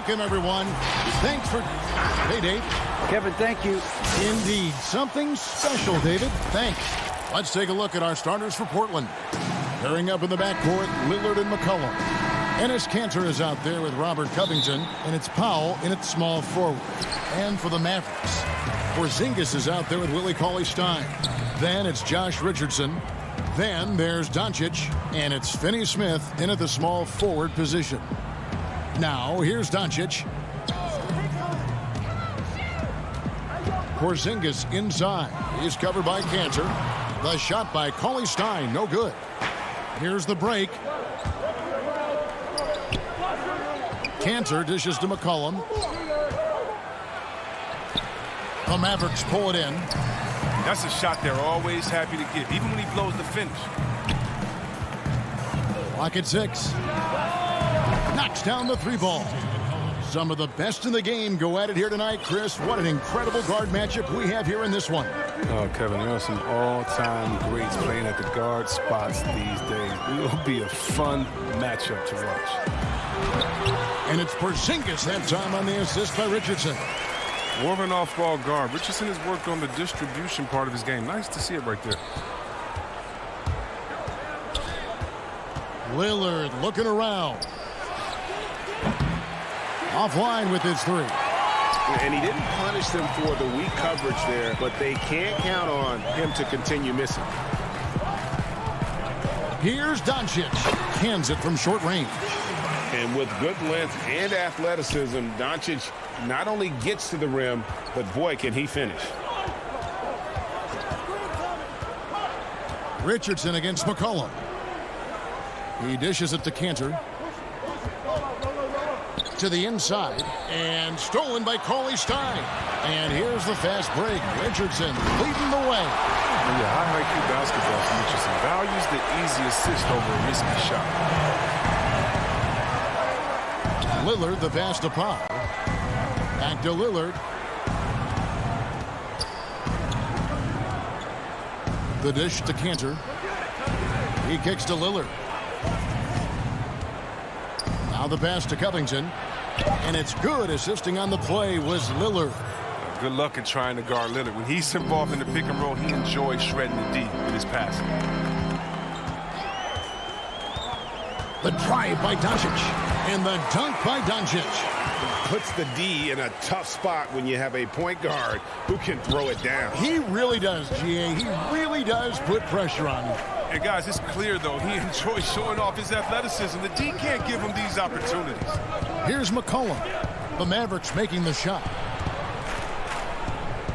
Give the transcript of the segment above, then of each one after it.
Welcome, everyone. Thanks for... Hey, Dave. Kevin, thank you. Indeed. Something special, David. Thanks. Let's take a look at our starters for Portland. Pairing up in the backcourt, Lillard and McCollum. Enes Kanter is out there with Robert Covington, and it's Powell in its small forward. And for the Mavericks, Porzingis is out there with Willie Cauley-Stein. Then it's Josh Richardson. Then there's Doncic, and it's Finney-Smith in at the small forward position. Now, here's Doncic. Porzingis inside. He's covered by Kanter. The shot by Cauley-Stein, no good. Here's the break. Kanter dishes to McCollum. The Mavericks pull it in. That's a shot they're always happy to give, even when he blows the finish. Clock at 6. Knocks down the 3 ball. Some of the best in the game go at it here tonight, Chris. What an incredible guard matchup we have here in this one. Oh, Kevin, there are some all-time greats playing at the guard spots these days. It will be a fun matchup to watch. And it's Porzingis that time on the assist by Richardson. More of an off-ball guard. Richardson has worked on the distribution part of his game. Nice to see it right there. Lillard looking around. Offline with his 3. And he didn't punish them for the weak coverage there, but they can't count on him to continue missing. Here's Doncic. Cans it from short range. And with good length and athleticism, Doncic not only gets to the rim, but boy, can he finish. Richardson against McCollum. He dishes it to Kanter. To the inside, and stolen by Cauley-Stein. And here's the fast break. Richardson leading the way. Yeah, high IQ basketball from Richardson. Values the easy assist over a risky shot. Lillard, the pass to Powell. Back to Lillard. The dish to Kanter. He kicks to Lillard. Now the pass to Covington. And it's good. Assisting on the play was Lillard. Good luck in trying to guard Lillard. When he's involved in the pick and roll, he enjoys shredding the D with his passing. The drive by Doncic. And the dunk by Doncic. Puts the D in a tough spot when you have a point guard who can throw it down. He really does, GA. He really does put pressure on him. And guys, it's clear, though, he enjoys showing off his athleticism. The D can't give him these opportunities. Here's McCollum. The Mavericks making the shot.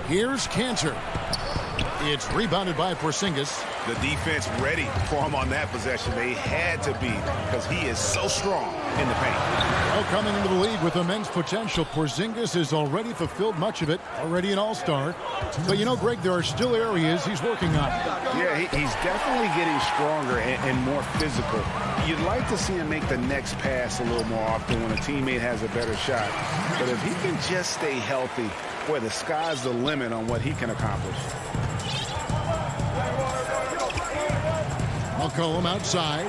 Here's Kanter. It's rebounded by Porzingis. The defense ready for him on that possession. They had to be, because he is so strong in the paint. Well, coming into the league with immense potential, Porzingis has already fulfilled much of it, already an all-star. But you know, Greg, there are still areas he's working on. Yeah, he's definitely getting stronger and more physical. You'd like to see him make the next pass a little more often when a teammate has a better shot. But if he can just stay healthy, boy, the sky's the limit on what he can accomplish. McCollum outside.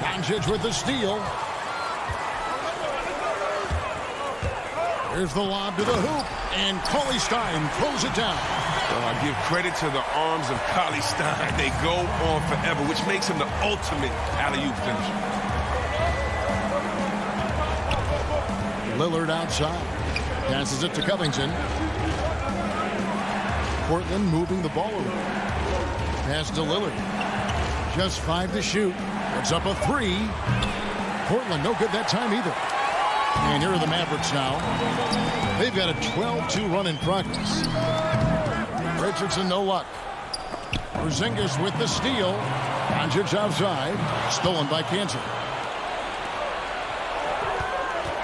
Doncic with the steal. Here's the lob to the hoop, and Cauley-Stein throws it down. Well, I give credit to the arms of Cauley-Stein. They go on forever, which makes him the ultimate alley-oop finisher. Lillard outside. Passes it to Covington. Portland moving the ball around. Pass to Lillard. Just 5 to shoot. It's up a 3. Portland no good that time either. And here are the Mavericks now. They've got a 12-2 run in progress. Richardson no luck. Porzingis with the steal. Doncic outside. Stolen by Kanter.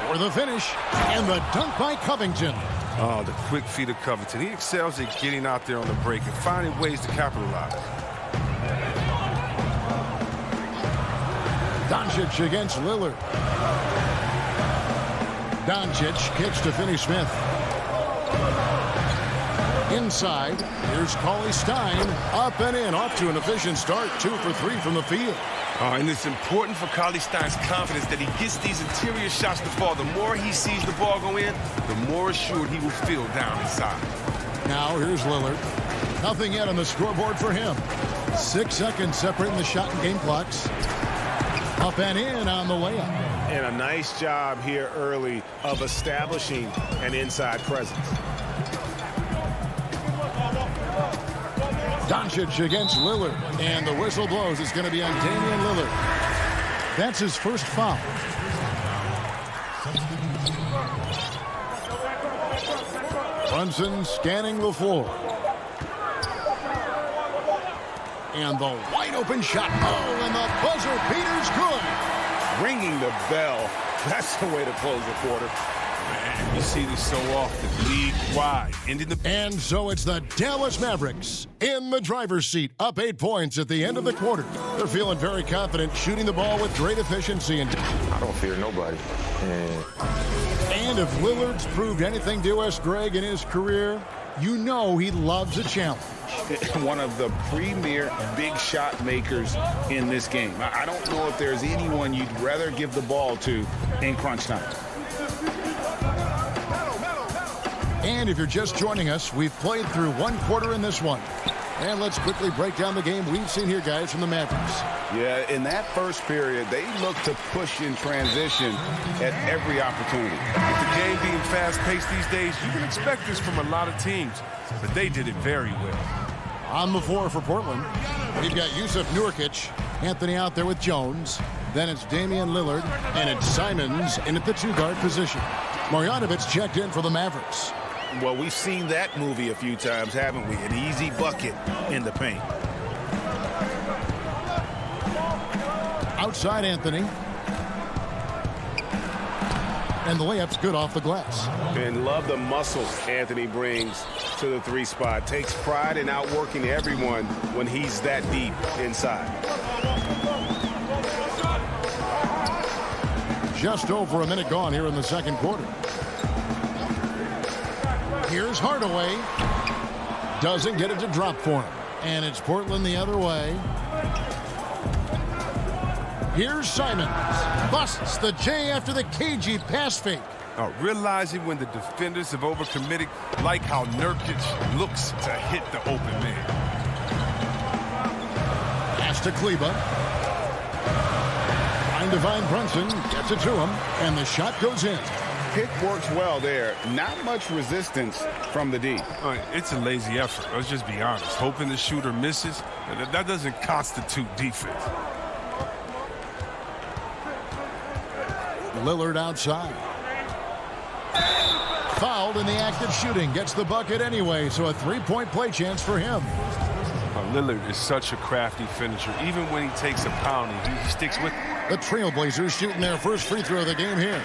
For the finish. And the dunk by Covington. Oh, the quick feet of Covington. He excels at getting out there on the break and finding ways to capitalize. Doncic against Lillard. Doncic kicks to Finney-Smith. Inside, here's Cauley-Stein. Up and in, off to an efficient start. 2 for 3 from the field. And it's important for Cauley Stein's confidence that he gets these interior shots to fall. The more he sees the ball go in, the more assured he will feel down inside. Now here's Lillard. Nothing yet on the scoreboard for him. 6 seconds separating the shot and game clocks. Up and in on the layup. And a nice job here early of establishing an inside presence. Doncic against Lillard. And the whistle blows. It's going to be on Damian Lillard. That's his first foul. Brunson scanning the floor. And the wide open shot. Oh, and the buzzer beater's good. Ringing the bell. That's the way to close the quarter. Man, you see this so often. League-wide. And so it's the Dallas Mavericks in the driver's seat, up 8 points at the end of the quarter. They're feeling very confident, shooting the ball with great efficiency. I don't fear nobody. And if Lillard's proved anything to us, Greg, in his career, you know he loves a challenge. One of the premier big shot makers in this game. I don't know if there's anyone you'd rather give the ball to in crunch time. And if you're just joining us, we've played through one quarter in this one. And let's quickly break down the game we've seen here, guys, from the Mavericks. Yeah, in that first period, they looked to push in transition at every opportunity. With the game being fast-paced these days, you can expect this from a lot of teams, but they did it very well. On the floor for Portland, we've got Yusuf Nurkic, Anthony out there with Jones. Then it's Damian Lillard, and it's Simons in at the two-guard position. Marjanovic checked in for the Mavericks. Well, we've seen that movie a few times, haven't we? An easy bucket in the paint. Outside Anthony. And the layup's good off the glass. And love the muscle Anthony brings to the three spot. Takes pride in outworking everyone when he's that deep inside. Just over a minute gone here in the second quarter. Here's Hardaway. Doesn't get it to drop for him. And it's Portland the other way. Here's Simons. Busts the J after the KG pass fake. Realizing when the defenders have overcommitted, like how Nurkic looks to hit the open man. Pass to Kleba. Trying to find Brunson. Gets it to him. And the shot goes in. Pick works well there. Not much resistance from the D. It's a lazy effort. Let's just be honest. Hoping the shooter misses, that doesn't constitute defense. Lillard outside. Fouled in the act of shooting. Gets the bucket anyway, so a three-point play chance for him. Lillard is such a crafty finisher. Even when he takes a pounding, he sticks with it. The Trailblazers shooting their first free throw of the game here.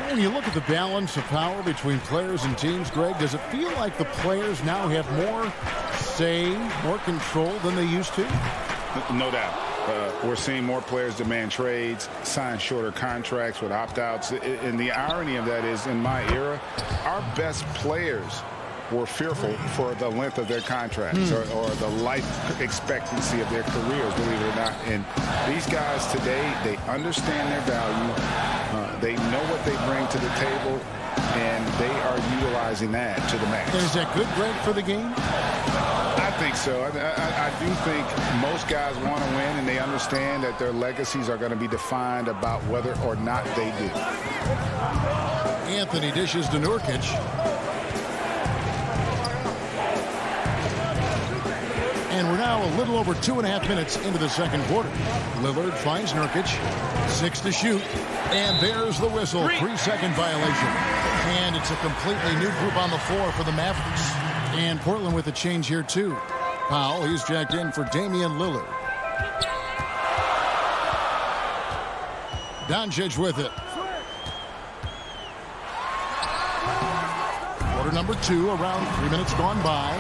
When you look at the balance of power between players and teams, Greg, does it feel like the players now have more say, more control than they used to? No doubt. We're seeing more players demand trades, sign shorter contracts with opt-outs. And the irony of that is, in my era, our best players were fearful for the length of their contracts or the life expectancy of their careers, believe it or not. And these guys today, they understand their value. They know what they bring to the table, and they are utilizing that to the max. And is that good, Greg, for the game? I think so. I do think most guys want to win, and they understand that their legacies are going to be defined about whether or not they do. Anthony dishes to Nurkic. And we're now a little over 2.5 minutes into the second quarter. Lillard finds Nurkic. 6 to shoot. And there's the whistle. 3-second violation. And it's a completely new group on the floor for the Mavericks. And Portland with a change here, too. Powell, he's jacked in for Damian Lillard. Doncic with it. Quarter number 2, around 3 minutes gone by.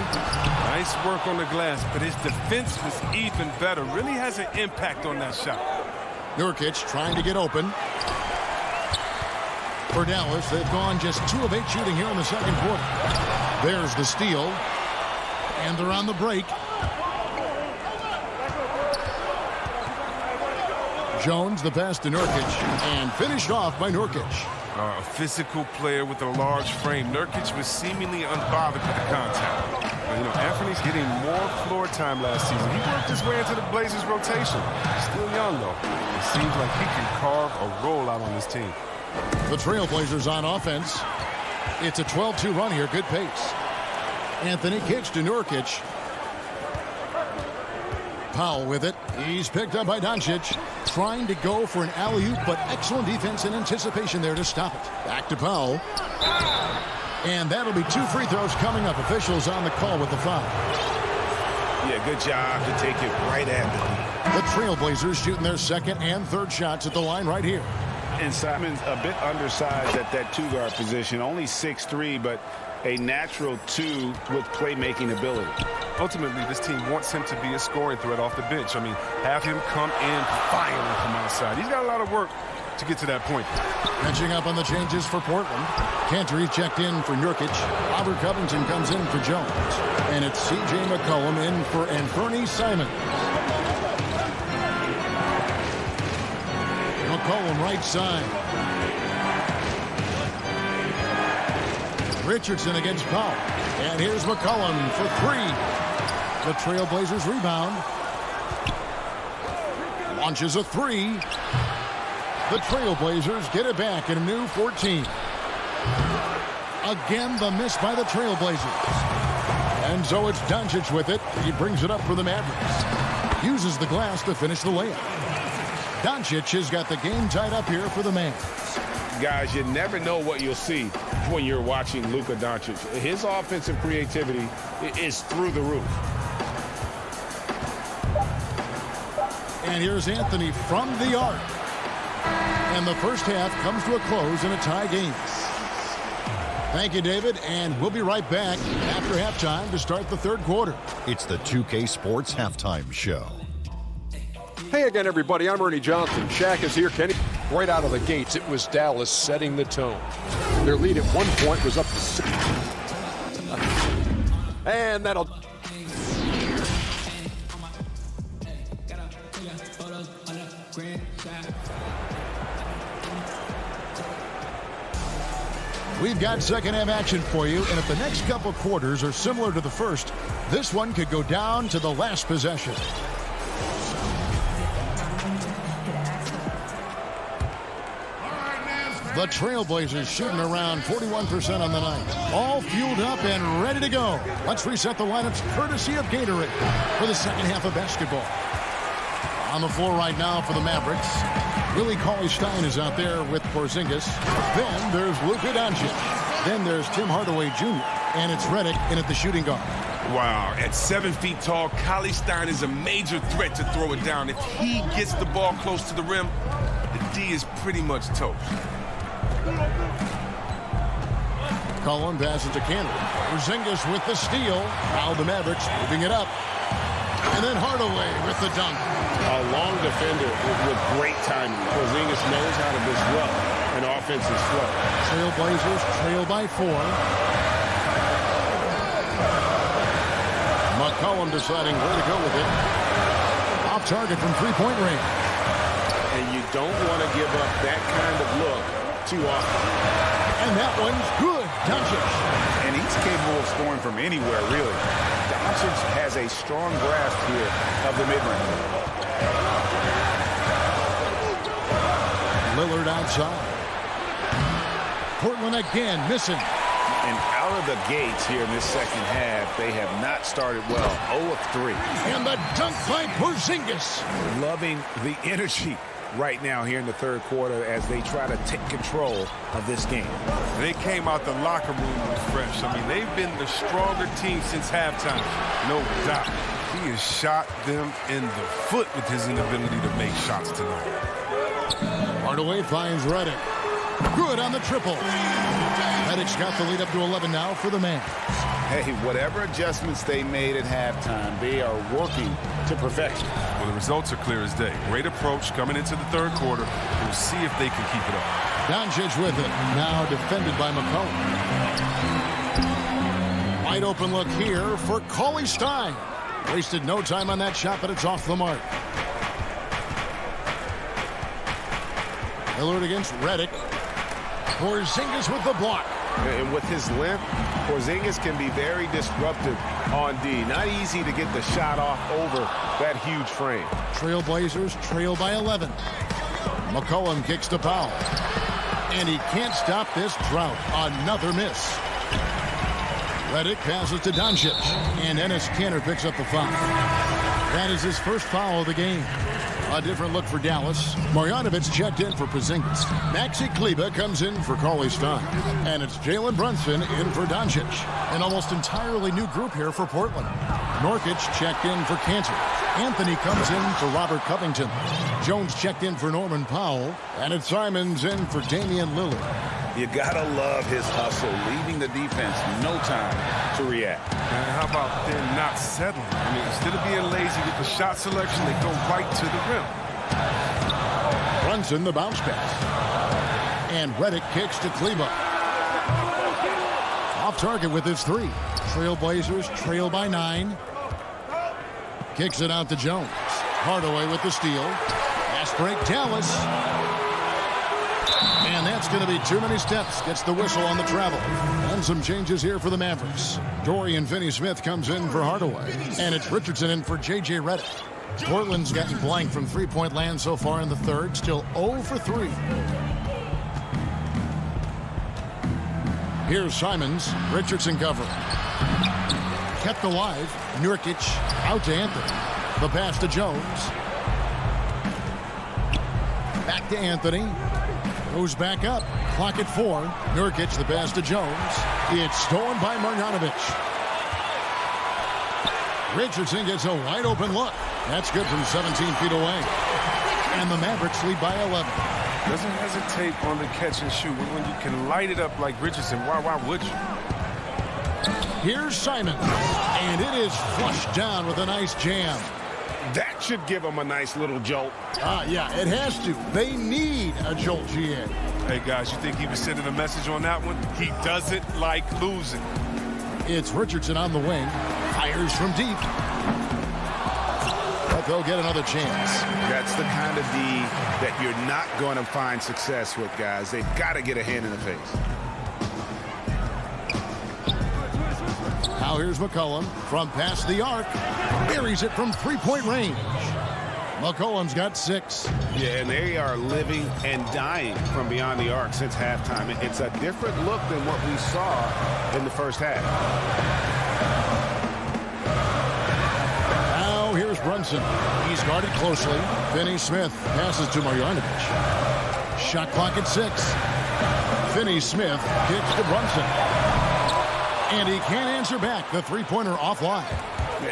Nice work on the glass, but his defense was even better. Really has an impact on that shot. Nurkic trying to get open. For Dallas, they've gone just 2 of 8 shooting here in the second quarter. There's the steal. And they're on the break. Jones, the pass to Nurkic, and finished off by Nurkic. A physical player with a large frame. Nurkic was seemingly unbothered with the contact. You know, Anthony's getting more floor time last season. He worked his way into the Blazers' rotation. Still young, though. It seems like he can carve a role out on this team. The Trailblazers on offense. It's a 12-2 run here. Good pace. Anthony kicks to Nurkic. Powell with it. He's picked up by Doncic. Trying to go for an alley-oop, but excellent defense and anticipation there to stop it. Back to Powell. And that'll be 2 free throws coming up. Officials on the call with the foul. Yeah, good job to take it right at the Trailblazers shooting their second and third shots at the line right here. And Simon's a bit undersized at that 2-guard position. Only 6'3", but a natural 2 with playmaking ability. Ultimately, this team wants him to be a scoring threat off the bench. I mean, have him come in firing from outside. He's got a lot of work to get to that point. Catching up on the changes for Portland. Cantor checked in for Nurkic. Robert Covington comes in for Jones. And it's C.J. McCollum in for Anthony Simons. McCollum right side. Richardson against Powell. And here's McCollum for 3. The Trailblazers rebound. Launches a 3. The Trailblazers get it back in a new 14. Again, the miss by the Trailblazers. And so it's Doncic with it. He brings it up for the Mavericks. Uses the glass to finish the layup. Doncic has got the game tied up here for the Mavs. Guys, you never know what you'll see when you're watching Luka Doncic. His offensive creativity is through the roof. And here's Anthony from the arc. And the first half comes to a close in a tie game. Thank you, David, and we'll be right back after halftime to start the third quarter. It's the 2K Sports Halftime Show. Hey again, everybody. I'm Ernie Johnson. Shaq is here. Kenny. Right out of the gates, it was Dallas setting the tone. Their lead at one point was up to 6. And that'll... We've got second half action for you, and if the next couple quarters are similar to the first, this one could go down to the last possession. The Trailblazers shooting around 41% on the night. All fueled up and ready to go. Let's reset the lineups courtesy of Gatorade for the second half of basketball. On the floor right now for the Mavericks, Willie Cauley-Stein is out there with Porzingis. Then there's Luka Doncic. Then there's Tim Hardaway Jr. And it's Redick in at the shooting guard. Wow, at 7 feet tall, Cauley-Stein is a major threat to throw it down. If he gets the ball close to the rim, the D is pretty much toast. Cullen passes to Cantor. Porzingis with the steal. Now the Mavericks moving it up. And then Hardaway with the dunk. A long defender with great timing. Porzingis knows how to disrupt an offensive flow. Trailblazers trail by 4. McCollum deciding where to go with it. Off target from three-point range. And you don't want to give up that kind of look too often. And that one's good. Doncic. And he's capable of scoring from anywhere, really. Doncic has a strong grasp here of the mid-range. Lillard outside. Portland again missing. And out of the gates here in this second half, they have not started well. 0 of 3. And the dunk by Porzingis. Loving the energy right now here in the third quarter as they try to take control of this game. They came out the locker room refreshed. I mean, they've been the stronger team since halftime, no doubt. He has shot them in the foot with his inability to make shots tonight. Hardaway finds Redick. Good on the triple. Redick's got the lead up to 11 now for the man. Hey, whatever adjustments they made at halftime, they are working to perfection. Well, the results are clear as day. Great approach coming into the third quarter. We'll see if they can keep it up. Doncic with it. Now defended by McCollum. Wide open look here for Cauley-Stein. Wasted no time on that shot, but it's off the mark. Lillard against Redick. Porzingis with the block. And with his length, Porzingis can be very disruptive on D. Not easy to get the shot off over that huge frame. Trailblazers trail by 11. McCollum kicks to Powell. And he can't stop this drought. Another miss. Redick passes to Doncic. And Enes Kanter picks up the foul. That is his first foul of the game. A different look for Dallas. Marjanovic checked in for Porzingis. Maxi Kleber comes in for Cauley Stein. And it's Jalen Brunson in for Doncic. An almost entirely new group here for Portland. Nurkic checked in for Kanter. Anthony comes in for Robert Covington. Jones checked in for Norman Powell. And it's Simons in for Damian Lillard. You gotta love his hustle, leaving the defense no time to react. And how about they're not settling? I mean, instead of being lazy with the shot selection, they go right to the rim. Brunson, the bounce pass. And Redick kicks to Kleber. Off target with his three. Trailblazers trail by 9. Kicks it out to Jones. Hardaway with the steal. Fast break, Dallas. And that's going to be too many steps. Gets the whistle on the travel. And some changes here for the Mavericks. Dorian Finney-Smith comes in for Hardaway. And it's Richardson in for J.J. Redick. Portland's gotten blank from three-point land so far in the third. Still 0 for 3. Here's Simons. Richardson covering. Kept alive. Nurkic out to Anthony. The pass to Jones. Back to Anthony. Goes back up. Clock at 4. Nurkic, the pass to Jones. It's stolen by Marjanovic. Richardson gets a wide open look. That's good from 17 feet away. And the Mavericks lead by 11. Doesn't hesitate on the catch and shoot. When you can light it up like Richardson, why would you? Here's Simons. And it is flushed down with a nice jam. That should give them a nice little jolt. Yeah, it has to. They need a jolt, GA. Hey, guys, you think he was sending a message on that one? He doesn't like losing. It's Richardson on the wing. Fires from deep. But they'll get another chance. That's the kind of D that you're not going to find success with, guys. They've got to get a hand in the face. Now here's McCollum from past the arc. Buries it from three-point range. McCollum's got 6. Yeah, and they are living and dying from beyond the arc since halftime. It's a different look than what we saw in the first half. Now here's Brunson. He's guarded closely. Finney-Smith passes to Marjanovic. Shot clock at 6. Finney-Smith kicks to Brunson. And he can't answer back. The three-pointer offline.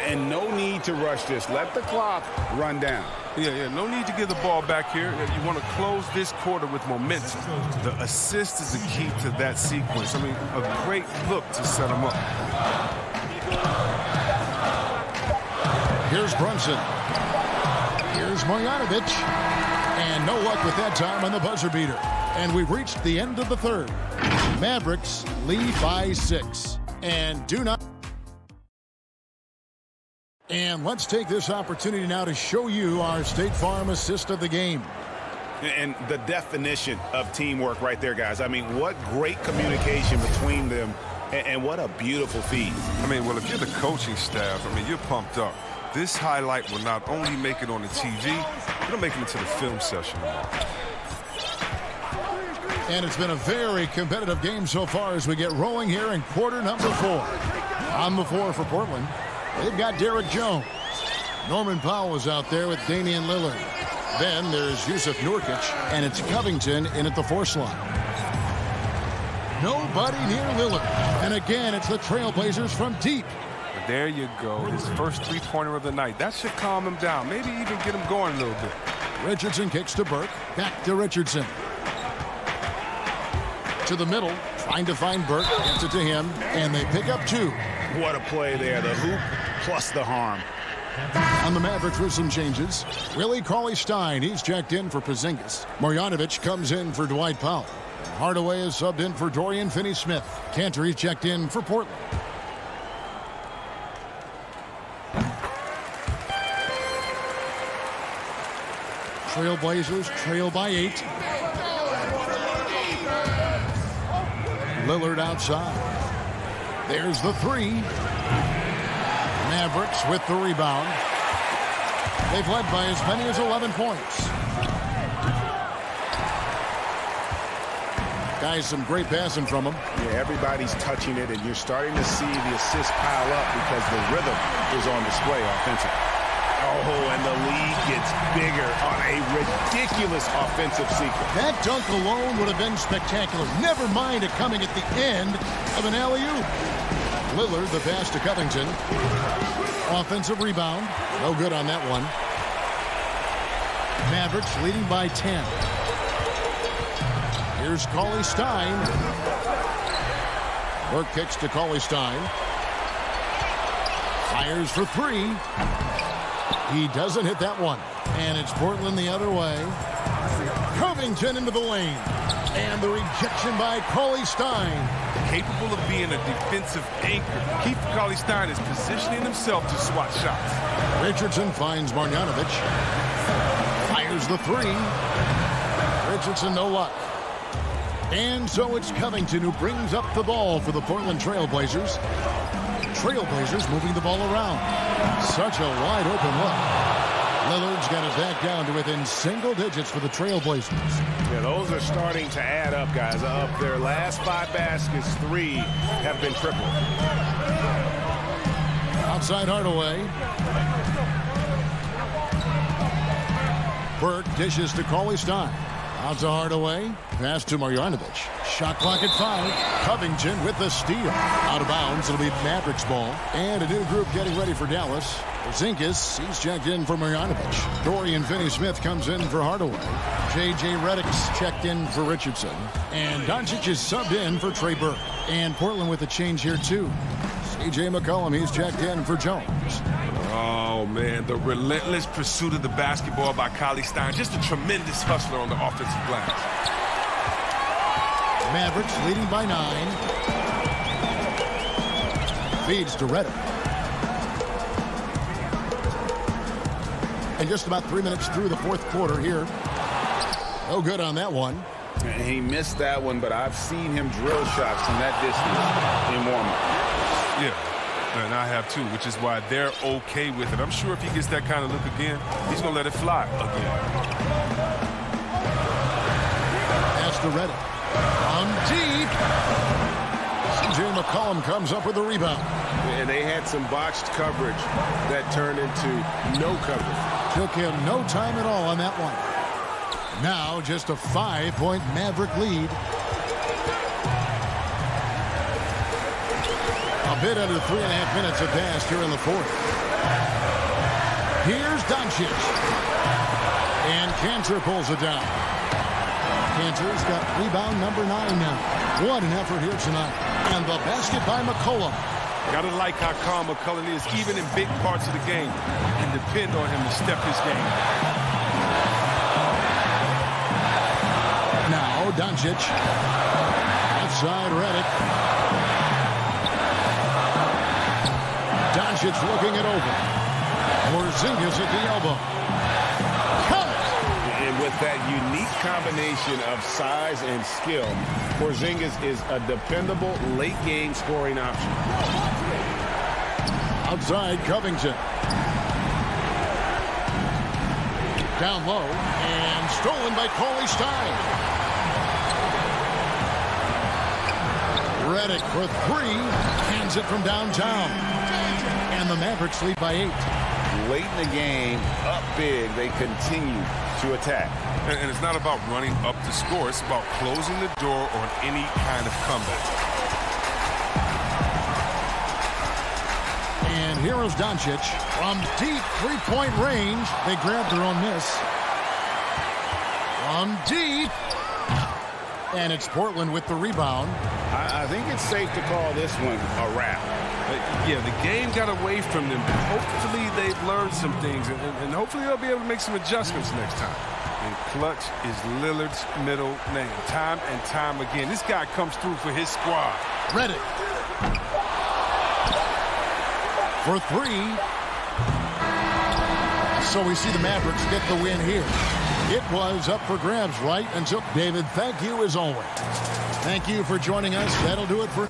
And no need to rush this. Let the clock run down. Yeah, no need to give the ball back here. You want to close this quarter with momentum. The assist is the key to that sequence. I mean, a great look to set them up. Here's Brunson. Here's Marjanovic. And no luck with that time on the buzzer beater. And we've reached the end of the third. Mavericks lead by 6. And do not... And let's take this opportunity now to show you our State Farm assist of the game. And the definition of teamwork right there, guys. I mean, what great communication between them, and what a beautiful feed. I mean, well, if you're the coaching staff, I mean, you're pumped up. This highlight will not only make it on the TV, it'll make it into the film session. And it's been a very competitive game so far as we get rolling here in quarter number 4. On the floor for Portland, they've got Derek Jones. Norman Powell is out there with Damian Lillard. Then there's Yusuf Nurkic, and it's Covington in at the 4 slot. Nobody near Lillard. And again, it's the Trailblazers from deep. There you go. His first three-pointer of the night. That should calm him down. Maybe even get him going a little bit. Richardson kicks to Burke. Back to Richardson. To the middle, trying to find Burke. Gets it to him, and they pick up 2. What a play there. The hoop plus the harm. On the Mavericks with some changes. Willie Cauley-Stein, he's checked in for Porzingis. Marjanovic comes in for Dwight Powell. Hardaway is subbed in for Dorian Finney-Smith. Kanter, he's checked in for Portland. Trailblazers trail by 8. Lillard outside. There's the three. Mavericks with the rebound. They've led by as many as 11 points. Guys, some great passing from him. Yeah, everybody's touching it, and you're starting to see the assists pile up because the rhythm is on display offensively. Oh, and the lead gets bigger on a ridiculous offensive sequence. That dunk alone would have been spectacular. Never mind it coming at the end of an alley-oop. Lillard, the pass to Covington. Offensive rebound. No good on that one. Mavericks leading by 10. Here's Cauley Stein. Work kicks to Cauley Stein. Fires for three. He doesn't hit that one. And it's Portland the other way. Covington into the lane. And the rejection by Cauley Stein. Capable of being a defensive anchor. Keith Cauley Stein is positioning himself to swat shots. Richardson finds Marjanovic. Fires the three. Richardson no luck. And so it's Covington who brings up the ball for the Portland Trailblazers. Trailblazers moving the ball around. Such a wide open look. Lillard's got it back down to within single digits for the Trailblazers. Yeah, those are starting to add up, guys. Up their last 5 baskets, 3 have been triple. Outside Hardaway. Burke dishes to Cauley Stein. Out to Hardaway. Pass to Marjanovic. Shot clock at 5. Covington with the steal. Out of bounds. It'll be Mavericks ball. And a new group getting ready for Dallas. Zinkas, he's checked in for Marjanovic. Dorian Finney-Smith comes in for Hardaway. J.J. Redick's checked in for Richardson. And Doncic is subbed in for Trey Burke. And Portland with a change here, too. C.J. McCollum, he's checked in for Jones. Oh, man, the relentless pursuit of the basketball by Cauley Stein. Just a tremendous hustler on the offensive glass. Mavericks leading by 9. Feeds to Redick. And just about 3 minutes through the fourth quarter here. No good on that one. He missed that one, but I've seen him drill shots from that distance in warm-up. Yeah. And I have too, which is why they're okay with it. I'm sure if he gets that kind of look again, he's going to let it fly again. Pass to Redick. On deep. C.J. McCollum comes up with the rebound. And they had some botched coverage that turned into no coverage. Took him no time at all on that one. Now just a 5-point Maverick lead. A bit under 3.5 minutes have passed here in the fourth. Here's Doncic. And Cantor pulls it down. Cantor's got rebound number 9 now. What an effort here tonight. And the basket by McCollum. Gotta like how calm McCollum is, even in big parts of the game. You can depend on him to step his game. Now Doncic. Outside Redick. Doncic looking it over. Porzingis at the elbow. And with that unique combination of size and skill, Porzingis is a dependable late-game scoring option. Outside Covington. Down low and stolen by Cauley Stein. Redick for 3. Hands it from downtown. And the Mavericks lead by 8. Late in the game, up big, they continue to attack. And it's not about running up to score. It's about closing the door on any kind of comeback. And here is Doncic from deep three-point range. They grabbed their own miss. From deep. And it's Portland with the rebound. I think it's safe to call this one a wrap. Yeah, the game got away from them. Hopefully they've learned some things, and hopefully they'll be able to make some adjustments next time. And clutch is Lillard's middle name. Time and time again. This guy comes through for his squad. Redick. For 3. So we see the Mavericks get the win here. It was up for grabs right until David, thank you as always. Thank you for joining us. That'll do it for...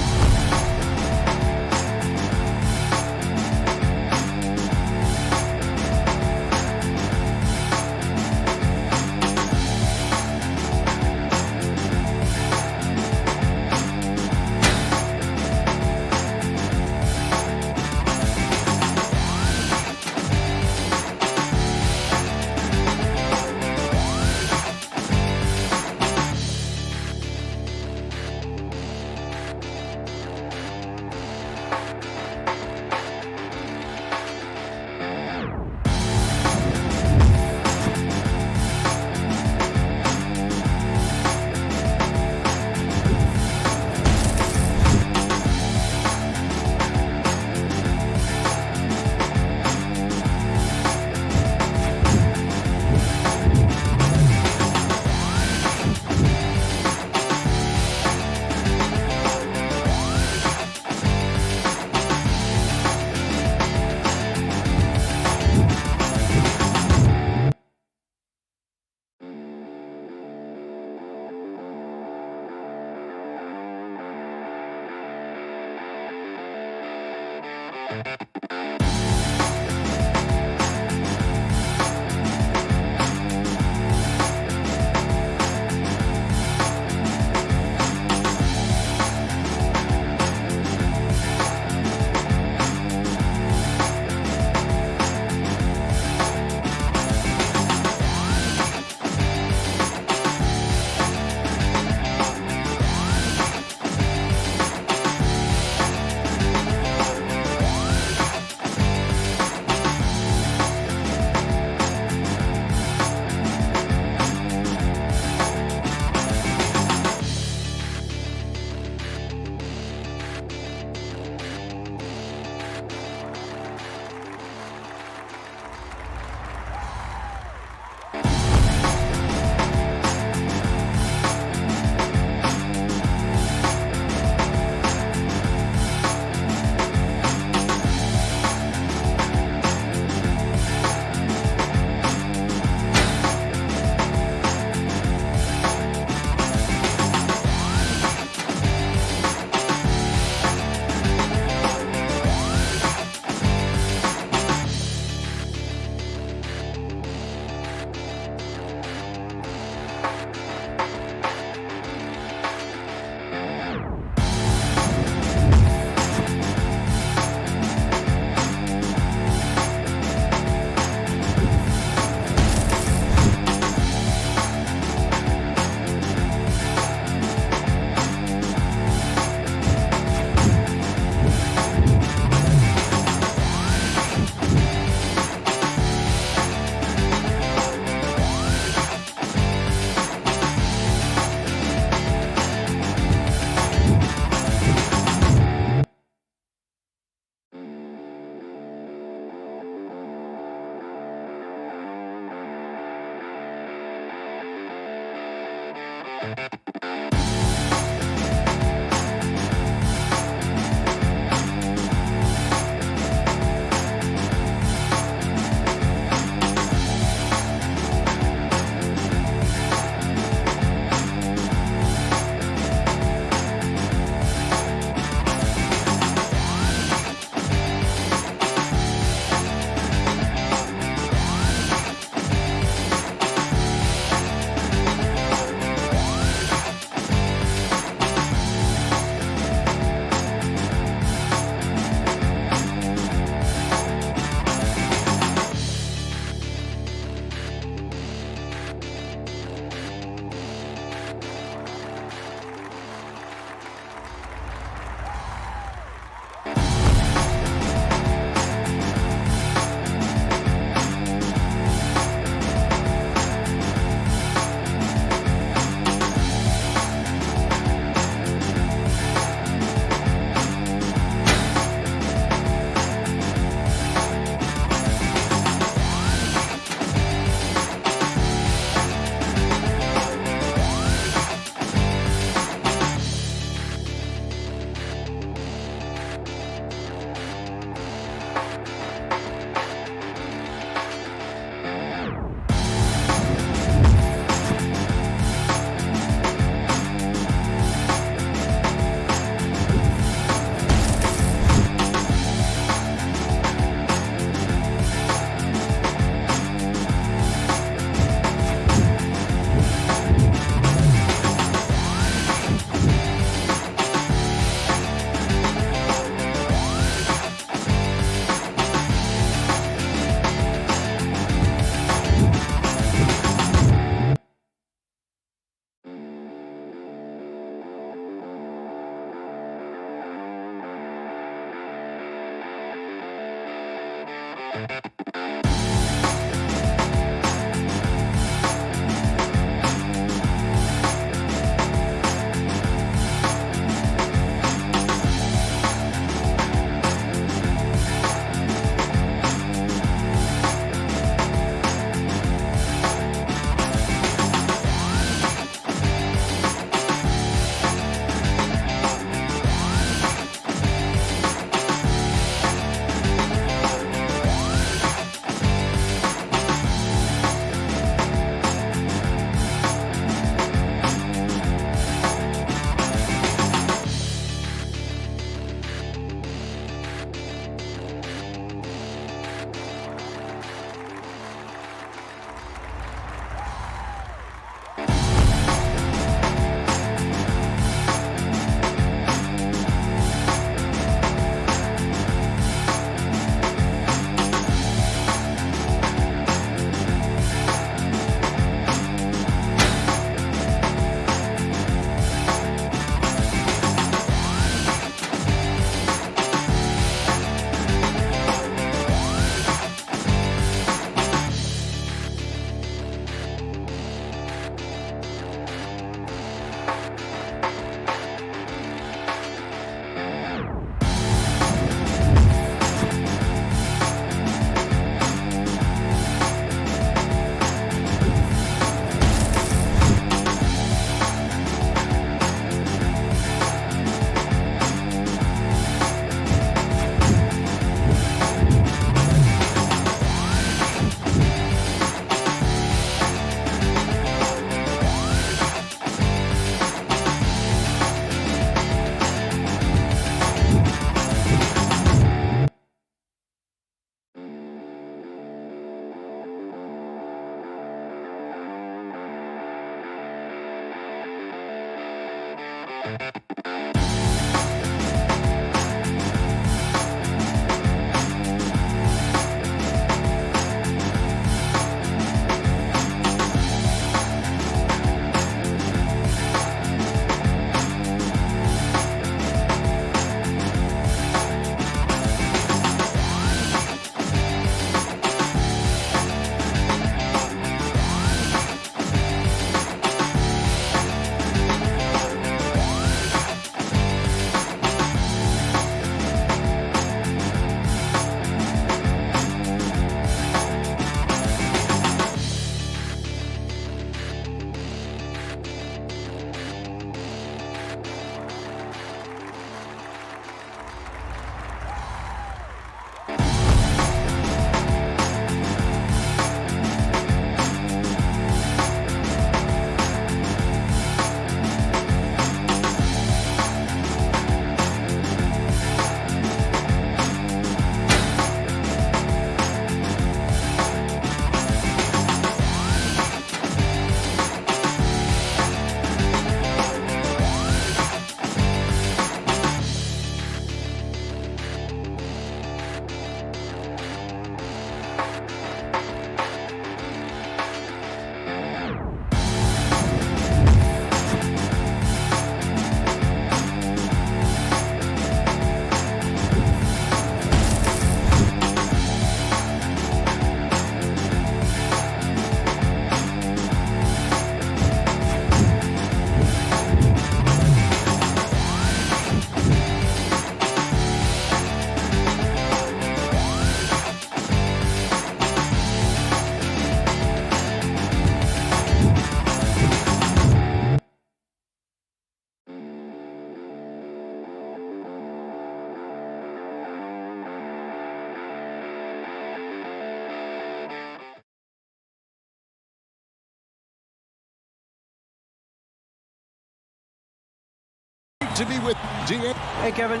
To be with DA. Hey, Kevin.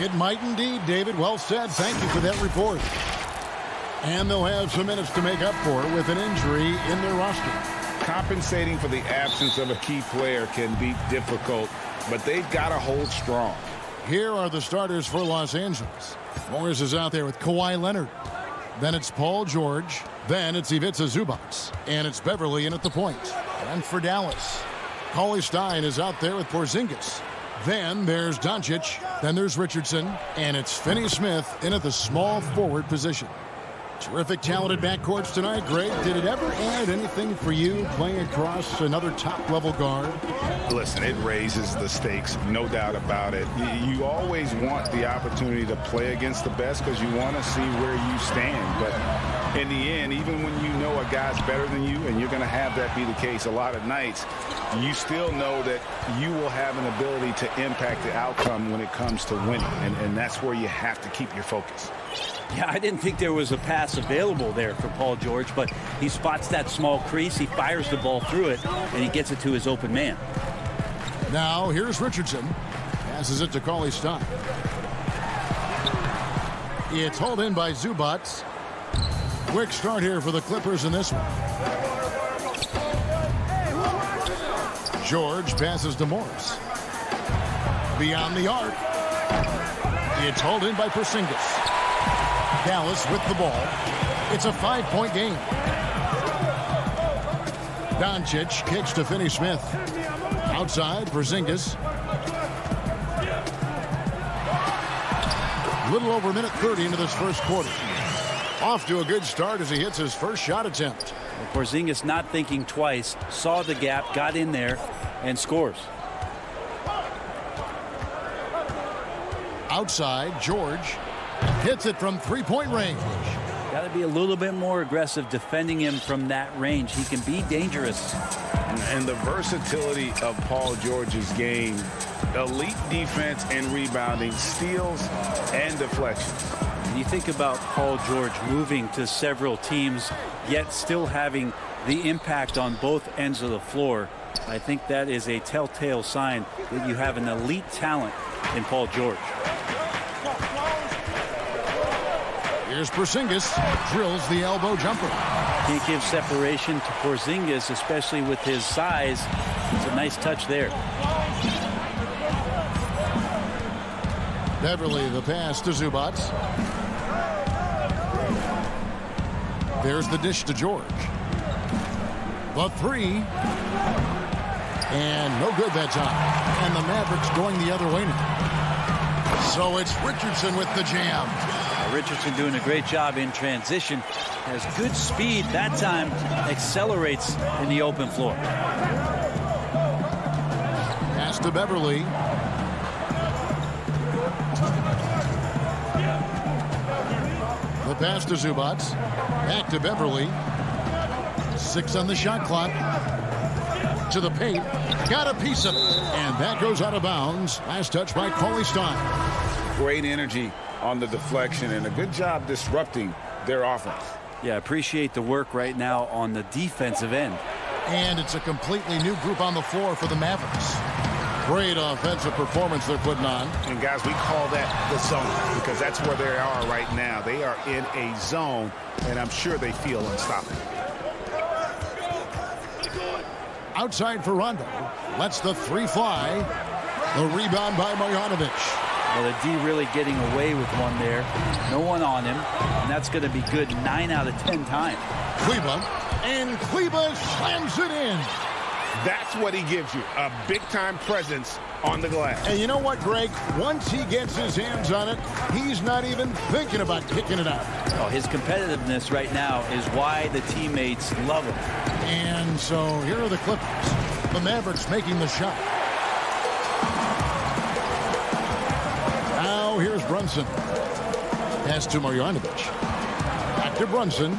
It might indeed, David. Well said. Thank you for that report. And they'll have some minutes to make up for it with an injury in their roster. Compensating for the absence of a key player can be difficult, but they've got to hold strong. Here are the starters for Los Angeles. Morris is out there with Kawhi Leonard. Then it's Paul George. Then it's Ivica Zubac. And it's Beverly in at the point. And for Dallas, Cauley Stein is out there with Porzingis. Then there's Doncic. Then there's Richardson. And it's Finney Smith in at the small forward position. Terrific, talented backcourts tonight, Greg. Did it ever add anything for you playing across another top-level guard? Listen, it raises the stakes, no doubt about it. You always want the opportunity to play against the best because you want to see where you stand. But in the end, even when you know a guy's better than you, and you're going to have that be the case a lot of nights, you still know that you will have an ability to impact the outcome when it comes to winning. And that's where you have to keep your focus. Yeah, I didn't think there was a pass available there for Paul George, but he spots that small crease, he fires the ball through it, and he gets it to his open man. Now, here's Richardson. Passes it to Cauley Stein. It's hauled in by Zubats. Quick start here for the Clippers in this one. George passes to Morris. Beyond the arc. It's hauled in by Porzingis. Dallas with the ball. It's a 5-point game. Doncic kicks to Finney-Smith. Outside, Porzingis. Little over a minute 30 into this first quarter. Off to a good start as he hits his first shot attempt. Well, Porzingis not thinking twice, saw the gap, got in there, and scores. Outside, George hits it from three-point range. Got to be a little bit more aggressive defending him from that range. He can be dangerous. And the versatility of Paul George's game, elite defense and rebounding, steals and deflections. You think about Paul George moving to several teams, yet still having the impact on both ends of the floor. I think that is a telltale sign that you have an elite talent in Paul George. Here's Porzingis, drills the elbow jumper. Can't give separation to Porzingis, especially with his size. It's a nice touch there. Beverly the pass to Zubats. There's the dish to George. The three. And no good that time. And the Mavericks going the other way now. So it's Richardson with the jam. Richardson doing a great job in transition. Has good speed. That time accelerates in the open floor. Pass to Beverly. The pass to Zubats. Back to Beverly. 6 on the shot clock. To the paint. Got a piece of it. And that goes out of bounds. Last touch by Cauley Stein. Great energy on the deflection and a good job disrupting their offense. Yeah, appreciate the work right now on the defensive end. And it's a completely new group on the floor for the Mavericks. Great offensive performance they're putting on. And guys, we call that the zone because that's where they are right now. They are in a zone, and I'm sure they feel unstoppable. Outside for Rondo. Lets the three fly. The rebound by Marjanovic. Well, the D really getting away with one there. No one on him. And that's going to be good 9 out of 10 times. Kleba. And Kleba slams it in. That's what he gives you, a big-time presence on the glass. And you know what, Greg? Once he gets his hands on it, he's not even thinking about kicking it out. Oh, his competitiveness right now is why the teammates love him. And so here are the Clippers. The Mavericks making the shot. Now here's Brunson. Pass to Marjanovic. Back to Brunson.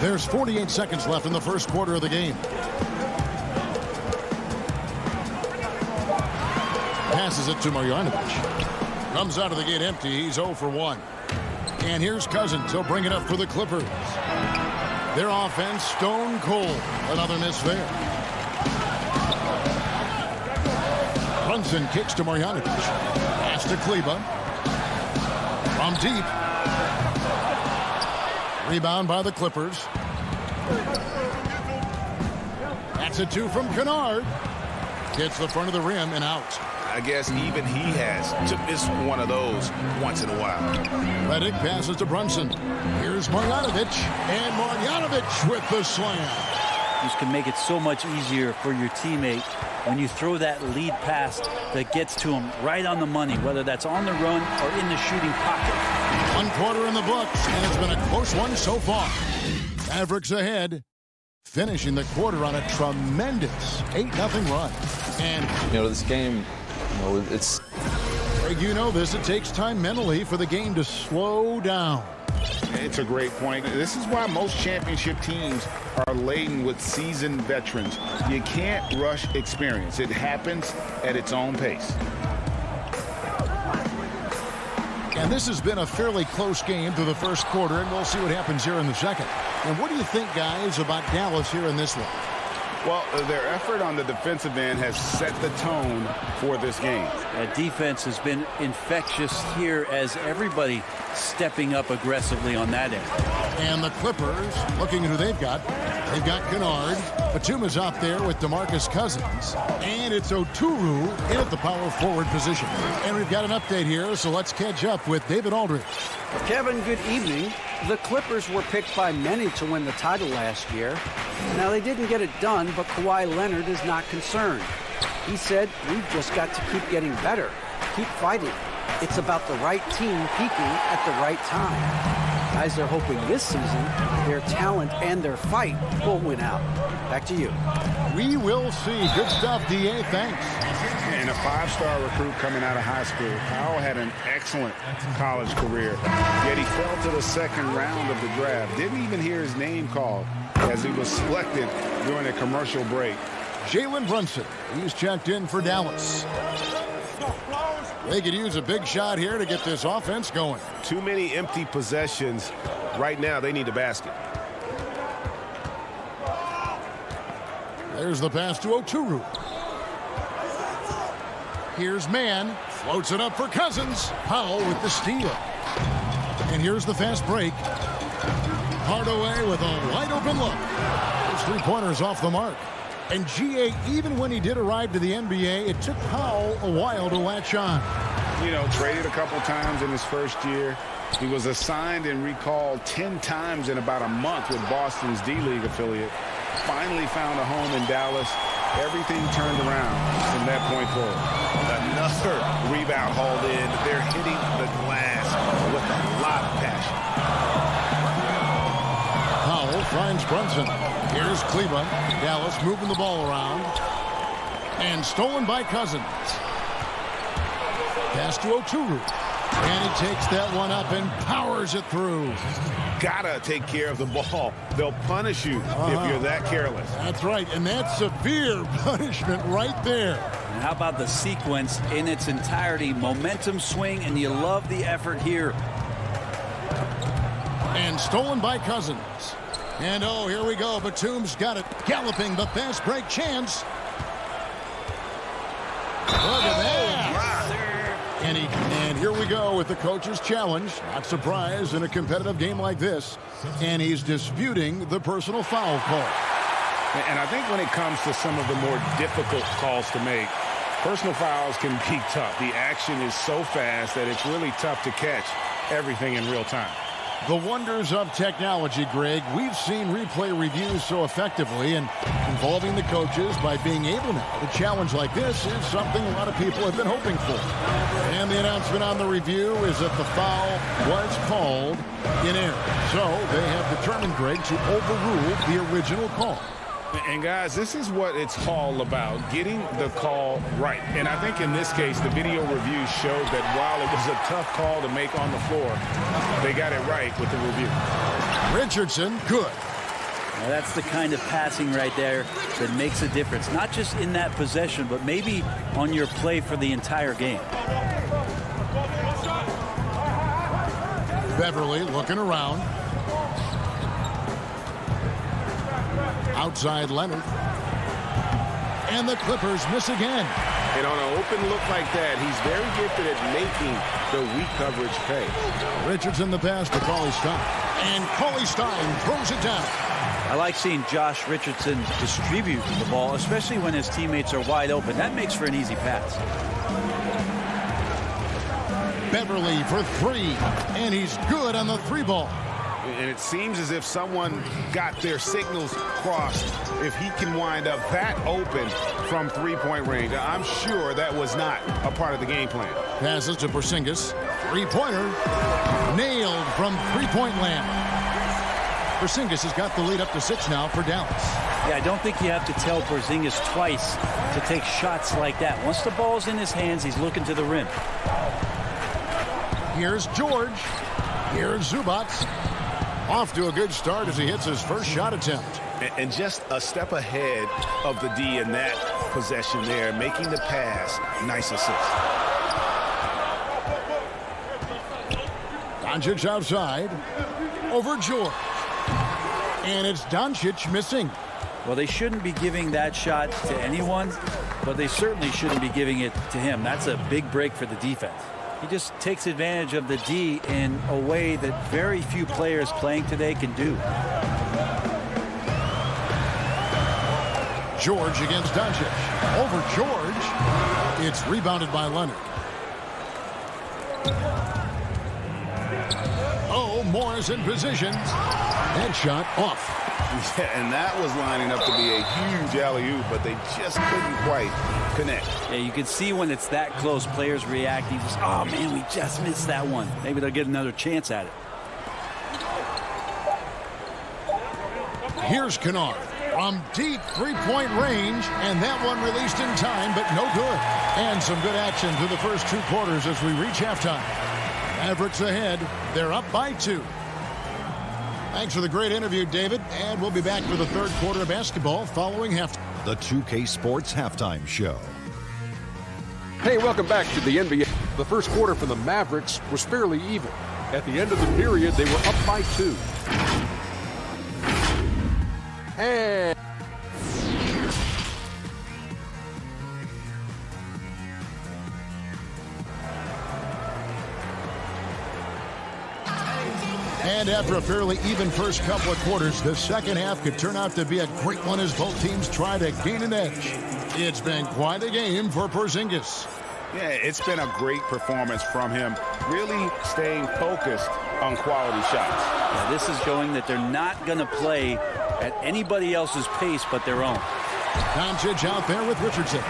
There's 48 seconds left in the first quarter of the game. Passes it to Marjanovic. Comes out of the gate empty. He's 0 for 1. And here's Cousins. He'll bring it up for the Clippers. Their offense stone cold. Another miss there. Brunson kicks to Marjanovic. Pass to Kleba. From deep. Rebound by the Clippers. That's a 2 from Kennard. Hits the front of the rim and out. I guess even he has to miss one of those once in a while. Redick passes to Brunson. Here's Marjanovic. And Marjanovic with the slam. just can make it so much easier for your teammate when you throw that lead pass that gets to him right on the money, whether that's on the run or in the shooting pocket. 1 quarter in the books, and it's been a close one so far. Mavericks ahead, finishing the quarter on a tremendous 8-0 run. And this game, it's... Greg, you know this. It takes time mentally for the game to slow down. It's a great point. This is why most championship teams are laden with seasoned veterans. You can't rush experience. It happens at its own pace. And this has been a fairly close game through the first quarter, and we'll see what happens here in the second. And what do you think, guys, about Dallas here in this one? Well, their effort on the defensive end has set the tone for this game. That defense has been infectious here as everybody stepping up aggressively on that end. And the Clippers, looking at who they've got. They've got Kennard. Batum is out there with DeMarcus Cousins. And it's Oturu in at the power forward position. And we've got an update here, so let's catch up with David Aldridge. Kevin, good evening. The Clippers were picked by many to win the title last year. Now, they didn't get it done, but Kawhi Leonard is not concerned. He said, we've just got to keep getting better, keep fighting. It's about the right team peaking at the right time. Guys are hoping this season their talent and their fight will win out. Back to you. We will see. Good stuff, D.A. Thanks. And a 5-star recruit coming out of high school. Powell had an excellent college career, yet he fell to the second round of the draft. Didn't even hear his name called as he was selected during a commercial break. Jalen Brunson, he's checked in for Dallas. They could use a big shot here to get this offense going. Too many empty possessions. Right now, they need a basket. There's the pass to Oturu. Here's Mann. Floats it up for Cousins. Powell with the steal. And here's the fast break. Hardaway with a wide open look. His three-pointers off the mark. And G.A., even when he did arrive to the NBA, it took Powell a while to latch on. Traded a couple times in his first year. He was assigned and recalled 10 times in about a month with Boston's D-League affiliate. Finally found a home in Dallas. Everything turned around from that point forward. Another rebound hauled in. They're hitting the glass with a lot of passion. Powell finds Brunson. Here's Cleveland. Dallas moving the ball around. And stolen by Cousins. Pass to Oturu. And he takes that one up and powers it through. Gotta take care of the ball. They'll punish you if you're that careless. That's right, and that's severe punishment right there. And how about the sequence in its entirety? Momentum swing, and you love the effort here. And stolen by Cousins. And here we go. Batum's got it. Galloping the fast break chance. Look at that. And here we go with the coach's challenge. Not surprised in a competitive game like this. And he's disputing the personal foul call. And I think when it comes to some of the more difficult calls to make, personal fouls can be tough. The action is so fast that it's really tough to catch everything in real time. The wonders of technology, Greg. We've seen replay reviews so effectively, and involving the coaches by being able now to challenge like this is something a lot of people have been hoping for. And the announcement on the review is that the foul was called in error. So they have determined, Greg, to overrule the original call. And, guys, this is what it's all about, getting the call right. And I think in this case, the video review showed that while it was a tough call to make on the floor, they got it right with the review. Richardson, good. Now that's the kind of passing right there that makes a difference, not just in that possession, but maybe on your play for the entire game. Beverly looking around. Outside Leonard. And the Clippers miss again. And on an open look like that, he's very gifted at making the weak coverage pay. Richardson the pass to Cauley Stein. And Cauley Stein throws it down. I like seeing Josh Richardson distribute the ball, especially when his teammates are wide open. That makes for an easy pass. Beverly for three. And he's good on the three ball. And it seems as if someone got their signals crossed if he can wind up that open from three-point range. I'm sure that was not a part of the game plan. Passes to Porzingis. Three-pointer. Nailed from three-point land. Porzingis has got the lead up to 6 now for Dallas. Yeah, I don't think you have to tell Porzingis twice to take shots like that. Once the ball's in his hands, he's looking to the rim. Here's George. Here's Zubac. Off to a good start as he hits his first shot attempt. And just a step ahead of the D in that possession there, making the pass. Nice assist. Doncic outside. Over George. And it's Doncic missing. Well, they shouldn't be giving that shot to anyone, but they certainly shouldn't be giving it to him. That's a big break for the defense. He just takes advantage of the D in a way that very few players playing today can do. George against Doncic. Over George. It's rebounded by Leonard. Oh, Morris in position. Headshot off. Yeah, and that was lining up to be a huge alley-oop, but they just couldn't quite connect. Yeah, you can see when it's that close, players reacting. Just, oh, man, we just missed that one. Maybe they'll get another chance at it. Here's Kennard from deep three-point range, and that one released in time, but no good. And some good action through the first 2 quarters as we reach halftime. Mavericks ahead. They're up by 2. Thanks for the great interview, David, and we'll be back for the third quarter of basketball following halftime. The 2K Sports Halftime Show. Hey, welcome back to the NBA. The first quarter for the Mavericks was fairly even. At the end of the period, they were up by 2. And after a fairly even first couple of quarters, the second half could turn out to be a great one as both teams try to gain an edge. It's been quite a game for Porzingis. Yeah, it's been a great performance from him, really staying focused on quality shots. Yeah, this is showing that they're not going to play at anybody else's pace but their own. Doncic out there with Richardson.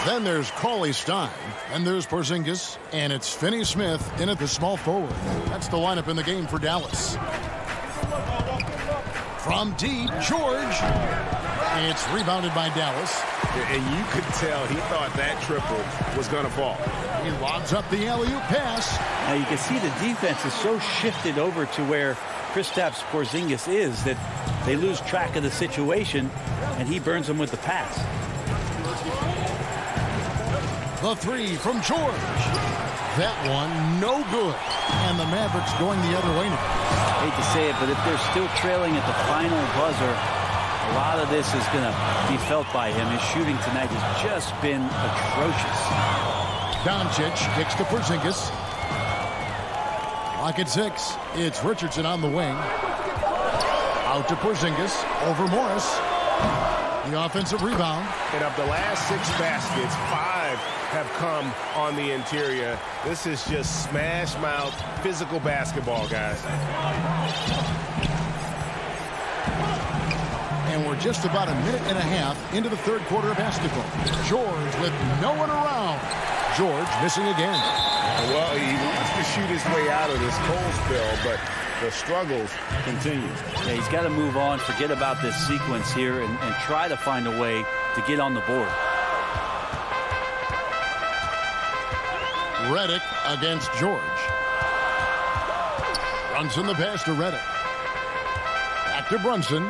Then there's Cauley Stein. And there's Porzingis. And it's Finney-Smith in at the small forward. That's the lineup in the game for Dallas. From deep, George. It's rebounded by Dallas. And you could tell he thought that triple was going to fall. He lobs up the alley-oop pass. Now you can see the defense is so shifted over to where Kristaps Porzingis is that they lose track of the situation, and he burns them with the pass. The three from George. That one, no good. And the Mavericks going the other way now. Hate to say it, but if they're still trailing at the final buzzer, a lot of this is going to be felt by him. His shooting tonight has just been atrocious. Doncic kicks to Porzingis. Clock at 6. It's Richardson on the wing. Out to Porzingis. Over Morris. The offensive rebound. And of the last 6 baskets, 5 have come on the interior. This is just smash mouth, physical basketball, guys. And we're just about a minute and a half into the third quarter of basketball. George with no one around. George missing again. Well, he wants to shoot his way out of this cold spell, but the struggles continue. Yeah, he's got to move on, forget about this sequence here, and try to find a way to get on the board. Redick against George. Brunson the pass to Redick. Back to Brunson.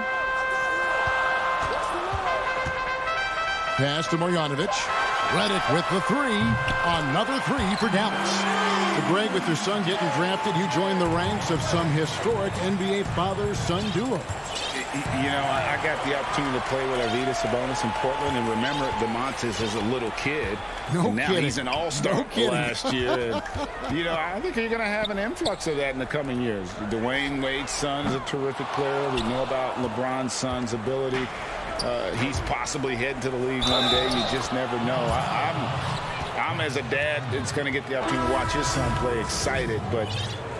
Pass to Marjanovic. Redick with the 3. Another 3 for Dallas. To Greg, with your son getting drafted, you joined the ranks of some historic NBA father-son duo. You know, I got the opportunity to play with Arvydas Sabonis in Portland, and remember DeMontis as a little kid. No now kidding. He's an all-star No last year. And, you know, I think you're going to have an influx of that in the coming years. Dwayne Wade's son is a terrific player. We know about LeBron's son's ability. He's possibly heading to the league one day. You just never know. I'm as a dad that's going to get the opportunity to watch his son play excited, but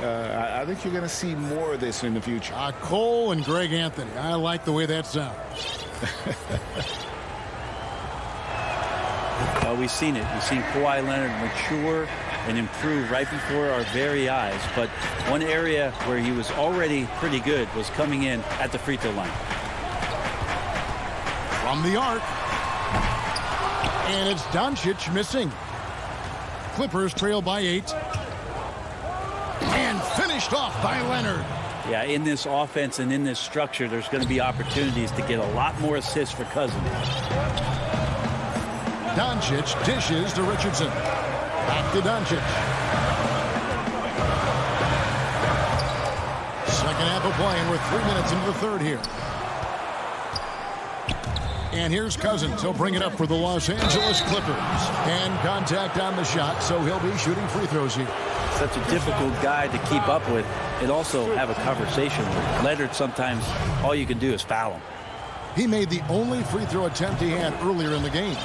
I think you're going to see more of this in the future. Cole and Greg Anthony. I like the way that sounds. Well, we've seen it. We've seen Kawhi Leonard mature and improve right before our very eyes. But one area where he was already pretty good was coming in at the free throw line. From the arc. And it's Doncic missing. Clippers trail by 8. And finished off by Leonard. Yeah, in this offense and in this structure, there's going to be opportunities to get a lot more assists for Cousins. Doncic dishes to Richardson. Back to Doncic. Second half of play, and we're 3 minutes into the third here. And here's Cousins. He'll bring it up for the Los Angeles Clippers. And contact on the shot, so he'll be shooting free throws here. Such a difficult guy to keep up with and also have a conversation with. Leonard, sometimes all you can do is foul him. He made the only free throw attempt he had earlier in the game.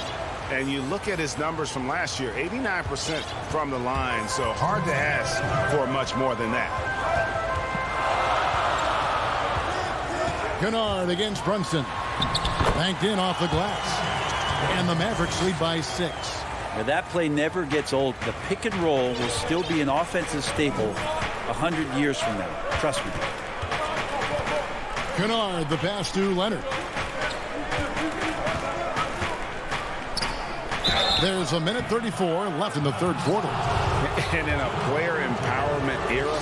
And you look at his numbers from last year, 89% from the line, so hard to ask for much more than that. Kennard against Brunson. Banked in off the glass. And the Mavericks lead by 6. Now, that play never gets old. The pick and roll will still be an offensive staple 100 years from now. Trust me. Kennard, the pass to Leonard. There's a minute 34 left in the third quarter. And in a player empowerment era,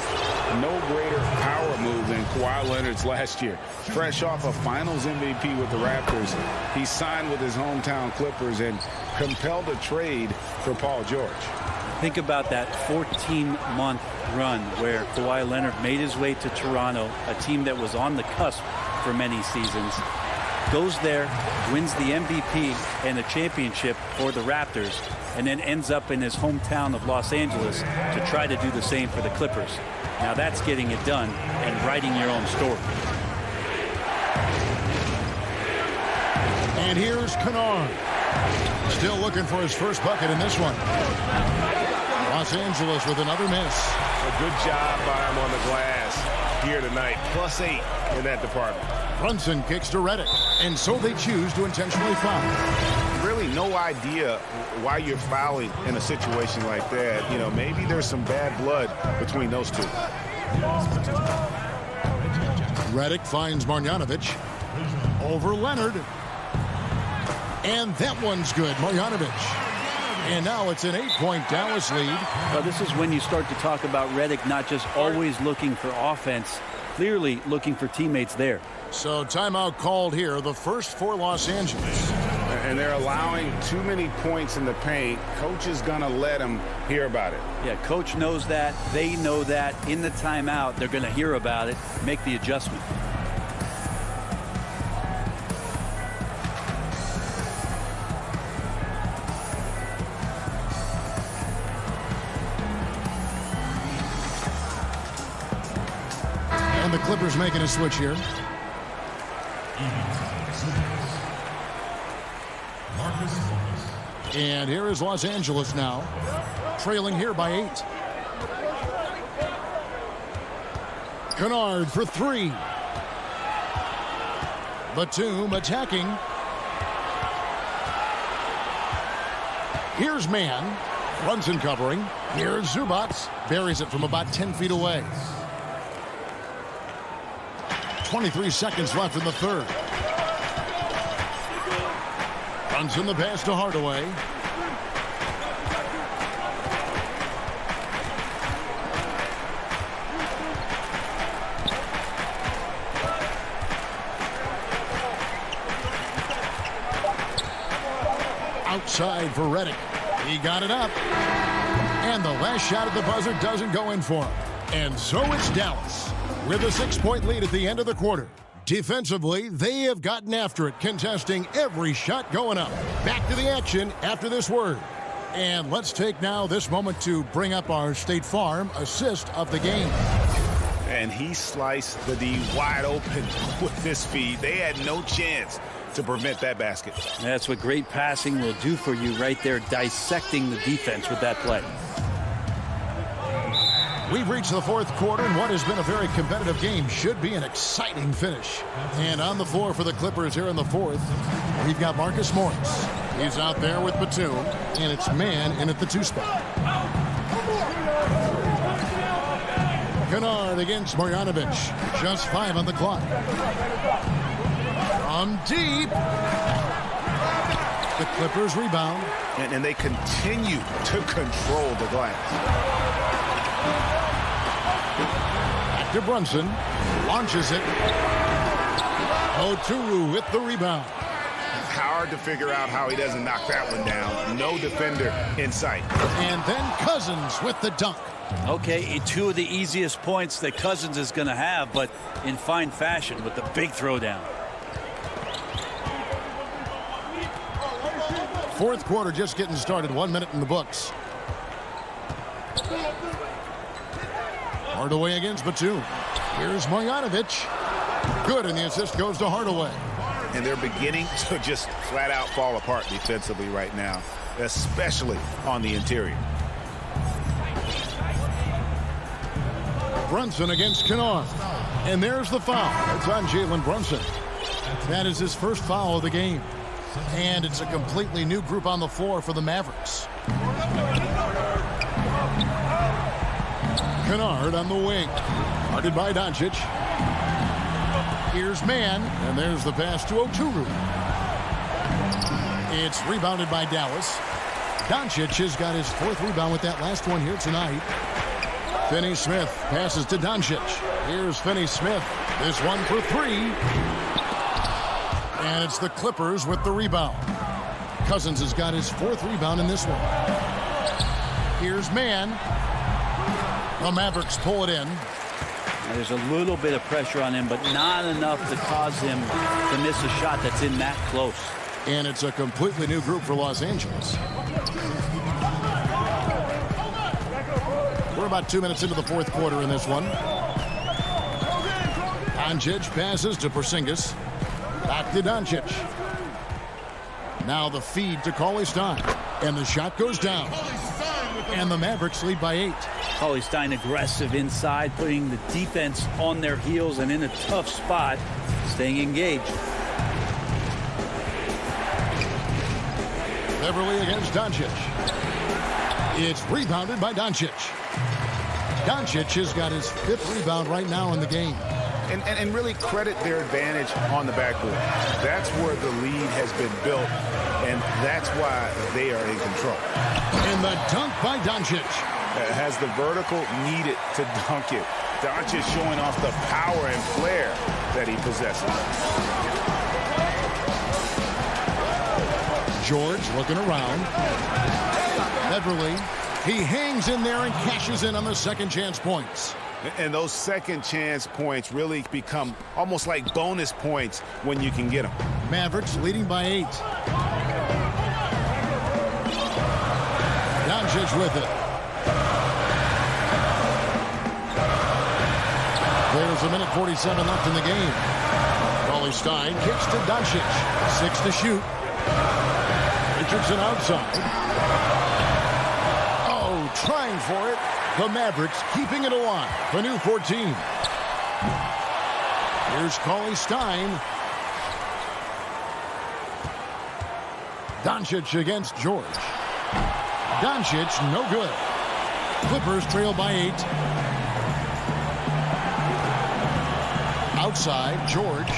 no greater power move than Kawhi Leonard's last year. Fresh off a finals MVP with the Raptors, he signed with his hometown Clippers and compelled a trade for Paul George. Think about that 14-month run where Kawhi Leonard made his way to Toronto, a team that was on the cusp for many seasons. Goes there, wins the MVP and a championship for the Raptors, and then ends up in his hometown of Los Angeles to try to do the same for the Clippers. Now that's getting it done and writing your own story. And here's Kennard. Still looking for his first bucket in this one. Los Angeles with another miss. A good job by him on the glass here tonight. +8 in that department. Brunson kicks to Redick, and so they choose to intentionally foul. Really no idea why you're fouling in a situation like that. You know, maybe there's some bad blood between those two. Redick finds Marjanovic. Over Leonard. And that one's good. Marjanovic. And now it's an 8-point Dallas lead. Well, this is when you start to talk about Redick not just always looking for offense, clearly looking for teammates there. So timeout called here, the first for Los Angeles. And they're allowing too many points in the paint. Coach is going to let them hear about it. Yeah, coach knows that. They know that. In the timeout, they're going to hear about it, make the adjustment. And the Clippers making a switch here. And here is Los Angeles now, trailing here by 8. Kennard for 3. Batum attacking. Here's Mann. Brunson covering. Here's Zubac. Buries it from about 10 feet away. 23 seconds left in the third. Brunson the pass to Hardaway. Outside for Redick. He got it up. And the last shot at the buzzer doesn't go in for him. And so it's Dallas with a 6-point lead at the end of the quarter. Defensively, they have gotten after it, contesting every shot going up. Back to the action after this word. And let's take now this moment to bring up our State Farm assist of the game. And he sliced the D wide open with this feed. They had no chance to prevent that basket. That's what great passing will do for you right there, dissecting the defense with that play. We've reached the fourth quarter, and what has been a very competitive game should be an exciting finish. And on the floor for the Clippers here in the fourth, we've got Marcus Morris. He's out there with Batum, and it's man in at the 2 spot. Kennard against Marjanovic. Just 5 on the clock. From deep. The Clippers rebound. And they continue to control the glass. Back to Brunson. Launches it. Oturu with the rebound. Hard to figure out how he doesn't knock that one down. No defender in sight. And then Cousins with the dunk. Okay, 2 of the easiest points that Cousins is going to have, but in fine fashion with the big throwdown. Fourth quarter just getting started. 1 minute in the books. Hardaway against Batum. Here's Marjanovic. Good, and the assist goes to Hardaway. And they're beginning to just flat out fall apart defensively right now, especially on the interior. Brunson against Kennard. And there's the foul. It's on Jalen Brunson. That is his first foul of the game. And it's a completely new group on the floor for the Mavericks. Kennard on the wing. Guarded by Doncic. Here's man, and there's the pass to Oturu. It's rebounded by Dallas. Doncic has got his 4th rebound with that last one here tonight. Finney-Smith passes to Doncic. Here's Finney-Smith. This one for 3. And it's the Clippers with the rebound. Cousins has got his 4th rebound in this one. Here's man. The Mavericks pull it in. Now, there's a little bit of pressure on him, but not enough to cause him to miss a shot that's in that close. And it's a completely new group for Los Angeles. We're about 2 minutes into the fourth quarter in this one. Doncic passes to Porzingis. Back to Doncic. Now the feed to Cauley Stein. And the shot goes down. And the Mavericks lead by 8. Cauley Stein aggressive inside, putting the defense on their heels and in a tough spot, staying engaged. Beverly against Doncic. It's rebounded by Doncic. Doncic has got his 5th rebound right now in the game. And really credit their advantage on the backboard. That's where the lead has been built, and that's why they are in control. And the dunk by Doncic. Has the vertical needed to dunk it. Doncic showing off the power and flair that he possesses. George looking around. Beverly, he hangs in there and cashes in on the second chance points. And those second chance points really become almost like bonus points when you can get them. Mavericks leading by 8. Doncic with it. There's a minute 47 left in the game. Cauley Stein kicks to Doncic. 6 to shoot. Richardson outside. Oh, trying for it. The Mavericks keeping it alive. The new 14. Here's Cauley Stein. Doncic against George. Doncic, no good. Clippers trail by 8. Outside, George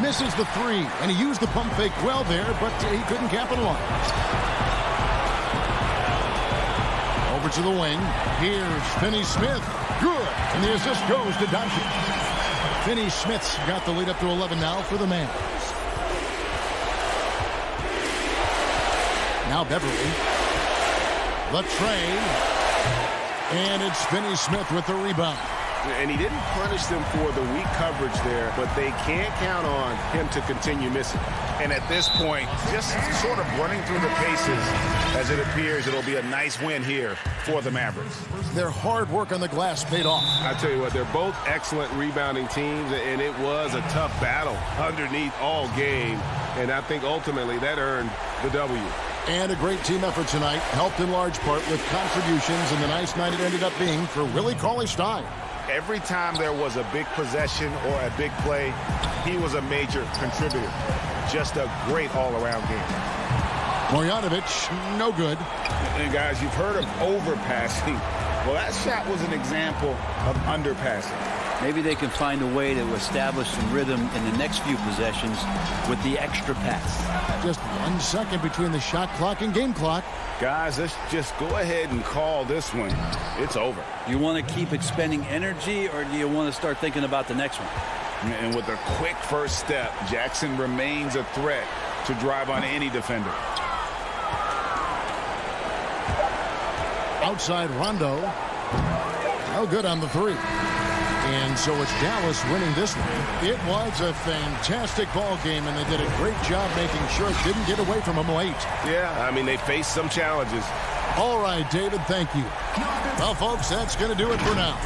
misses the 3, and he used the pump fake well there, but he couldn't capitalize. Over to the wing. Here's Finney-Smith. Good. And the assist goes to Doncic. Finney-Smith's got the lead up to 11 now for the Mavs. Now Beverly. The trade. And it's Finney-Smith with the rebound. And he didn't punish them for the weak coverage there, but they can't count on him to continue missing. And at this point, just sort of running through the paces as it appears it'll be a nice win here for the Mavericks. Their hard work on the glass paid off. I tell you what, they're both excellent rebounding teams, and it was a tough battle underneath all game. And I think ultimately that earned the W. And a great team effort tonight, helped in large part with contributions and the nice night it ended up being for Willie Cauley-Stein. Every time there was a big possession or a big play, he was a major contributor. Just a great all-around game. Marjanovic, no good. And guys, you've heard of overpassing. Well, that shot was an example of underpassing. Maybe they can find a way to establish some rhythm in the next few possessions with the extra pass. Just 1 second between the shot clock and game clock. Guys, let's just go ahead and call this one. It's over. You want to keep expending energy, or do you want to start thinking about the next one? And with a quick first step, Jackson remains a threat to drive on any defender. Outside Rondo. No good on the three. And so it's Dallas winning this one. It was a fantastic ball game, and they did a great job making sure it didn't get away from them late. Yeah, I mean, they faced some challenges. All right, David, thank you. Well, folks, that's going to do it for now.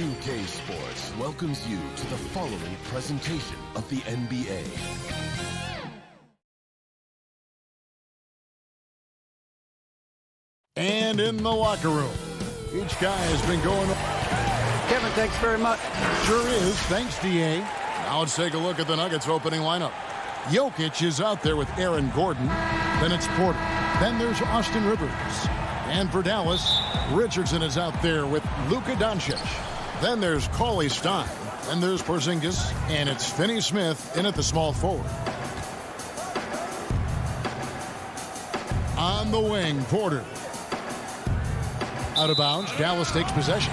2K Sports welcomes you to the following presentation of the NBA. And in the locker room, each guy has been going. Kevin, thanks very much. Sure is. Thanks, D.A. Now let's take a look at the Nuggets opening lineup. Jokic is out there with Aaron Gordon. Then it's Porter. Then there's Austin Rivers. And for Dallas, Richardson is out there with Luka Doncic. Then there's Cauley Stein. Then there's Porzingis. And it's Finney Smith in at the small forward. On the wing, Porter. Out of bounds, Dallas takes possession.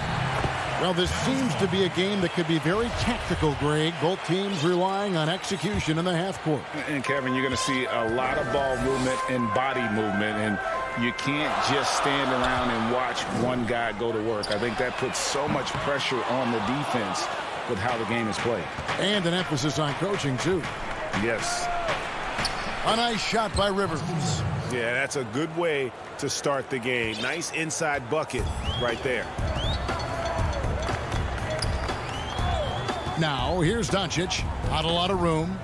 Well, this seems to be a game that could be very tactical, Greg. Both teams relying on execution in the half court. And, Kevin, you're going to see a lot of ball movement and body movement, and you can't just stand around and watch one guy go to work. I think that puts so much pressure on the defense with how the game is played. And an emphasis on coaching, too. Yes. A nice shot by Rivers. Yeah, that's a good way to start the game. Nice inside bucket right there. Now, here's Doncic. Not a lot of room.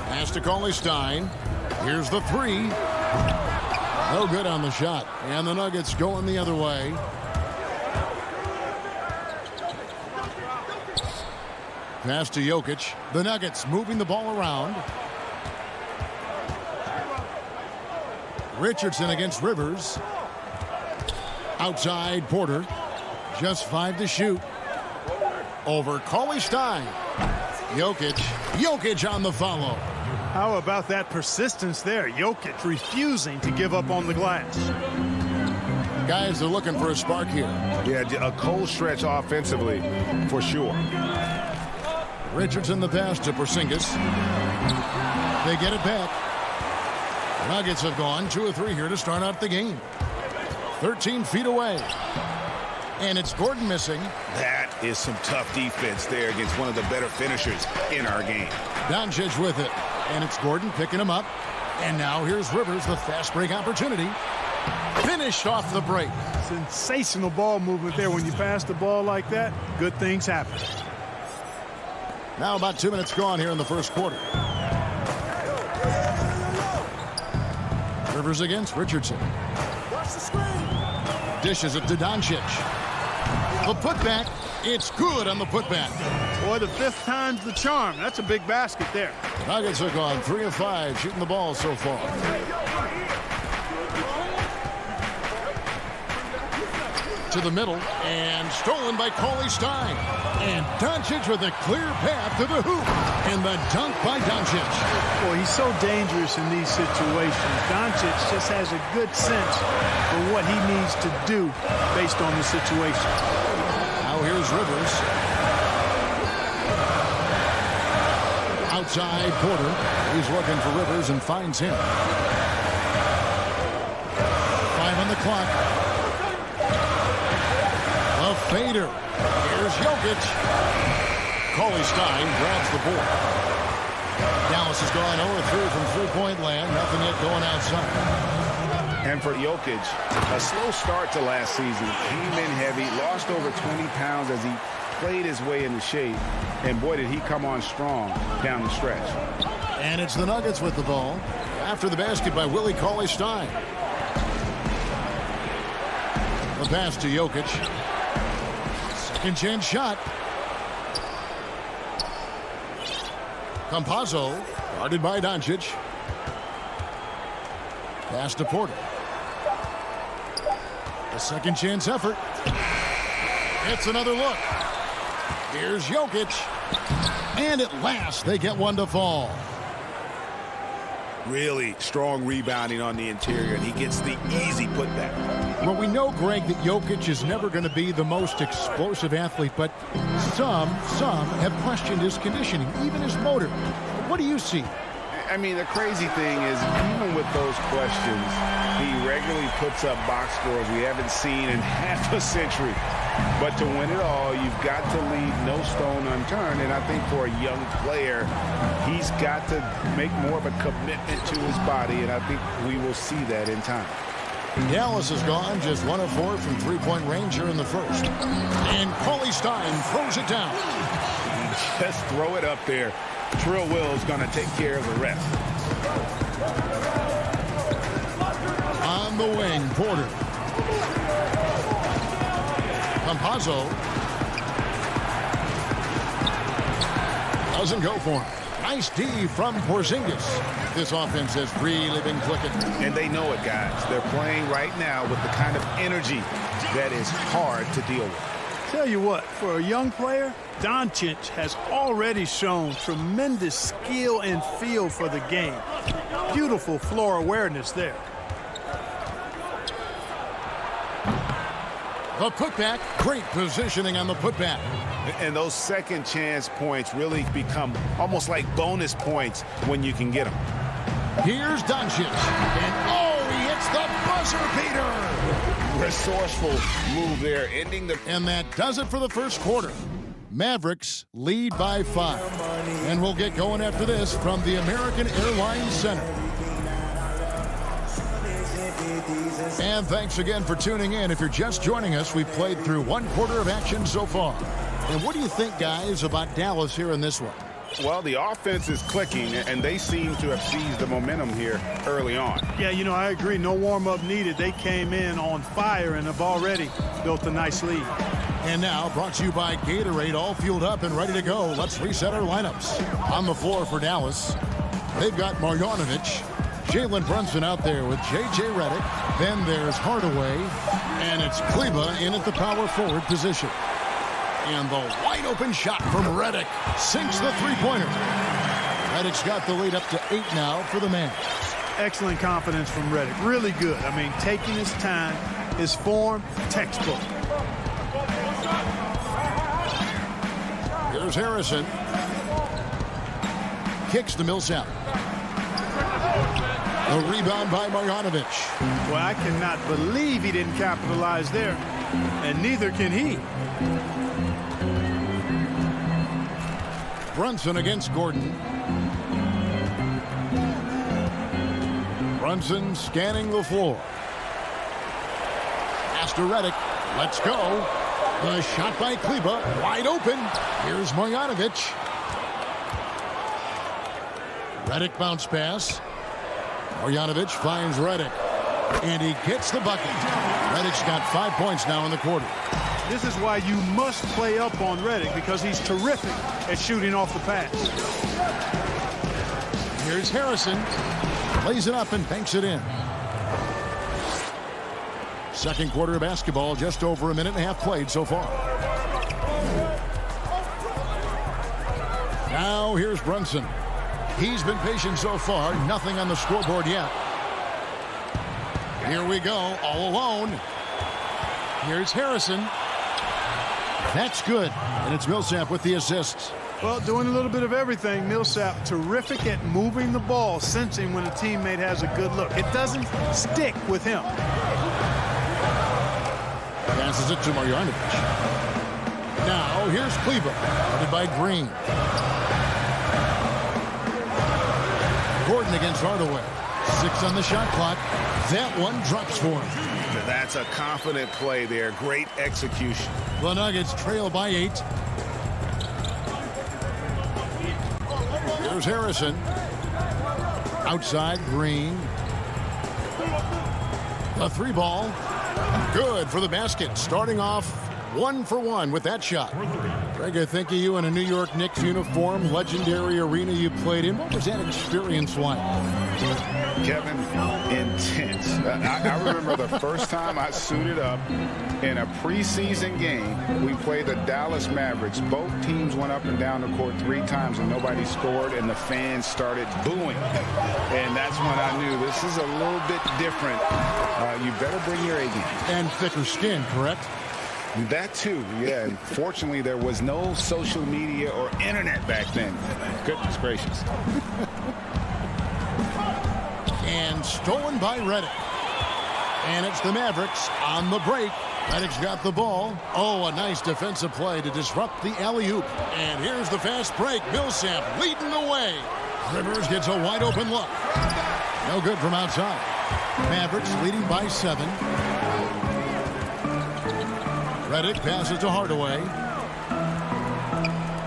Pass to Cauley Stein. Here's the three. No good on the shot. And the Nuggets going the other way. Pass to Jokic. The Nuggets moving the ball around. Richardson against Rivers. Outside Porter. Just 5 to shoot. Over Cauley Stein. Jokic on the follow. How about that persistence there? Jokic refusing to give up on the glass. Guys are looking for a spark here. Yeah, a cold stretch offensively for sure. Richardson the pass to Porzingis. They get it back. Nuggets have gone 2 or 3 here to start out the game. 13 feet away. And it's Gordon missing. That is some tough defense there against one of the better finishers in our game. Doncic with it. And it's Gordon picking him up. And now here's Rivers, the fast break opportunity. Finished off the break. Sensational ball movement there. When you pass the ball like that, good things happen. Now about 2 minutes gone here in the first quarter. Rivers against Richardson. Dishes it to Doncic. The putback. It's good on the putback. Boy, the 5th time's the charm. That's a big basket there. The Nuggets have gone 3 of 5 shooting the ball so far. To the middle and stolen by Cauley Stein. And Doncic with a clear path to the hoop. And the dunk by Doncic. Boy, he's so dangerous in these situations. Doncic just has a good sense for what he needs to do based on the situation. Now here's Rivers. Outside Porter. He's looking for Rivers and finds him. 5 on the clock. A fader. Here's Jokic. Cauley Stein grabs the board. Dallas has gone 0-3 from three-point land. Nothing yet going outside. And for Jokic, a slow start to last season. Came in heavy, lost over 20 pounds as he played his way into shape. And boy, did he come on strong down the stretch. And it's the Nuggets with the ball. After the basket by Willie Cauley Stein. The pass to Jokic. Second chance shot. Campazzo, guarded by Doncic. Pass to Porter. A second chance effort. It's another look. Here's Jokic. And at last, they get one to fall. Really strong rebounding on the interior, and he gets the easy putback. Well, we know, Greg, that Jokic is never going to be the most explosive athlete, but some have questioned his conditioning, even his motor. What do you see? I mean, the crazy thing is, even with those questions, he regularly puts up box scores we haven't seen in half a century. But to win it all, you've got to leave no stone unturned. And I think for a young player, he's got to make more of a commitment to his body. And I think we will see that in time. Dallas has gone just 1 of 4 from three-point range here in the first. And Paulie Stein throws it down. Just throw it up there. Trill Will's going to take care of the rest. On the wing, Porter. Campazzo. Doesn't go for him. Nice D from Porzingis. This offense has really been clicking. And they know it, guys. They're playing right now with the kind of energy that is hard to deal with. Tell you what, for a young player, Doncic has already shown tremendous skill and feel for the game. Beautiful floor awareness there. The putback, great positioning on the putback. And those second chance points really become almost like bonus points when you can get them. Here's Doncic. And oh, he hits the buzzer beater. Resourceful move there, ending the... And that does it for the first quarter. Mavericks lead by 5. And we'll get going after this from the American Airlines Center. And thanks again for tuning in. If you're just joining us, we've played through 1 quarter of action so far. And what do you think, guys, about Dallas here in this one? Well, the offense is clicking, and they seem to have seized the momentum here early on. Yeah, you know, I agree. No warm-up needed. They came in on fire and have already built a nice lead. And now, brought to you by Gatorade, all fueled up and ready to go. Let's reset our lineups. On the floor for Dallas, they've got Marjanovic, Jalen Brunson out there with J.J. Redick. Then there's Hardaway, and it's Kleba in at the power forward position. And the wide open shot from Redick sinks the three-pointer. Redick's got the lead up to 8 now for the Mavs. Excellent confidence from Redick. Really good. I mean, taking his time, his form, textbook. Here's Harrison. Kicks to Millsap. A rebound by Marjanovic. Well, I cannot believe he didn't capitalize there. And neither can he. Brunson against Gordon. Brunson scanning the floor. Pass to Redick. Let's go. The shot by Kleba. Wide open. Here's Marjanovic. Redick bounce pass. Marjanovic finds Redick. And he gets the bucket. Redick's got 5 points now in the quarter. This is why you must play up on Redick, because he's terrific at shooting off the pass. Here's Harrison. Lays it up and banks it in. Second quarter of basketball, just over a minute and a half played so far. Now here's Brunson. He's been patient so far. Nothing on the scoreboard yet. Here we go, all alone. Here's Harrison. That's good. And it's Millsap with the assists. Well, doing a little bit of everything. Millsap terrific at moving the ball, sensing when a teammate has a good look. It doesn't stick with him. Passes it to Marjanovic. Now here's Kleba, guarded by Green. Gordon against Hardaway. 6 on the shot clock. That one drops for him. That's a confident play there. Great execution. The Nuggets trail by 8. Here's Harrison. Outside, Green. The 3 ball. Good for the basket. Starting off 1 for 1 with that shot. Greg, I think of you in a New York Knicks uniform, legendary arena you played in. What was that experience like? Kevin, intense. I remember the first time I suited up in a preseason game. We played the Dallas Mavericks. Both teams went up and down the court 3 times and nobody scored, and the fans started booing. And that's when I knew this is a little bit different. You better bring your A game. And thicker skin, correct? That too, yeah. And fortunately, there was no social media or internet back then. Goodness gracious. And stolen by Redick. And it's the Mavericks on the break. Redick's got the ball. Oh, a nice defensive play to disrupt the alley-oop. And here's the fast break. Millsap leading the way. Rivers gets a wide open look. No good from outside. Mavericks leading by 7. Redick passes to Hardaway.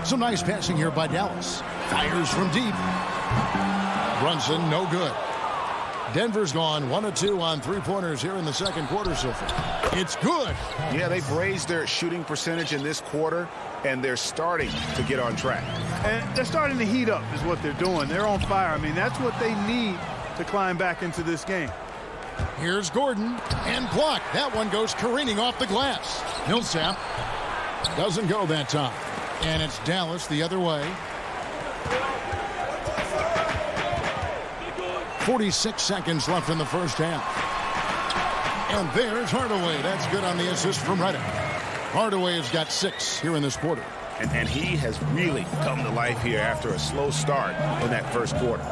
Some nice passing here by Dallas. Fires from deep. Brunson, no good. Denver's gone 1 of 2 on three-pointers here in the second quarter so far. It's good. Yeah, they've raised their shooting percentage in this quarter, and they're starting to get on track. And they're starting to heat up is what they're doing. They're on fire. I mean, that's what they need to climb back into this game. Here's Gordon, and blocked. That one goes careening off the glass. Millsap doesn't go that time. And it's Dallas the other way. 46 seconds left in the first half. And there's Hardaway. That's good on the assist from Redick. Hardaway has got 6 here in this quarter. And he has really come to life here after a slow start in that first quarter.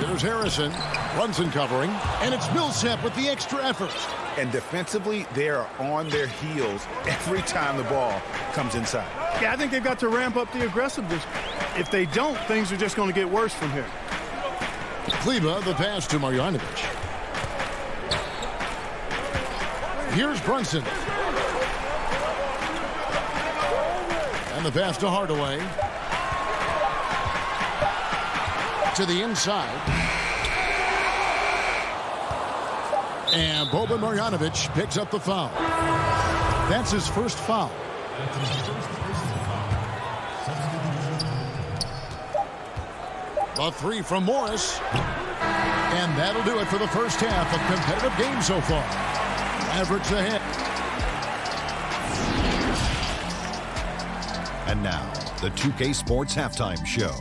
Here's Harrison. Brunson covering. And it's Millsap with the extra effort. And defensively, they are on their heels every time the ball comes inside. Yeah, I think they've got to ramp up the aggressiveness. If they don't, things are just going to get worse from here. Kleba, the pass to Marjanovic. Here's Brunson. And the pass to Hardaway. To the inside. And Boban Marjanovic picks up the foul. That's his first foul. A 3 from Morris. And that'll do it for the first half of competitive game so far. Mavericks ahead. And now, the 2K Sports Halftime Show.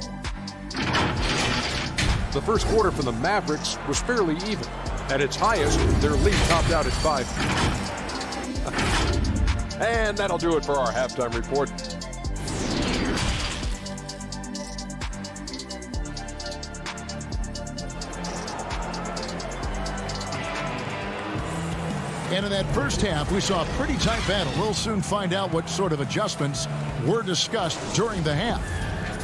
The first quarter for the Mavericks was fairly even. At its highest, their lead topped out at 5. And that'll do it for our halftime report. And in that first half, we saw a pretty tight battle. We'll soon find out what sort of adjustments were discussed during the half.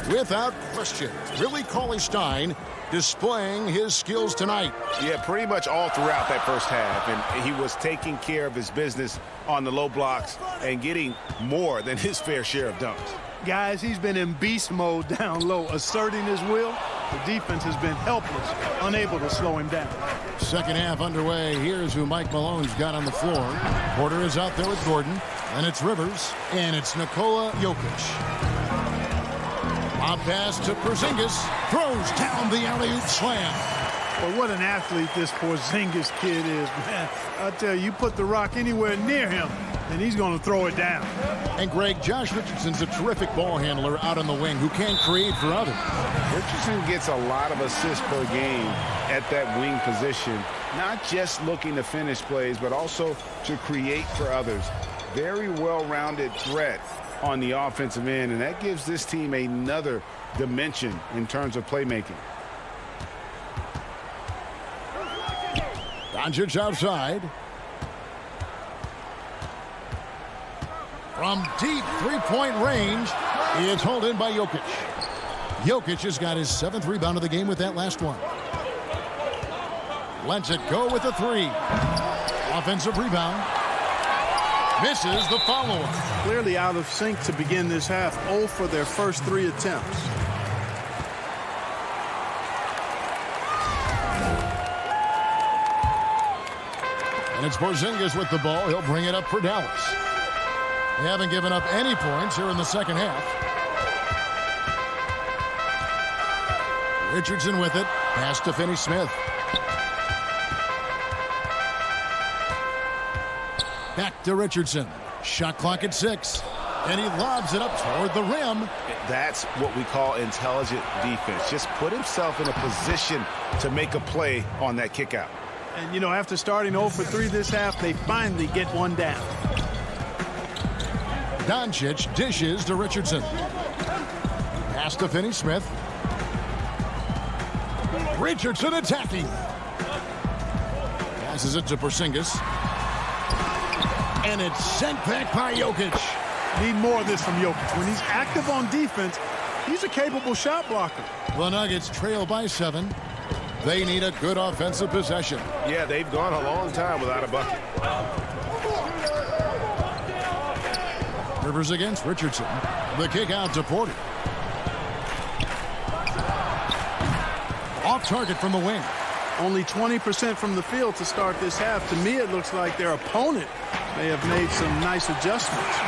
Without question, Willie Cauley-Stein displaying his skills tonight. Yeah, pretty much all throughout that first half. And he was taking care of his business on the low blocks and getting more than his fair share of dunks. Guys, he's been in beast mode down low, asserting his will. The defense has been helpless, unable to slow him down. Second half underway. Here's who Mike Malone's got on the floor. Porter is out there with Gordon. And it's Rivers. And it's Nikola Jokic. Lob pass to Porzingis. Throws down the alley-oop slam. Well, what an athlete this Porzingis kid is, man. I tell you, you put the rock anywhere near him, and he's going to throw it down. And, Greg, Josh Richardson's a terrific ball handler out on the wing who can create for others. Richardson gets a lot of assists per game at that wing position, not just looking to finish plays, but also to create for others. Very well-rounded threat on the offensive end, and that gives this team another dimension in terms of playmaking. Doncic outside. From deep three-point range, it's hauled in by Jokic. Jokic has got his 7th rebound of the game with that last one. Lets it go with a 3. Offensive rebound. Misses the follow-up. Clearly out of sync to begin this half. 0 for their first 3 attempts. And it's Porzingis with the ball. He'll bring it up for Dallas. They haven't given up any points here in the second half. Richardson with it. Pass to Finney-Smith. Back to Richardson. Shot clock at 6. And he lobs it up toward the rim. That's what we call intelligent defense. Just put himself in a position to make a play on that kick out. And, you know, after starting 0 for 3 this half, they finally get one down. Doncic dishes to Richardson. Pass to Finney-Smith. Richardson attacking. Passes it to Porzingis. And it's sent back by Jokic. Need more of this from Jokic. When he's active on defense, he's a capable shot blocker. The Nuggets trail by 7. They need a good offensive possession. Yeah, they've gone a long time without a bucket. Rivers against Richardson. The kick out to Porter. Off target from the wing. Only 20% from the field to start this half. To me, it looks like their opponent may have made some nice adjustments.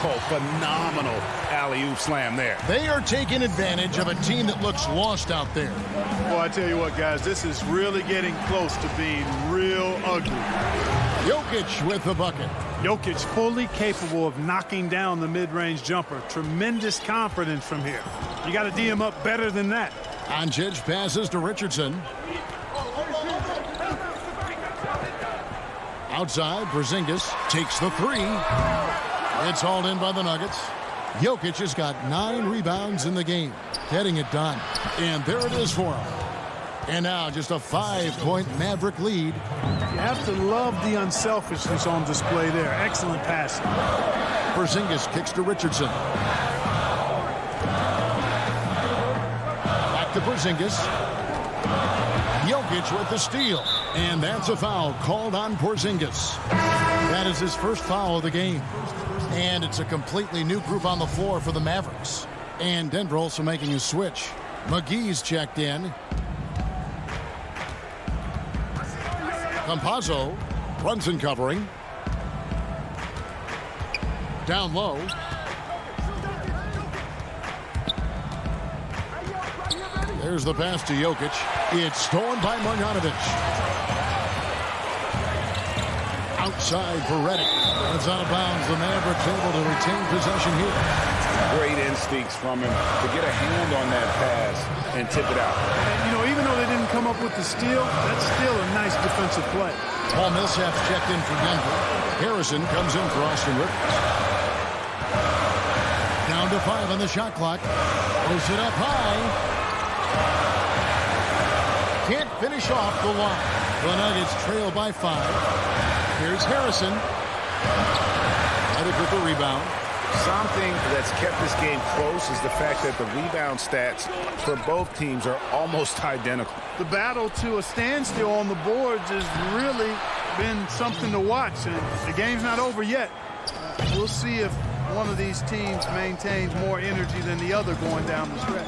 Oh, phenomenal alley-oop slam there. They are taking advantage of a team that looks lost out there. Well, I tell you what, guys, this is really getting close to being real ugly. Jokic with the bucket. Jokic fully capable of knocking down the mid-range jumper. Tremendous confidence from here. You got to D him up better than that. Doncic passes to Richardson. Outside, Porzingis takes the 3. It's hauled in by the Nuggets. Jokic has got 9 rebounds in the game, getting it done. And there it is for him. And now just a 5-point Maverick lead. You have to love the unselfishness on display there. Excellent passing. Porzingis kicks to Richardson. Back to Porzingis. Jokic with the steal. And that's a foul called on Porzingis. That is his first foul of the game. And it's a completely new group on the floor for the Mavericks. And Denver also making a switch. McGee's checked in. Campazzo. Brunson covering. Down low. There's the pass to Jokic. It's stolen by Marjanovic. Outside for Redick. It's out of bounds. The Mavericks able to retain possession here. Great instincts from him to get a hand on that pass and tip it out. And, you know, even though they didn't come up with the steal, that's still a nice defensive play. Paul Millsap's checked in for Denver. Harrison comes in for Austin Rivers. Down to 5 on the shot clock. Throws it up high. Can't finish off the line. The Nuggets trail by 5. Here's Harrison. Redick with the rebound. Something that's kept this game close is the fact that the rebound stats for both teams are almost identical. The battle to a standstill on the boards has really been something to watch, and the game's not over yet. We'll see if one of these teams maintains more energy than the other going down the stretch.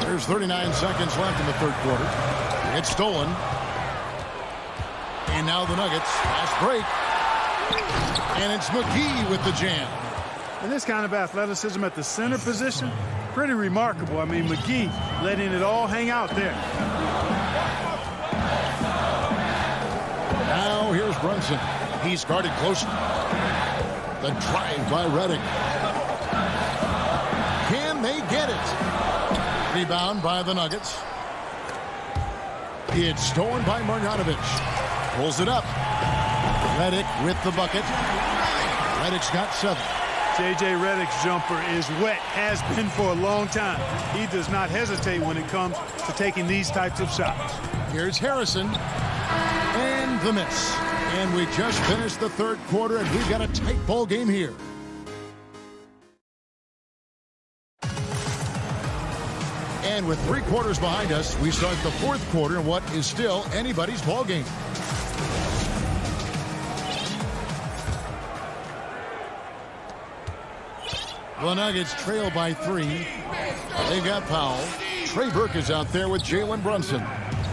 There's 39 seconds left in the third quarter. It's stolen. And now the Nuggets. Fast break. And it's McGee with the jam. And this kind of athleticism at the center position, pretty remarkable. I mean, McGee letting it all hang out there. Now here's Brunson. He's guarded closely. The drive by Redick. Can they get it? Rebound by the Nuggets. It's stolen by Marjanovic. Pulls it up. Redick with the bucket. Redick's got 7. J.J. Redick's jumper is wet, has been for a long time. He does not hesitate when it comes to taking these types of shots. Here's Harrison. And the miss. And we just finished the third quarter, and we've got a tight ball game here. And with 3 quarters behind us, we start the fourth quarter in what is still anybody's ball game. The Nuggets trail by 3. They got Powell. Trey Burke is out there with Jalen Brunson.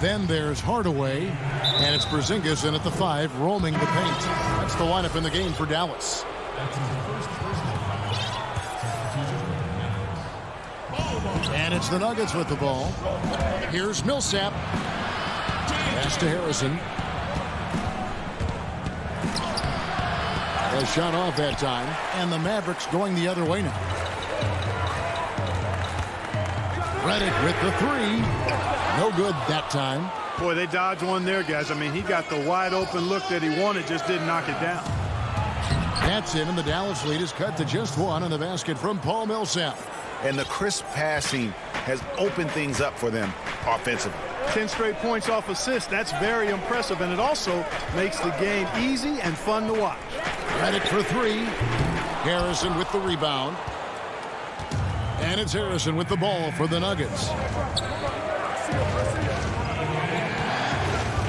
Then there's Hardaway, and it's Porzingis in at the 5, roaming the paint. That's the lineup in the game for Dallas. And it's the Nuggets with the ball. Here's Millsap. Pass to Harrison. A shot off that time, and the Mavericks going the other way now. Redick with the 3. No good that time. Boy, they dodged one there, guys. I mean, he got the wide open look that he wanted, just didn't knock it down. That's it, and the Dallas lead is cut to just 1 on the basket from Paul Millsap. And the crisp passing has opened things up for them offensively. 10 straight points off assists. That's very impressive, and it also makes the game easy and fun to watch. Redick for 3. Harrison with the rebound. And it's Harrison with the ball for the Nuggets.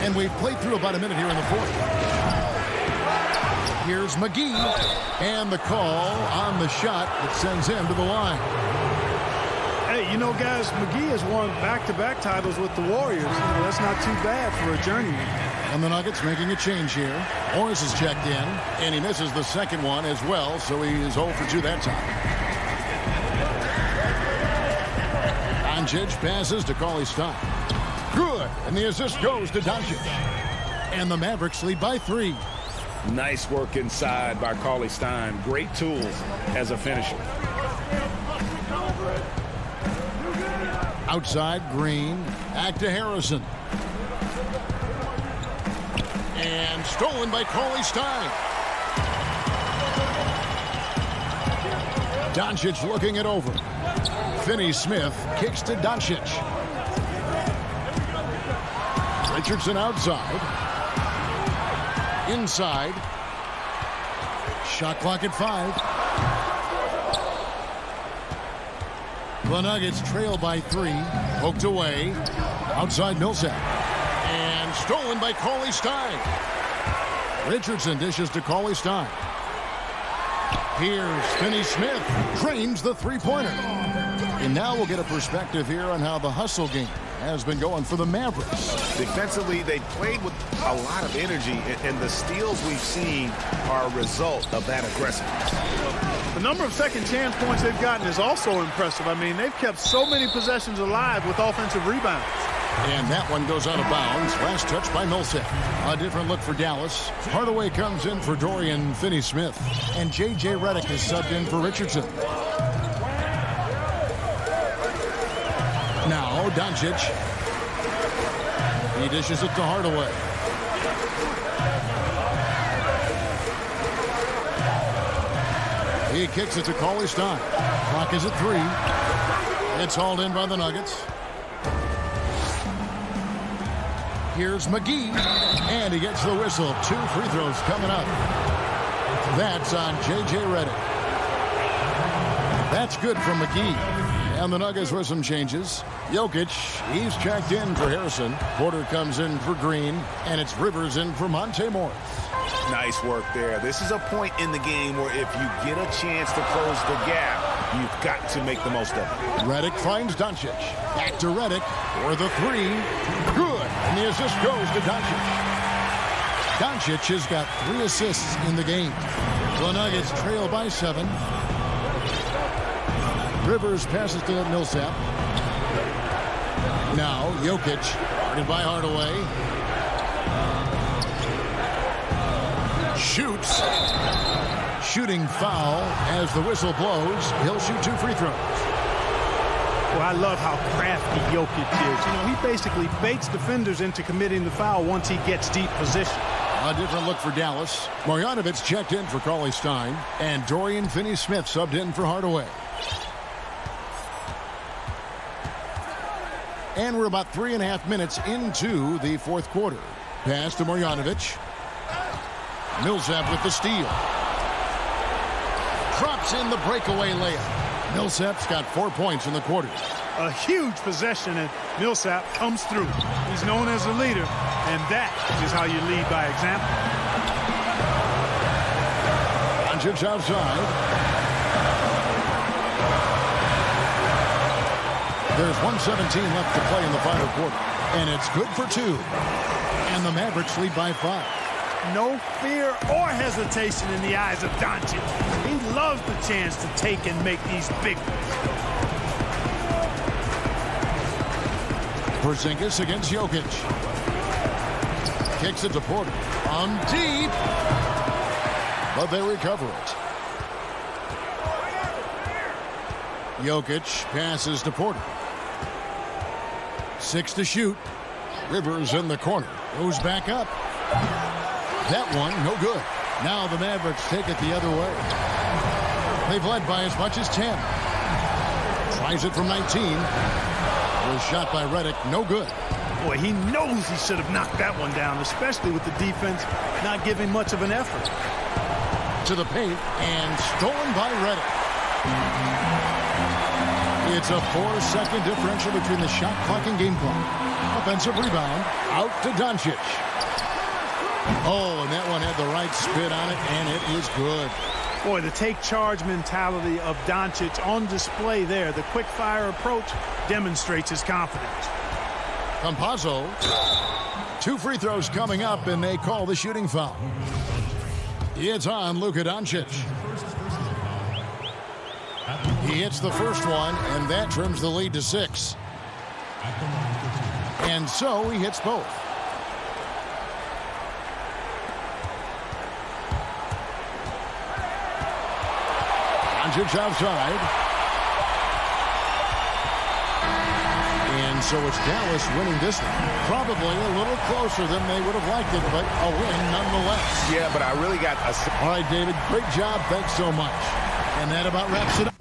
And we've played through about a minute here in the fourth. Here's McGee. And the call on the shot that sends him to the line. Hey, you know, guys, McGee has won back-to-back titles with the Warriors. You know, that's not too bad for a journeyman. And the Nuggets making a change here. Morris is checked in, and he misses the second one as well, so he is 0 for 2 that time. Doncic passes to Cauley-Stein. Good, and the assist goes to Doncic. And the Mavericks lead by 3. Nice work inside by Cauley-Stein. Great tools as a finisher. Outside, Green. Back to Harrison. And stolen by Cauley-Stein. Doncic looking it over. Finney-Smith kicks to Doncic. Richardson outside. Inside. Shot clock at 5. The Nuggets trail by 3. Poked away. Outside Millsap. And stolen by Cauley-Stein. Richardson dishes to Cauley-Stein. Here's Finney-Smith. Drains the three-pointer. And now we'll get a perspective here on how the hustle game has been going for the Mavericks. Defensively, they played with a lot of energy, and the steals we've seen are a result of that aggressiveness. The number of second chance points they've gotten is also impressive. I mean, they've kept so many possessions alive with offensive rebounds. And that one goes out of bounds. Last touch by Millsap. A different look for Dallas. Hardaway comes in for Dorian Finney-Smith. And J.J. Redick is subbed in for Richardson. Now Doncic. He dishes it to Hardaway. He kicks it to Cauley-Stein. Clock is at 3. It's hauled in by the Nuggets. Here's McGee. And he gets the whistle. 2 free throws coming up. That's on J.J. Redick. That's good from McGee. And the Nuggets with some changes. Jokic, he's checked in for Harrison. Porter comes in for Green. And it's Rivers in for Monte Morris. Nice work there. This is a point in the game where if you get a chance to close the gap, you've got to make the most of it. Redick finds Doncic. Back to Redick for the 3. Good. And the assist goes to Doncic. Doncic has got 3 assists in the game. The Nuggets trail by 7. Rivers passes to Millsap. Now Jokic, guarded by Hardaway. Shoots. Shooting foul as the whistle blows. He'll shoot 2 free throws. Well, I love how crafty Jokic is. You know, he basically baits defenders into committing the foul once he gets deep position. A different look for Dallas. Marjanovic checked in for Cauley-Stein. And Dorian Finney-Smith subbed in for Hardaway. And we're about 3.5 minutes into the fourth quarter. Pass to Marjanovic. Millsap with the steal. Drops in the breakaway layup. Millsap's got 4 points in the quarter. A huge possession, and Millsap comes through. He's known as a leader, and that is how you lead by example. Doncic outside. There's 1:17 left to play in the final quarter. And it's good for 2. And the Mavericks lead by 5. No fear or hesitation in the eyes of Doncic. He loves the chance to take and make these big ones. Porzingis against Jokic. Kicks it to Porter. On deep. But they recover it. Jokic passes to Porter. 6 to shoot. Rivers in the corner. Goes back up. That one, no good. Now the Mavericks take it the other way. They've led by as much as 10. Tries it from 19. Was shot by Redick, no good. Boy, he knows he should have knocked that one down, especially with the defense not giving much of an effort. To the paint, and stolen by Redick. It's a 4-second differential between the shot clock and game clock. Offensive rebound. Out to Doncic. Oh, and that one had the right spin on it, and it is good. Boy, the take charge mentality of Doncic on display there. The quick fire approach demonstrates his confidence. Campazzo. 2 free throws coming up, and they call the shooting foul. It's on Luka Doncic. He hits the first one, and that trims the lead to 6. And so he hits both. Doncic outside. And so it's Dallas winning this one. Probably a little closer than they would have liked it, but a win nonetheless. Yeah, but I really got a... All right, David, great job. Thanks so much. And that about wraps it up.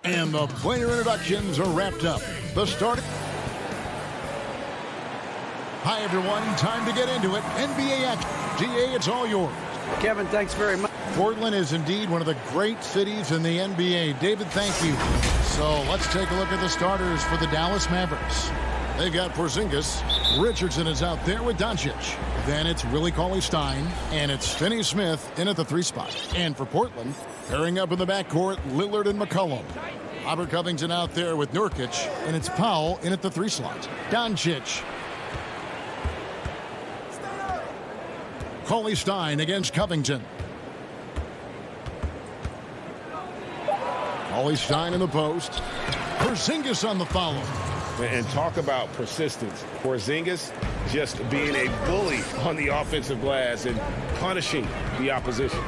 And the player introductions are wrapped up. The start. Hi, everyone. Time to get into it. NBA action. DA, it's all yours. Kevin, thanks very much. Portland is indeed one of the great cities in the NBA. David, thank you. So let's take a look at the starters for the Dallas Mavericks. They've got Porzingis. Richardson is out there with Doncic. Then it's Willie Cauley-Stein. And it's Finney Smith in at the 3 spot. And for Portland, pairing up in the backcourt, Lillard and McCollum. Robert Covington out there with Nurkic. And it's Powell in at the 3 slot. Doncic. Cauley-Stein against Covington. Cauley-Stein in the post. Porzingis on the follow. And talk about persistence. Porzingis just being a bully on the offensive glass and punishing the opposition.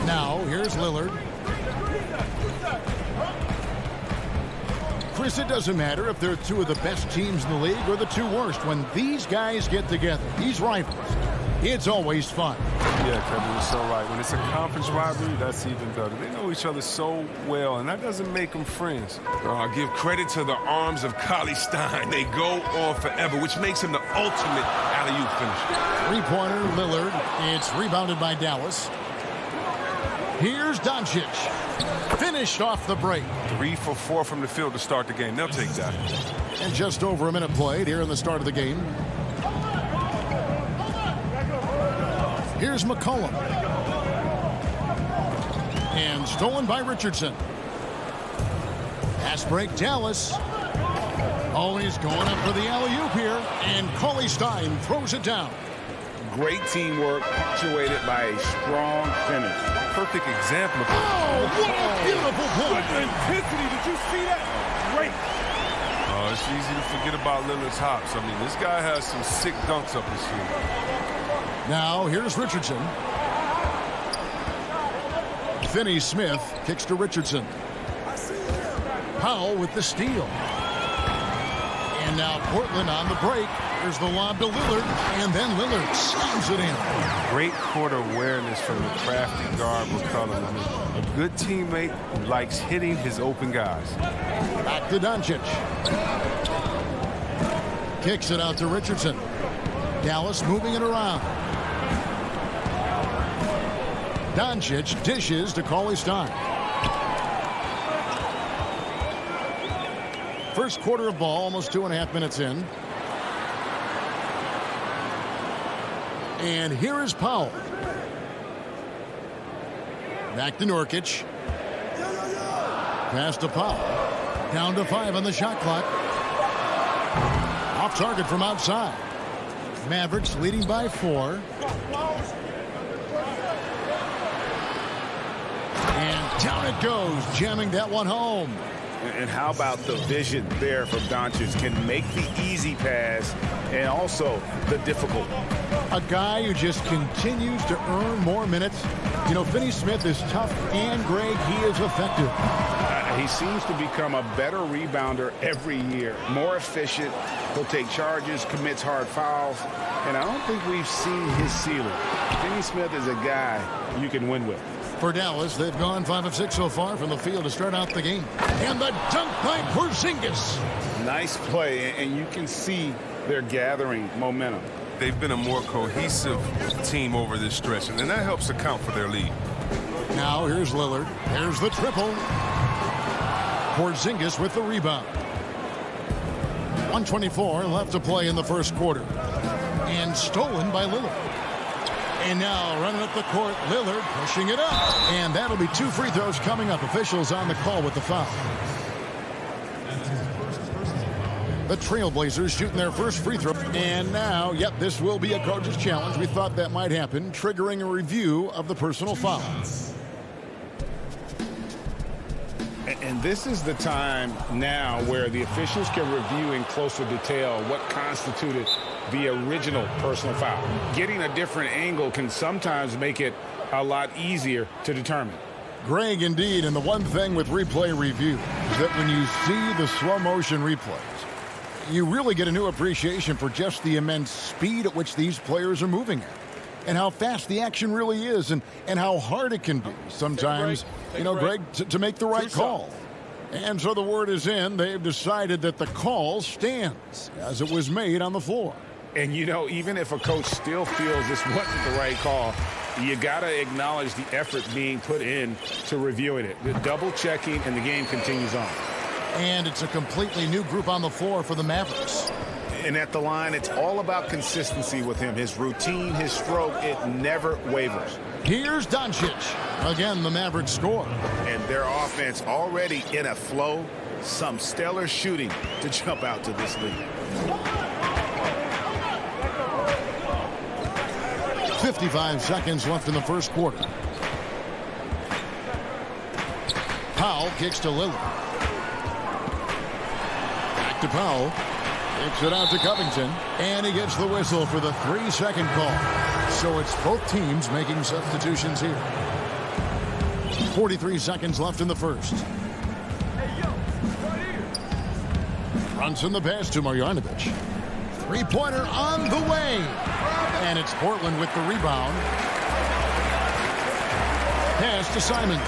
Now, here's Lillard. Chris, it doesn't matter if they're 2 of the best teams in the league or the 2 worst. When these guys get together, these rivals, it's always fun. Yeah, Kevin, you're so right. When it's a conference rivalry, that's even better. They know each other so well, and that doesn't make them friends. I give credit to the arms of Cauley-Stein. They go on forever, which makes him the ultimate alley-oop finisher. 3-pointer, Lillard. It's rebounded by Dallas. Here's Doncic. Finished off the break. 3 for 4 from the field to start the game. They'll take that. And just over a minute played here in the start of the game. Here's McCollum. And stolen by Richardson. Pass break, Dallas. Always going up for the alley-oop here. And Cauley-Stein throws it down. Great teamwork, punctuated by a strong finish. Perfect example of... Oh, what a beautiful point. Good intensity. Did you see that? Great. Oh, it's easy to forget about Lillard's hops. I mean, this guy has some sick dunks up his sleeve. Now, here's Richardson. Finney Smith kicks to Richardson. Powell with the steal. And now Portland on the break. There's the lob to Lillard, and then Lillard slams it in. Great court awareness from the crafty guard McCollum. I mean, a good teammate who likes hitting his open guys. Back to Doncic. Kicks it out to Richardson. Dallas moving it around. Doncic dishes to Cauley-Stein. First quarter of ball, almost 2.5 minutes in. And here is Powell. Back to Nurkic. Pass to Powell. Down to 5 on the shot clock. Off target from outside. Mavericks leading by 4. And down it goes, jamming that one home. And how about the vision there from Doncic? Can make the easy pass and also the difficult. A guy who just continues to earn more minutes. You know, Finney Smith is tough, and Greg, he is effective. He seems to become a better rebounder every year. More efficient. He'll take charges, commits hard fouls. And I don't think we've seen his ceiling. Finney Smith is a guy you can win with. For Dallas, they've gone 5 of 6 so far from the field to start out the game. And the dunk by Porzingis. Nice play, and you can see they're gathering momentum. They've been a more cohesive team over this stretch, and that helps account for their lead. Now here's Lillard. There's the triple. Porzingis with the rebound. 1:24 left to play in the first quarter. And stolen by Lillard. And now running up the court, Lillard pushing it up. And that'll be 2 free throws coming up. Officials on the call with the foul. The Trailblazers shooting their first free throw. And now, yep, this will be a coach's challenge. We thought that might happen, triggering a review of the personal foul. And this is the time now where the officials can review in closer detail what constituted the original personal foul. Getting a different angle can sometimes make it a lot easier to determine. Greg, indeed, and the one thing with replay review is that when you see the slow motion replays, you really get a new appreciation for just the immense speed at which these players are moving at. And how fast the action really is, and how hard it can be sometimes, you know, Greg, to make the right call. And so the word is in. They've decided that the call stands as it was made on the floor. And, you know, even if a coach still feels this wasn't the right call, you got to acknowledge the effort being put in to reviewing it. The double checking, and the game continues on. And it's a completely new group on the floor for the Mavericks. And at the line, it's all about consistency with him. His routine, his stroke, it never wavers. Here's Doncic. Again, the Mavericks score. And their offense already in a flow. Some stellar shooting to jump out to this lead. 55 seconds left in the first quarter. Powell kicks to Lillard. Back to Powell. Kicks it out to Covington. And he gets the whistle for the 3-second call. So it's both teams making substitutions here. 43 seconds left in the first. Brunson the pass to Marjanovic. Three-pointer on the way. And it's Portland with the rebound. Pass to Simon.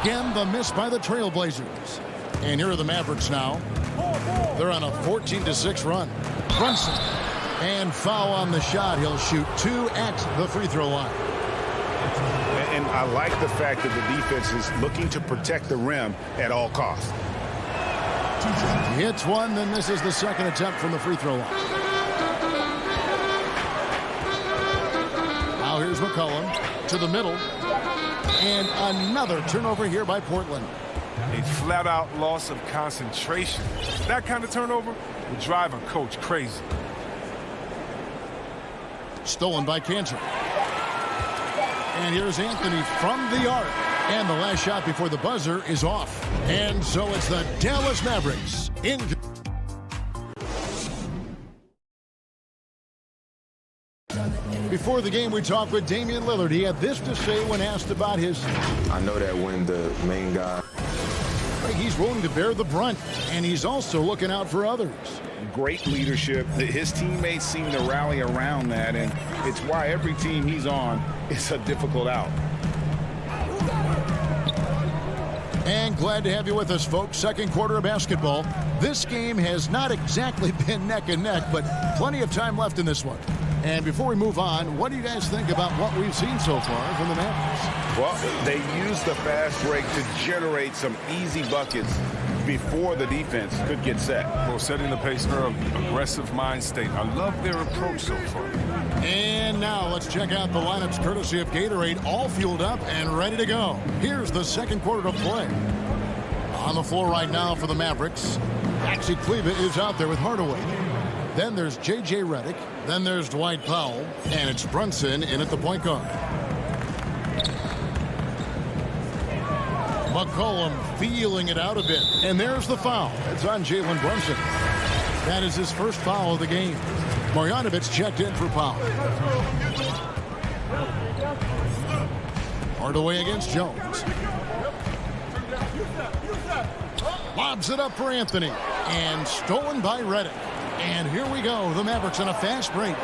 Again, the miss by the Trailblazers. And here are the Mavericks now. They're on a 14-6 run. Brunson. And foul on the shot. He'll shoot 2 at the free throw line. And I like the fact that the defense is looking to protect the rim at all costs. Hits one, then this is the second attempt from the free throw line. Now here's McCollum to the middle. And another turnover here by Portland. A flat-out loss of concentration. That kind of turnover would drive a coach crazy. Stolen by Cantor. And here's Anthony from the arc. And the last shot before the buzzer is off. And so it's the Dallas Mavericks in. Before the game, we talked with Damian Lillard. He had this to say when asked about his. I know that when the main guy. He's willing to bear the brunt, and he's also looking out for others. Great leadership. His teammates seem to rally around that, and it's why every team he's on is a difficult out. And glad to have you with us, folks. Second quarter of basketball. This game has not exactly been neck and neck, but plenty of time left in this one. And before we move on, what do you guys think about what we've seen so far from the Mavericks? Well, they used the fast break to generate some easy buckets before the defense could get set. Well, setting the pace early, aggressive mind state. I love their approach so far. And now let's check out the lineups courtesy of Gatorade, all fueled up and ready to go. Here's the second quarter of play. On the floor right now for the Mavericks, Maxi Kleber is out there with Hardaway. Then there's J.J. Redick. Then there's Dwight Powell. And it's Brunson in at the point guard. McCollum feeling it out a bit. And there's the foul. It's on Jalen Brunson. That is his first foul of the game. Marjanovic checked in for Powell. Hardaway against Jones. Lobs it up for Anthony. And stolen by Redick. And here we go. The Mavericks on a fast break.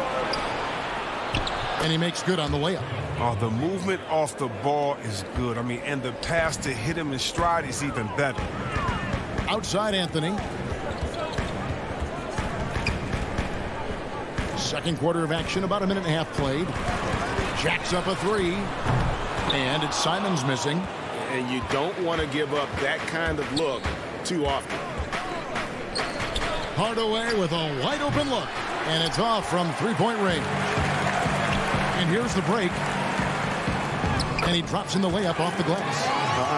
And he makes good on the layup. Oh, the movement off the ball is good. I mean, and the pass to hit him in stride is even better. Outside Anthony. Second quarter of action, about a minute and a half played. Jacks up a three. And it's Simon's missing. And you don't want to give up that kind of look too often. Hardaway with a wide open look. And it's off from three-point range. And here's the break. And he drops in the layup off the glass.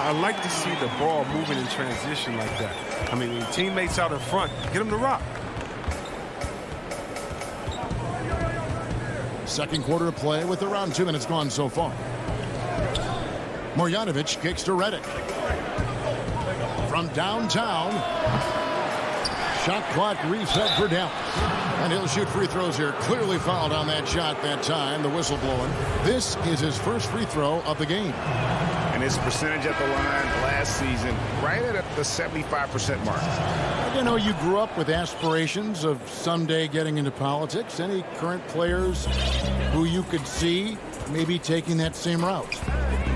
I like to see the ball moving in transition like that. I mean, when teammates out in front, get them to rock. Second quarter of play with around 2 minutes gone so far. Marjanovic kicks to Redick. From downtown. Shot clock reset for Dallas. And he'll shoot free throws here. Clearly fouled on that shot that time. The whistle blowing. This is his first free throw of the game. And his percentage at the line last season, right at the 75% mark. You know, you grew up with aspirations of someday getting into politics. Any current players who you could see maybe taking that same route?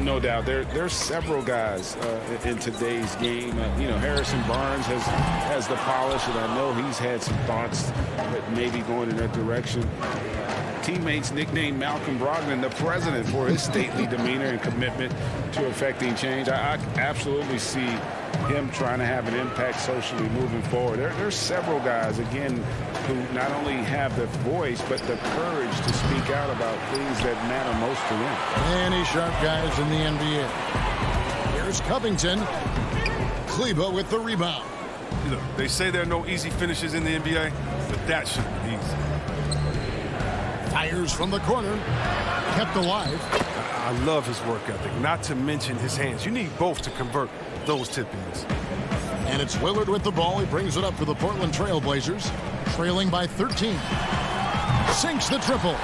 No doubt. There's several guys in today's game. You know, Harrison Barnes has the polish, and I know he's had some thoughts that maybe going in that direction. Teammates nicknamed Malcolm Brogdon the president for his stately demeanor and commitment to affecting change. I absolutely see him trying to have an impact socially moving forward. There's several guys, again, who not only have the voice, but the courage to speak out about things that matter most to them. Many sharp guys in the NBA. Here's Covington. Kleba with the rebound. You know, they say there are no easy finishes in the NBA, but that should be easy. Fires from the corner. Kept alive. I love his work ethic, not to mention his hands. You need both to convert those tip-ins. And it's Lillard with the ball. He brings it up for the Portland Trail Blazers, trailing by 13. Sinks the triple.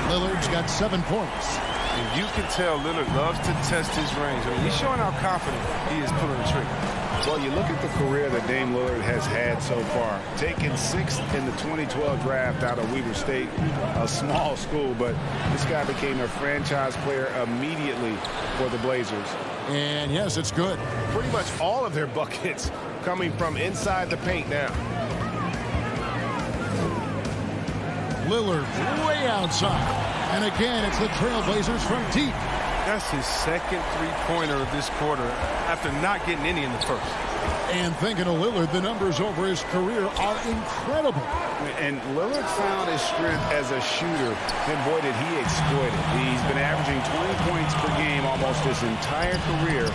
Lillard's got 7 points. And you can tell Lillard loves to test his range. I mean, he's showing how confident he is pulling the trigger. Well, you look at the career that Dame Lillard has had so far. Taken 6th in the 2012 draft out of Weber State, a small school, but this guy became a franchise player immediately for the Blazers. And yes, it's good. Pretty much all of their buckets coming from inside the paint now. Lillard way outside. And again, it's the Trailblazers from deep. That's his second three-pointer of this quarter after not getting any in the first. And thinking of Lillard, the numbers over his career are incredible. And Lillard found his strength as a shooter, and boy, did he exploit it. He's been averaging 20 points per game almost his entire career,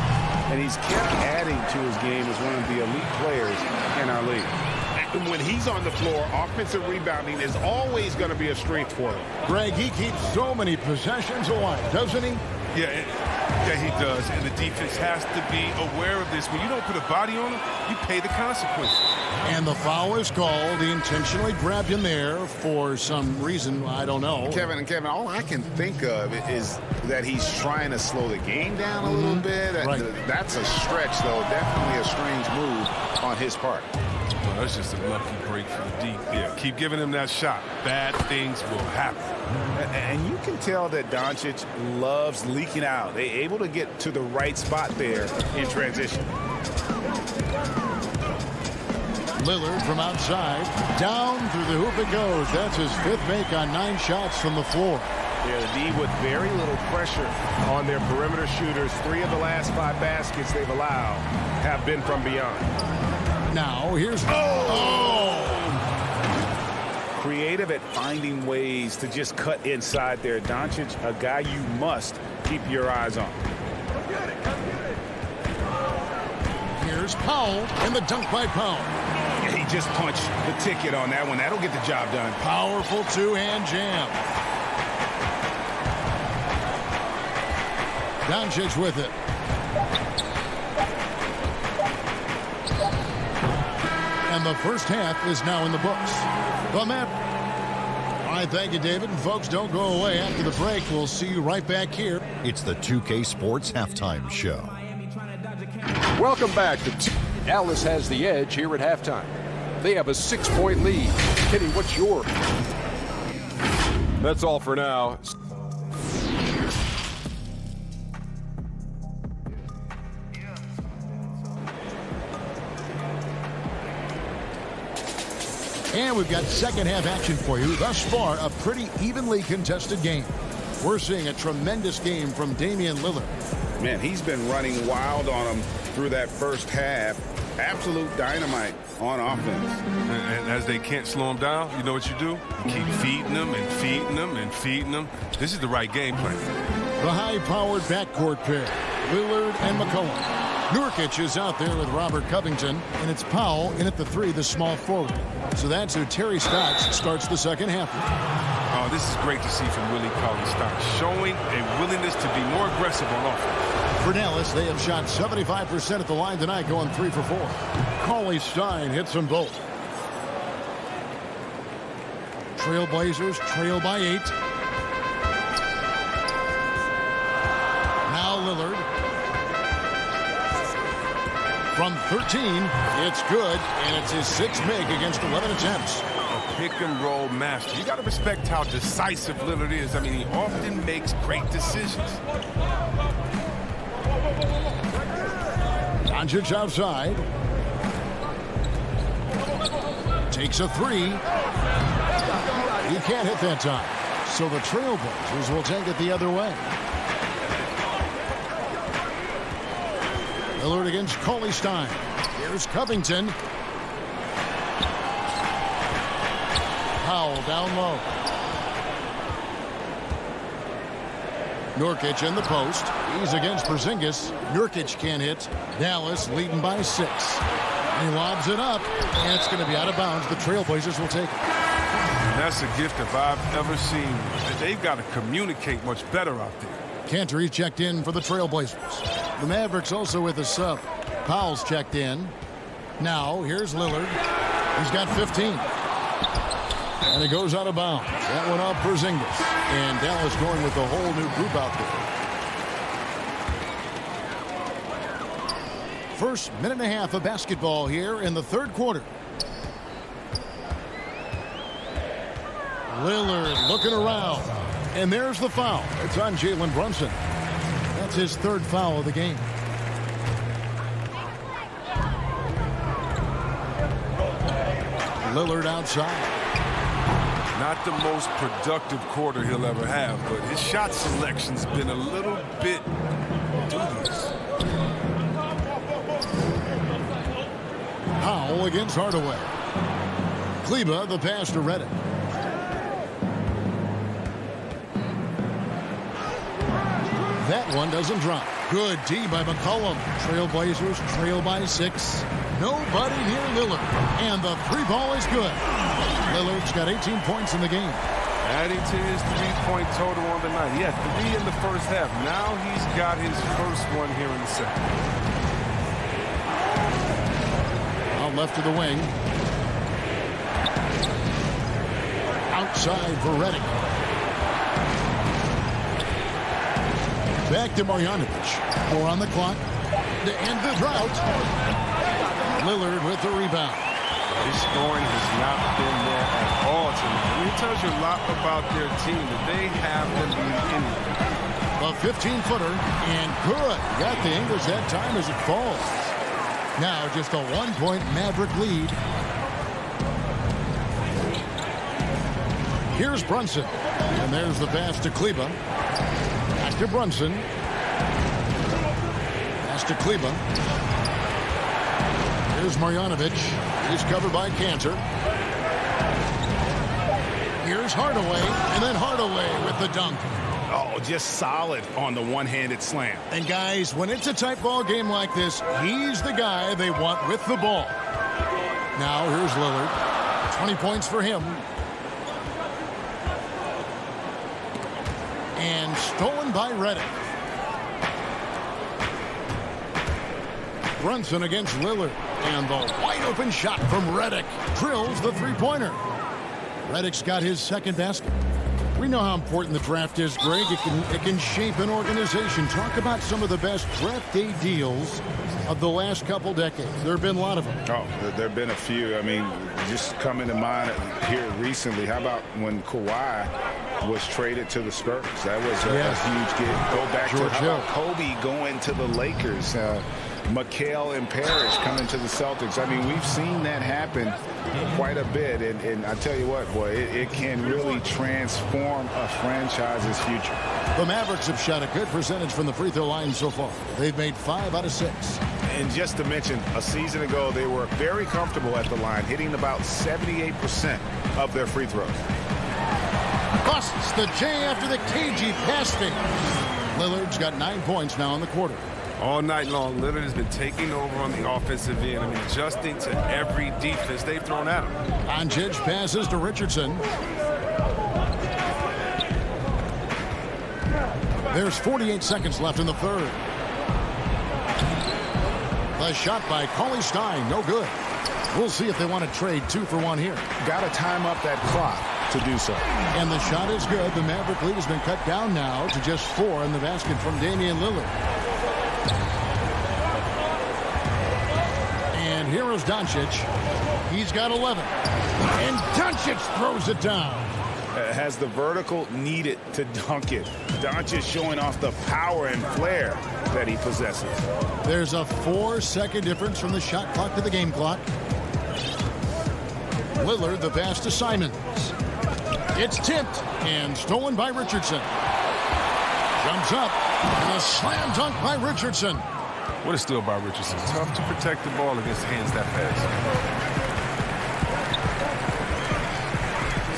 and he's kept adding to his game as one of the elite players in our league. When he's on the floor, offensive rebounding is always going to be a strength for him. Greg, he keeps so many possessions alive, doesn't he? Yeah, he does. And the defense has to be aware of this. When you don't put a body on him, you pay the consequences. And the foul is called. He intentionally grabbed him there for some reason. I don't know. Kevin, all I can think of is that he's trying to slow the game down a little bit. Right. That's a stretch, though. Definitely a strange move on his part. Well, that's just a lucky break for the deep. Yeah, keep giving him that shot. Bad things will happen. And you can tell that Doncic loves leaking out. They're able to get to the right spot there in transition. Lillard from outside. Down through the hoop it goes. That's his 5th make on 9 shots from the floor. Yeah, the D with very little pressure on their perimeter shooters. 3 of the last 5 baskets they've allowed have been from beyond. Now, here's... Creative at finding ways to just cut inside there. Doncic, a guy you must keep your eyes on. Here's Powell, and the dunk by Powell. Yeah, he just punched the ticket on that one. That'll get the job done. Powerful 2-hand jam. Doncic with it. And the first half is now in the books. The map. All right, thank you, David. And folks, don't go away. After the break, we'll see you right back here. It's the 2K Sports Halftime Show. Welcome back to Dallas has the edge here at halftime. They have a 6-point lead. Kenny, what's your? That's all for now. And we've got second half action for you. Thus far, a pretty evenly contested game. We're seeing a tremendous game from Damian Lillard. Man, he's been running wild on them through that first half. Absolute dynamite on offense. And as they can't slow him down, you know what you do? You keep feeding them and feeding them and feeding them. This is the right game plan. The high-powered backcourt pair, Lillard and McCollum. Nurkic is out there with Robert Covington, and it's Powell in at the 3, the small forward. So that's who Terry Stotts starts the second half. Oh, this is great to see from Willie Cauley-Stein, showing a willingness to be more aggressive on offense. For Dallas, they have shot 75% at the line tonight, going 3 for 4. Cauley-Stein hits them both. Trailblazers trail by 8. Now Lillard. From 13, it's good, and it's his 6th make against 11 attempts. A pick-and-roll master. You got to respect how decisive Lillard is. I mean, he often makes great decisions. Doncic outside. Takes a 3. He can't hit that time. So the Trailblazers will take it the other way. Lillard against Cauley Stein. Here's Covington. Powell down low. Nurkic in the post. He's against Porzingis. Nurkic can't hit. Dallas leading by 6. And he lobs it up, and it's going to be out of bounds. The Trailblazers will take it. That's a gift if I've ever seen. They've got to communicate much better out there. Cantor checked in for the Trailblazers. The Mavericks also with a sub. Powell's checked in. Now, here's Lillard. He's got 15. And it goes out of bounds. That went off Porzingis. And Dallas going with a whole new group out there. First minute and a half of basketball here in the third quarter. Lillard looking around. And there's the foul. It's on Jalen Brunson. That's his 3rd foul of the game. Lillard outside. Not the most productive quarter he'll ever have, but his shot selection's been a little bit dubious. Powell against Hardaway. Kleba, the pass to Redick. That one doesn't drop. Good D by McCollum. Trailblazers trail by 6. Nobody near Lillard. And the 3-ball is good. Lillard's got 18 points in the game. Adding to his 3-point total on the night. He had 3 in the first half. Now he's got his first one here in the second. Out left to the wing. Outside for Redick. Back to Marjanovic. 4 on the clock to end the drought. Lillard with the rebound. His scoring has not been there at all tonight. It tells you a lot about their team that they have them beat anything. A 15-footer and good. Got the English that time as it falls. Now just a 1-point Maverick lead. Here's Brunson. And there's the pass to Kleba. Back to Brunson. Pass to Kleba. Here's Marjanovic. He's covered by Cantor. Here's Hardaway. And then Hardaway with the dunk. Oh, just solid on the one-handed slam. And guys, when it's a tight ball game like this, he's the guy they want with the ball. Now here's Lillard. 20 points for him. And stolen by Redick. Brunson against Lillard. And the wide open shot from Redick drills the 3-pointer. Redick's got his 2nd basket. We know how important the draft is, Greg. It can shape an organization. Talk about some of the best draft day deals of the last couple decades. There have been a lot of them. Oh, there have been a few. I mean, just coming to mind here recently. How about when Kawhi was traded to the Spurs? That was a huge get. Go back George to how about Kobe going to the Lakers. McHale and Parrish coming to the Celtics. I mean, we've seen that happen quite a bit. And I tell you what, boy, it can really transform a franchise's future. The Mavericks have shot a good percentage from the free throw line so far. They've made 5 out of 6. And just to mention, a season ago, they were very comfortable at the line, hitting about 78% of their free throws. Busts the J after the cagey pass fake. Lillard's got 9 points now in the quarter. All night long, Lillard has been taking over on the offensive end. I mean, adjusting to every defense they've thrown at him. Doncic passes to Richardson. There's 48 seconds left in the third. The shot by Cauley Stein, no good. We'll see if they want to trade 2 for 1 here. Got to time up that clock to do so. And the shot is good. The Maverick lead has been cut down now to just 4 in the basket from Damian Lillard. corner is Doncic. He's got 11. And Doncic throws it down. Has the vertical needed to dunk it. Doncic showing off the power and flair that he possesses. There's a 4-second difference from the shot clock to the game clock. Lillard, the pass to Simons. It's tipped and stolen by Richardson. Jumps up and a slam dunk by Richardson. What a steal by Richardson. Tough to protect the ball against hands that fast.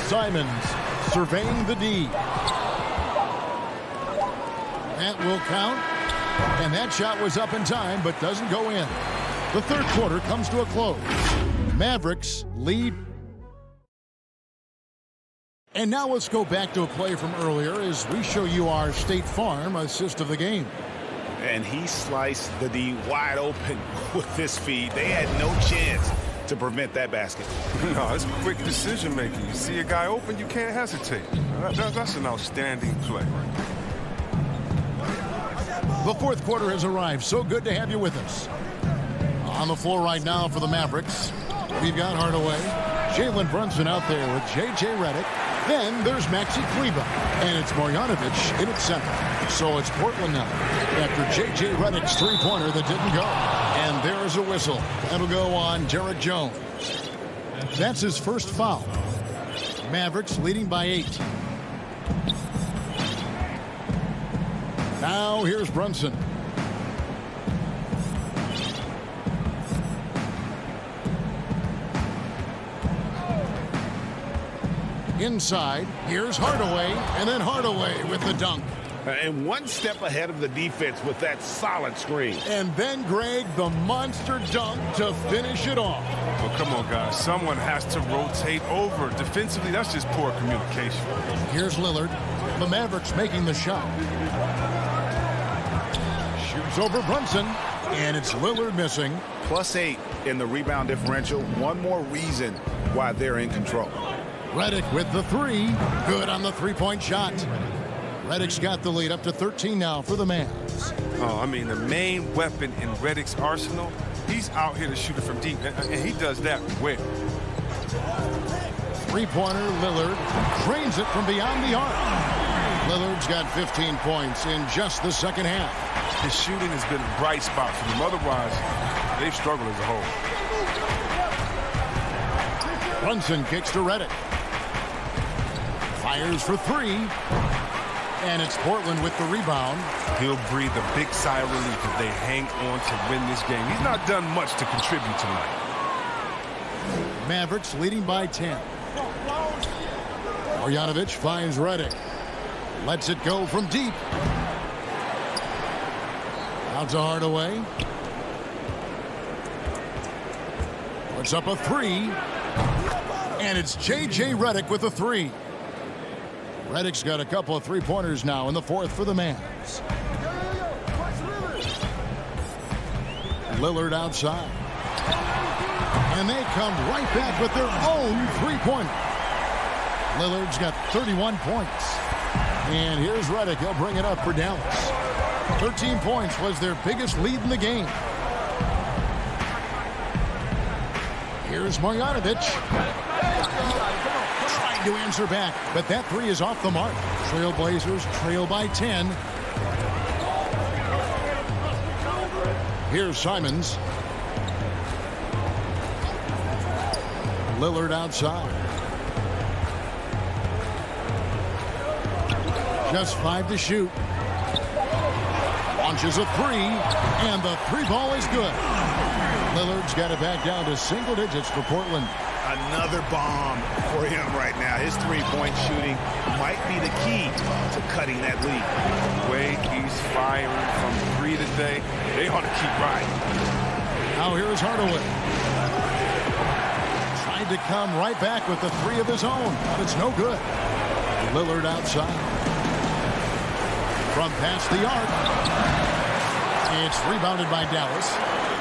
Simons surveying the D. That will count. And that shot was up in time but doesn't go in. The third quarter comes to a close. Mavericks lead. And now let's go back to a play from earlier as we show you our State Farm assist of the game. And he sliced the D wide open with this feed. They had no chance to prevent that basket. No, it's quick decision making. You see a guy open, you can't hesitate. That's an outstanding play. The fourth quarter has arrived. So good to have you with us. On the floor right now for the Mavericks, we've got Hardaway, Jalen Brunson out there with J.J. Redick. Then there's Maxi Kleber, and it's Marjanovic in its center. So it's Portland now after J.J. Redick's three-pointer that didn't go. And there's a whistle. That'll go on Derek Jones. That's his first foul. Mavericks leading by 8. Now here's Brunson. Inside, here's Hardaway, and then Hardaway with the dunk. And one step ahead of the defense with that solid screen. And then, Greg, the monster dunk to finish it off. Well, come on, guys. Someone has to rotate over. Defensively, that's just poor communication. Here's Lillard. The Mavericks making the shot. Shoots over Brunson, and it's Lillard missing. +8 in the rebound differential. One more reason why they're in control. Redick with the three. Good on the three-point shot. Redick's got the lead up to 13 now for the Mavs. Oh, I mean, the main weapon in Redick's arsenal, he's out here to shoot it from deep, and he does that well. Three-pointer, Lillard drains it from beyond the arc. Lillard's got 15 points in just the second half. His shooting has been a bright spot for them. Otherwise, they've struggled as a whole. Brunson kicks to Redick. Fires for three. And it's Portland with the rebound. He'll breathe a big sigh of relief if they hang on to win this game. He's not done much to contribute tonight. Mavericks leading by 10. Marjanovic finds Redick. Lets it go from deep. Out to Hardaway. Puts up a three. And it's J.J. Redick with a three. Redick's got a couple of three-pointers now in the fourth for the Mavs. Lillard outside. And they come right back with their own three-pointer. Lillard's got 31 points. And here's Redick. He'll bring it up for Dallas. 13 points was their biggest lead in the game. Here's Marjanovic. Trying to answer back, but that three is off the mark. Trailblazers trail by 10. Here's Simons. Lillard outside. Just 5 to shoot. Launches a three, and the three ball is good. Lillard's got it back down to single digits for Portland. Another bomb for him right now. His three-point shooting might be the key to cutting that lead. The way he's firing from three today, they ought to keep riding. Now here's Hardaway. Tried to come right back with the three of his own, but it's no good. Lillard outside. From past the arc. It's rebounded by Dallas.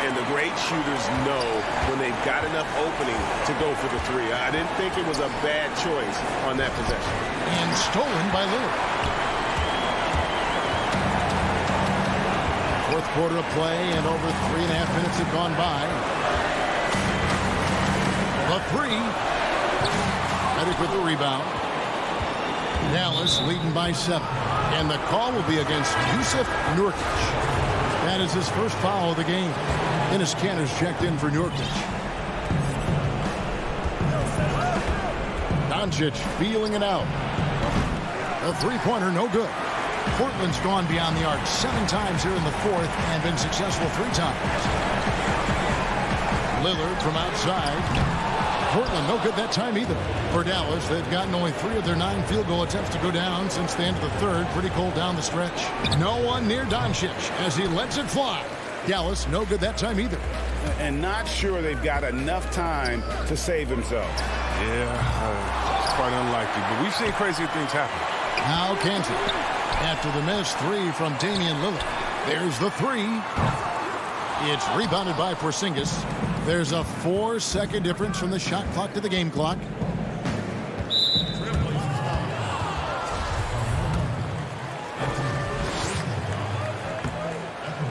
And the great shooters know when they've got enough opening to go for the three. I didn't think it was a bad choice on that possession. And stolen by Lillard. Fourth quarter of play, and over 3.5 minutes have gone by. The three. Reddick with the rebound. Dallas leading by 7. And the call will be against Yusuf Nurkic. That is his first foul of the game. Enes Kanter's checked in for Nurkic. Doncic feeling it out. A three-pointer, no good. Portland's gone beyond the arc 7 times here in the fourth and been successful 3 times. Lillard from outside. Portland no good that time either. For Dallas, they've gotten only 3 of their 9 field goal attempts to go down since the end of the third. Pretty cold down the stretch. No one near Doncic as he lets it fly. Dallas no good that time either. And not sure they've got enough time to save themselves. Yeah, it's quite unlikely, but we've seen crazier things happen. Now Cantor. After the missed 3 from Damian Lillard. There's the 3. It's rebounded by Porzingis. There's a 4-second difference from the shot clock to the game clock.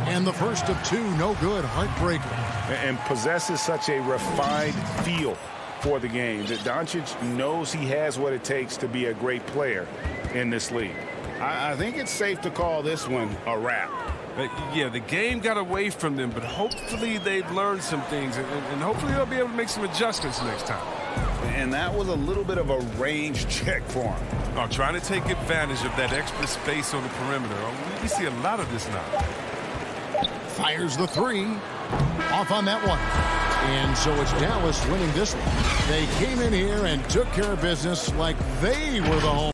And the first of 2, no good, heartbreaker. And possesses such a refined feel for the game that Doncic knows he has what it takes to be a great player in this league. I think it's safe to call this one a wrap. Yeah, the game got away from them, but hopefully they've learned some things, and hopefully they'll be able to make some adjustments next time. And that was a little bit of a range check for him. Oh, trying to take advantage of that extra space on the perimeter. We see a lot of this now. Fires the 3. Off on that one. And so it's Dallas winning this one. They came in here and took care of business like they were the home.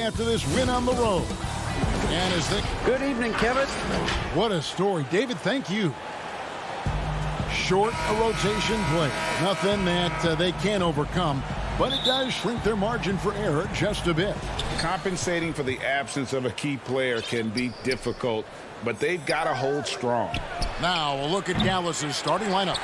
After this win on the road. And as they... Good evening, Kevin. What a story. David, thank you. Short a rotation play. Nothing that they can't overcome, but it does shrink their margin for error just a bit. Compensating for the absence of a key player can be difficult, but they've got to hold strong. Now a look at Dallas's starting lineup.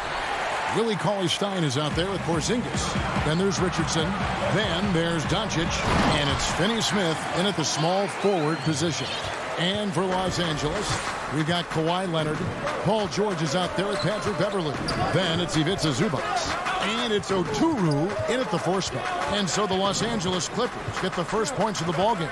Willie Cauley-Stein is out there with Porzingis. Then there's Richardson. Then there's Doncic. And it's Finney-Smith in at the small forward position. And for Los Angeles, we've got Kawhi Leonard. Paul George is out there with Patrick Beverley. Then it's Ivica Zubac. And it's Oturu in at the 4 spot. And so the Los Angeles Clippers get the first points of the ballgame.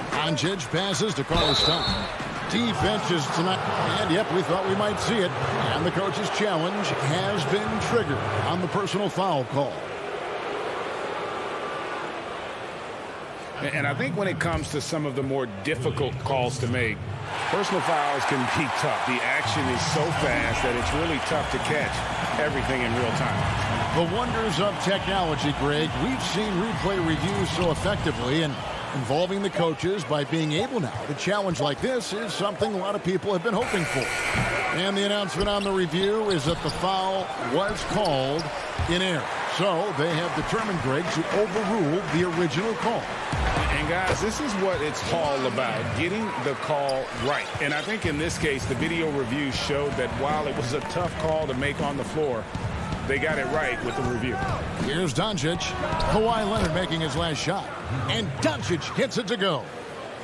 Doncic passes to Cauley-Stein. Defenses tonight. And yep, we thought we might see it. And the coach's challenge has been triggered on the personal foul call. And I think when it comes to some of the more difficult calls to make, personal fouls can be tough. The action is so fast that it's really tough to catch everything in real time. The wonders of technology, Greg. We've seen replay reviews so effectively, and involving the coaches by being able now to challenge like this is something a lot of people have been hoping for. And the announcement on the review is that the foul was called in error. So they have determined, Greg, to overrule the original call. And guys, this is what it's all about, getting the call right. And I think in this case, the video review showed that while it was a tough call to make on the floor, they got it right with the review. Here's Doncic. Kawhi Leonard making his last shot. And Doncic hits it to go.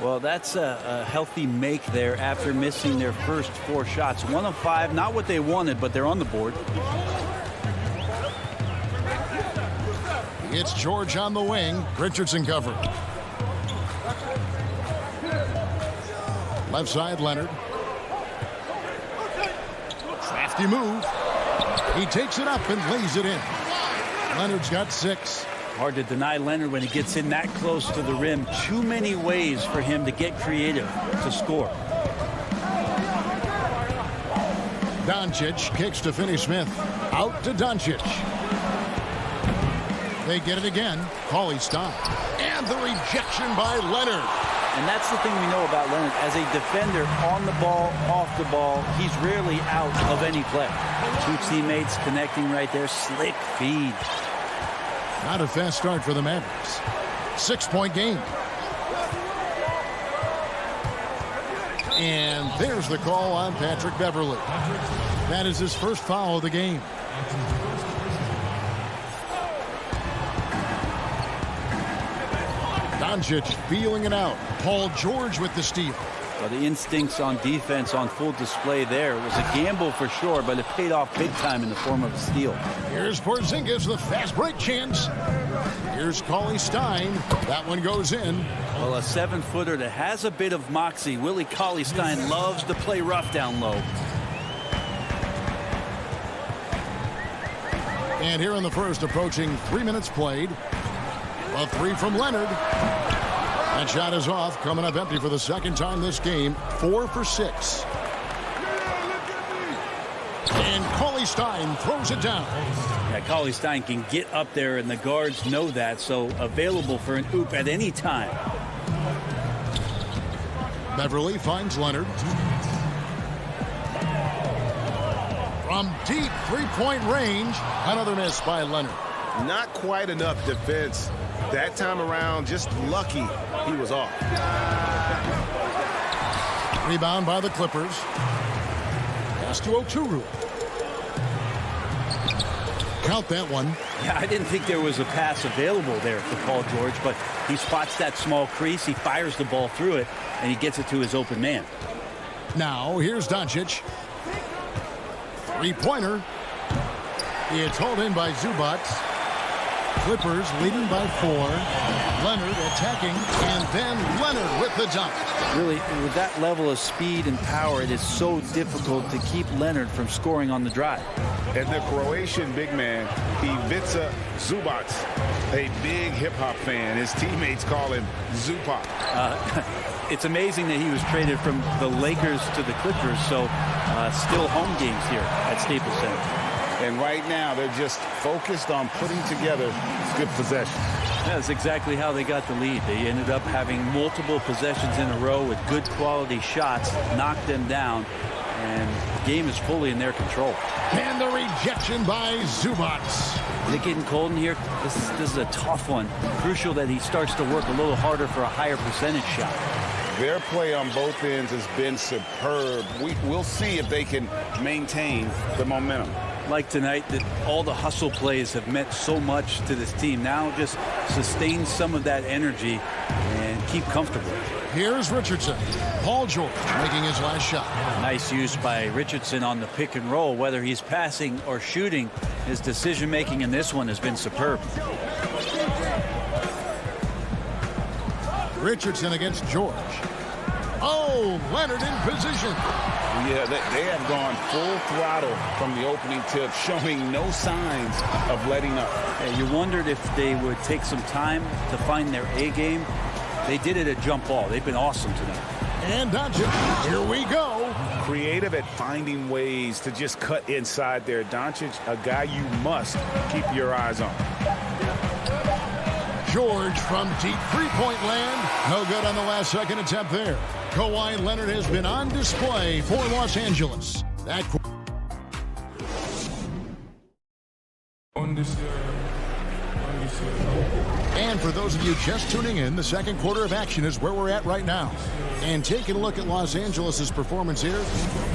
Well, that's a healthy make there after missing their first 4 shots. 1 of 5, not what they wanted, but they're on the board. It's George on the wing. Richardson covered. Left side, Leonard. Crafty move. He takes it up and lays it in. Leonard's got 6. Hard to deny Leonard when he gets in that close to the rim. Too many ways for him to get creative to score. Doncic kicks to Finney-Smith. Out to Doncic. They get it again. Cauley-Stein. And the rejection by Leonard. And that's the thing we know about Leonard. As a defender, on the ball, off the ball, he's rarely out of any play. 2 teammates connecting right there. Slick feed. Not a fast start for the Mavericks. 6-point game. And there's the call on Patrick Beverley. That is his first foul of the game. Doncic feeling it out. Paul George with the steal. Well, the instincts on defense on full display there. It was a gamble for sure, but it paid off big time in the form of a steal. Here's Porzingis, the fast break chance. Here's Cauley-Stein. That one goes in. Well, a 7-footer that has a bit of moxie. Willie Cauley-Stein loves to play rough down low. And here in the first, approaching 3 minutes played. A 3 from Leonard. That shot is off, coming up empty for the second time this game. 4 for 6. And Cauley-Stein throws it down. Yeah, Cauley-Stein can get up there, and the guards know that, so available for an oop at any time. Beverley finds Leonard. From deep 3-point range, another miss by Leonard. Not quite enough defense. That time around, just lucky he was off. Rebound by the Clippers. Pass to Oturu. Count that one. Yeah, I didn't think there was a pass available there for Paul George, but he spots that small crease, he fires the ball through it, and he gets it to his open man. Now, here's Doncic. 3-pointer. It's hauled in by Zubac. Clippers leading by 4. Leonard attacking, and then Leonard with the dunk. Really, with that level of speed and power, it is so difficult to keep Leonard from scoring on the drive. And the Croatian big man, Ivica Zubac, a big hip-hop fan. His teammates call him Zupac. It's amazing that he was traded from the Lakers to the Clippers, so still home games here at Staples Center. And right now, they're just focused on putting together good possession. That's exactly how they got the lead. They ended up having multiple possessions in a row with good quality shots, knocked them down, and the game is fully in their control. And the rejection by Zubac. Is it getting cold in here? This is a tough one. Crucial that he starts to work a little harder for a higher percentage shot. Their play on both ends has been superb. We'll see if they can maintain the momentum. Like tonight, that all the hustle plays have meant so much to this team. Now just sustain some of that energy and keep comfortable. Here's Richardson. Paul George making his last shot. Nice use by Richardson on the pick and roll. Whether he's passing or shooting, his decision making in this one has been superb. Richardson against George. Oh, Leonard in position. Yeah, they have gone full throttle from the opening tip, showing no signs of letting up. Yeah, you wondered if they would take some time to find their A game. They did it at jump ball. They've been awesome tonight. And Doncic, here we go. Creative at finding ways to just cut inside there. Doncic, a guy you must keep your eyes on. George from deep three-point land. No good on the last second attempt there. Kawhi Leonard has been on display for Los Angeles. That. And for those of you just tuning in, the second quarter of action is where we're at right now. And taking a look at Los Angeles' performance here,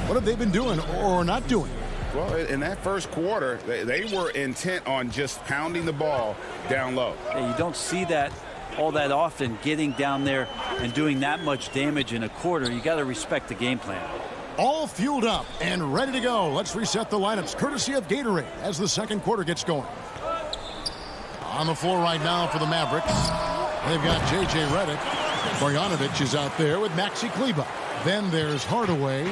what have they been doing or not doing? Well, in that first quarter, they were intent on just pounding the ball down low. Yeah, you don't see that all that often, getting down there and doing that much damage in a quarter. You got to respect the game plan. All fueled up and ready to go. Let's reset the lineups courtesy of Gatorade as the second quarter gets going. On the floor right now for the Mavericks, they've got J.J. Redick. Marjanovic is out there with Maxi Kleber. Then there's Hardaway,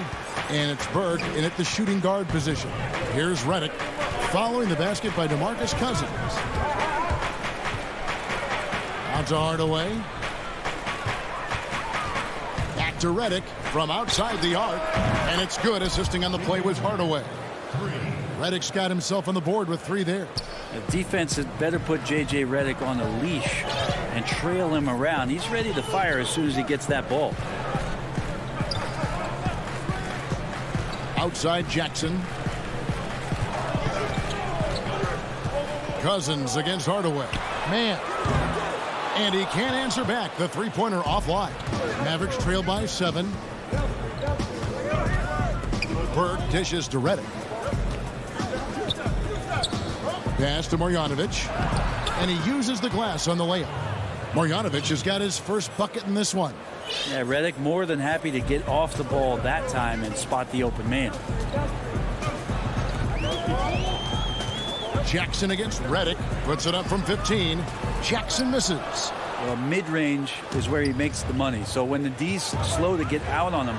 and it's Burke in at the shooting guard position. Here's Redick following the basket by DeMarcus Cousins. Out to Hardaway. Back to Redick from outside the arc, and it's good. Assisting on the play was Hardaway. Redick's got himself on the board with 3 there. The defense had better put J.J. Redick on a leash and trail him around. He's ready to fire as soon as he gets that ball. Outside Jackson. Cousins against Hardaway. Man. And he can't answer back. The three-pointer offline. Mavericks trail by 7. Burke dishes to Redick. Pass to Marjanovic. And he uses the glass on the layup. Marjanovic has got his first bucket in this one. Yeah, Redick more than happy to get off the ball that time and spot the open man. Jackson against Redick. Puts it up from 15. Jackson misses. Well, mid-range is where he makes the money. So when the D's slow to get out on him,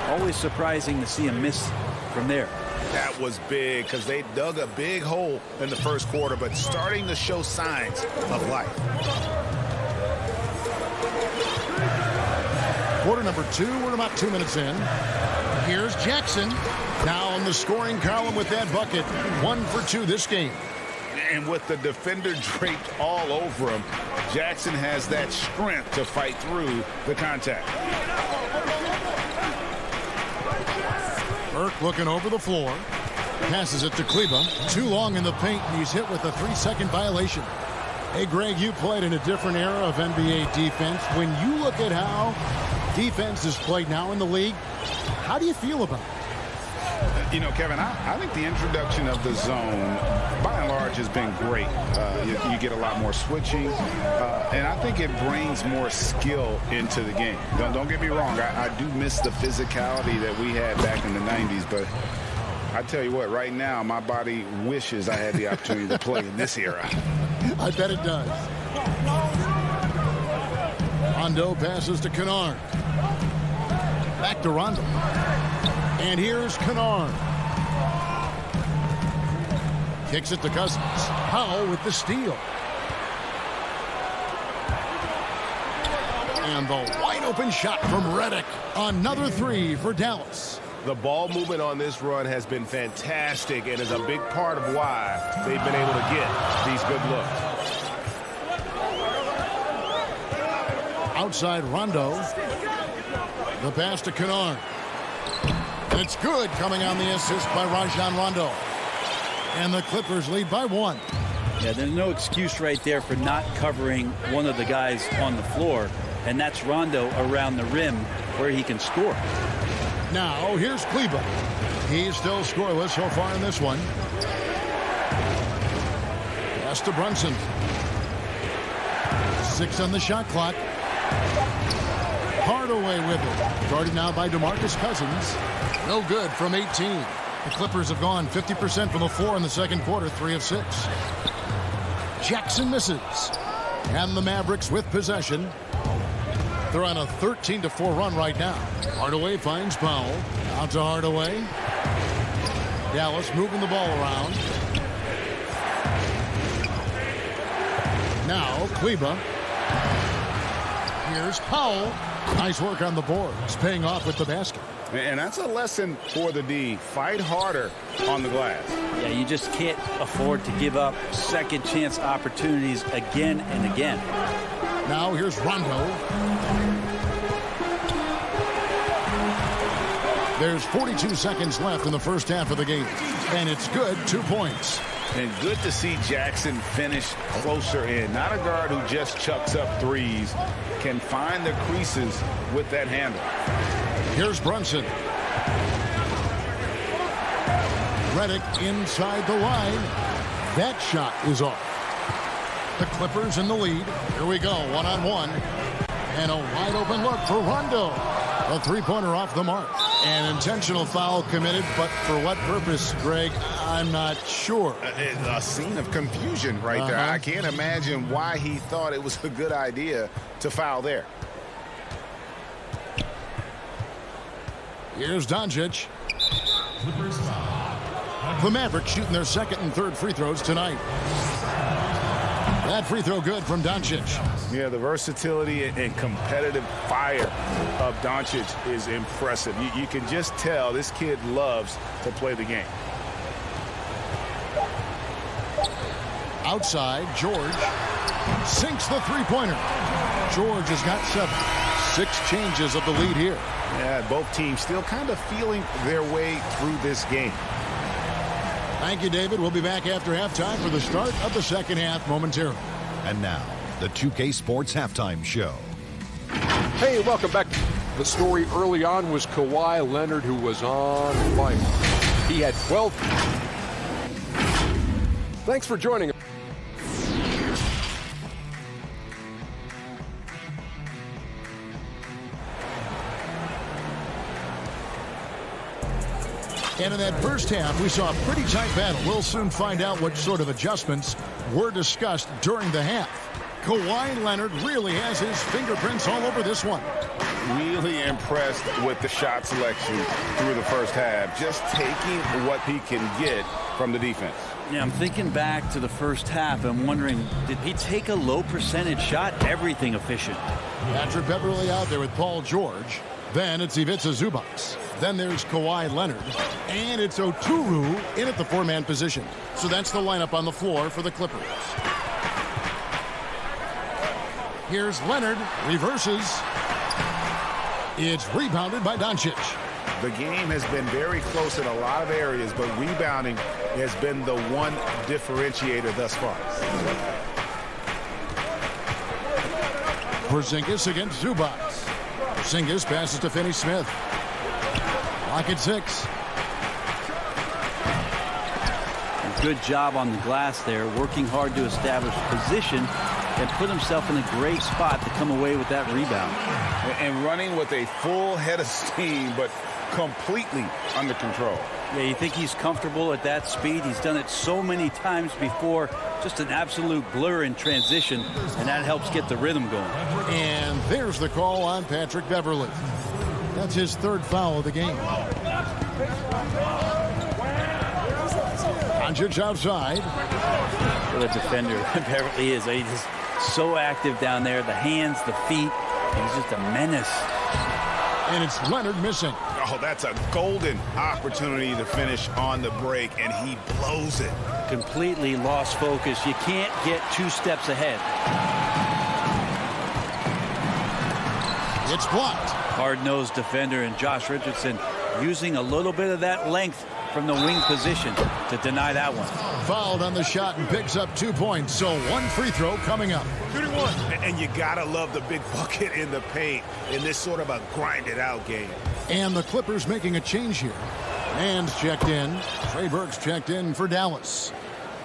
always surprising to see him miss from there. That was big because they dug a big hole in the first quarter, but starting to show signs of life. Quarter number 2. We're about 2 minutes in. Here's Jackson. Now on the scoring column with that bucket. 1 for 2 this game. And with the defender draped all over him, Jackson has that strength to fight through the contact. Burke looking over the floor. Passes it to Kleber. Too long in the paint, and he's hit with a 3-second violation. Hey, Greg, you played in a different era of NBA defense. When you look at how defense is played now in the league, how do you feel about it? You know, Kevin, I think the introduction of the zone, by and large, has been great. You get a lot more switching, and I think it brings more skill into the game. Don't get me wrong. I do miss the physicality that we had back in the 90s, but I tell you what, right now, my body wishes I had the opportunity to play in this era. I bet it does. Rondo passes to Kennard. Back to Rondo. And here's Kennard. Kicks it to Cousins. Powell with the steal. And the wide open shot from Redick. Another 3 for Dallas. The ball movement on this run has been fantastic and is a big part of why they've been able to get these good looks. Outside Rondo. The pass to Kennard. And it's good, coming on the assist by Rajon Rondo. And the Clippers lead by 1. Yeah, there's no excuse right there for not covering one of the guys on the floor, and that's Rondo around the rim where he can score. Now, here's Kleber. He's still scoreless so far in this one. Pass to Brunson. 6 on the shot clock. Hardaway with it. Guarded now by DeMarcus Cousins. No good from 18. The Clippers have gone 50% from the floor in the second quarter, 3 of 6. Jackson misses. And the Mavericks with possession. They're on a 13-4 run right now. Hardaway finds Powell. Out to Hardaway. Dallas moving the ball around. Now, Kleber. Here's Powell. Nice work on the boards, paying off with the basket. And that's a lesson for the D. Fight harder on the glass. Yeah, you just can't afford to give up second chance opportunities again and again. Now here's Rondo. There's 42 seconds left in the first half of the game. And it's good, 2 points. And good to see Jackson finish closer in. Not a guard who just chucks up threes. Can find the creases with that handle. Here's Brunson. Redick inside the line. That shot is off. The Clippers in the lead. Here we go, one-on-one. And a wide open look for Rondo. A three-pointer off the mark. An intentional foul committed, but for what purpose, Greg, I'm not sure. A scene of confusion right there. I can't imagine why he thought it was a good idea to foul there. Here's Doncic. The Mavericks shooting their second and third free throws tonight. That free throw good from Doncic. Yeah, the versatility and competitive fire of Doncic is impressive. You can just tell this kid loves to play the game. Outside, George sinks the three-pointer. George has got 7. 6 changes of the lead here. Yeah, both teams still kind of feeling their way through this game. Thank you, David. We'll be back after halftime for the start of the second half momentarily. And now, the 2K Sports Halftime Show. Hey, welcome back. The story early on was Kawhi Leonard, who was on fire. He had 12. Thanks for joining us. And in that first half, we saw a pretty tight battle. We'll soon find out what sort of adjustments were discussed during the half. Kawhi Leonard really has his fingerprints all over this one. Really impressed with the shot selection through the first half. Just taking what he can get from the defense. Yeah, I'm thinking back to the first half. I'm wondering, did he take a low percentage shot? Everything efficient. Patrick Beverly out there with Paul George. Then it's Ivica Zubac. Then there's Kawhi Leonard. And it's Oturu in at the 4-man position. So that's the lineup on the floor for the Clippers. Here's Leonard. Reverses. It's rebounded by Doncic. The game has been very close in a lot of areas, but rebounding has been the one differentiator thus far. Porzingis against Zubac. Porzingis passes to Finney-Smith. Lock at 6. Good job on the glass there, working hard to establish position and put himself in a great spot to come away with that rebound. And running with a full head of steam, but completely under control. Yeah, you think he's comfortable at that speed? He's done it so many times before. Just an absolute blur in transition, and that helps get the rhythm going. And there's the call on Patrick Beverly. That's his 3rd foul of the game. Doncic outside. What a defender Beverly is. He's so active down there. The hands, the feet. He's just a menace. And it's Leonard missing. Oh, that's a golden opportunity to finish on the break, and he blows it. Completely lost focus. You can't get 2 steps ahead. It's blocked. Hard-nosed defender, and Josh Richardson using a little bit of that length from the wing position to deny that one. Fouled on the shot and picks up 2 points. So one free throw coming up. Shooting one. And you gotta love the big bucket in the paint in this sort of a grinded-out game. And the Clippers making a change here. Man's checked in. Trey Burke's checked in for Dallas.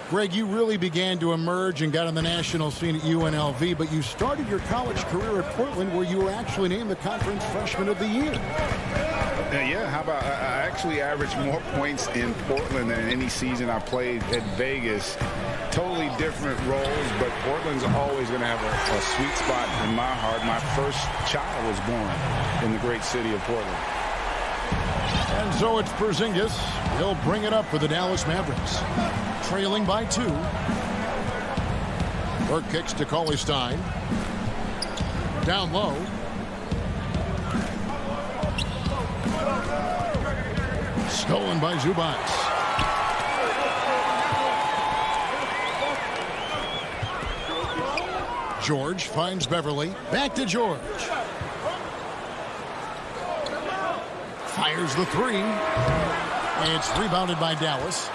Greg, you really began to emerge and got on the national scene at UNLV, but you started your college career at Portland, where you were actually named the Conference Freshman of the Year. Yeah, how about I actually averaged more points in Portland than any season I played at Vegas. Totally different roles, but Portland's always going to have a sweet spot in my heart. My first child was born in the great city of Portland. And so it's Porzingis. He'll bring it up for the Dallas Mavericks. Trailing by 2. Burke kicks to Cauley Stein. Down low. Stolen by Zubac. George finds Beverly. Back to George. Fires the 3. It's rebounded by Dallas.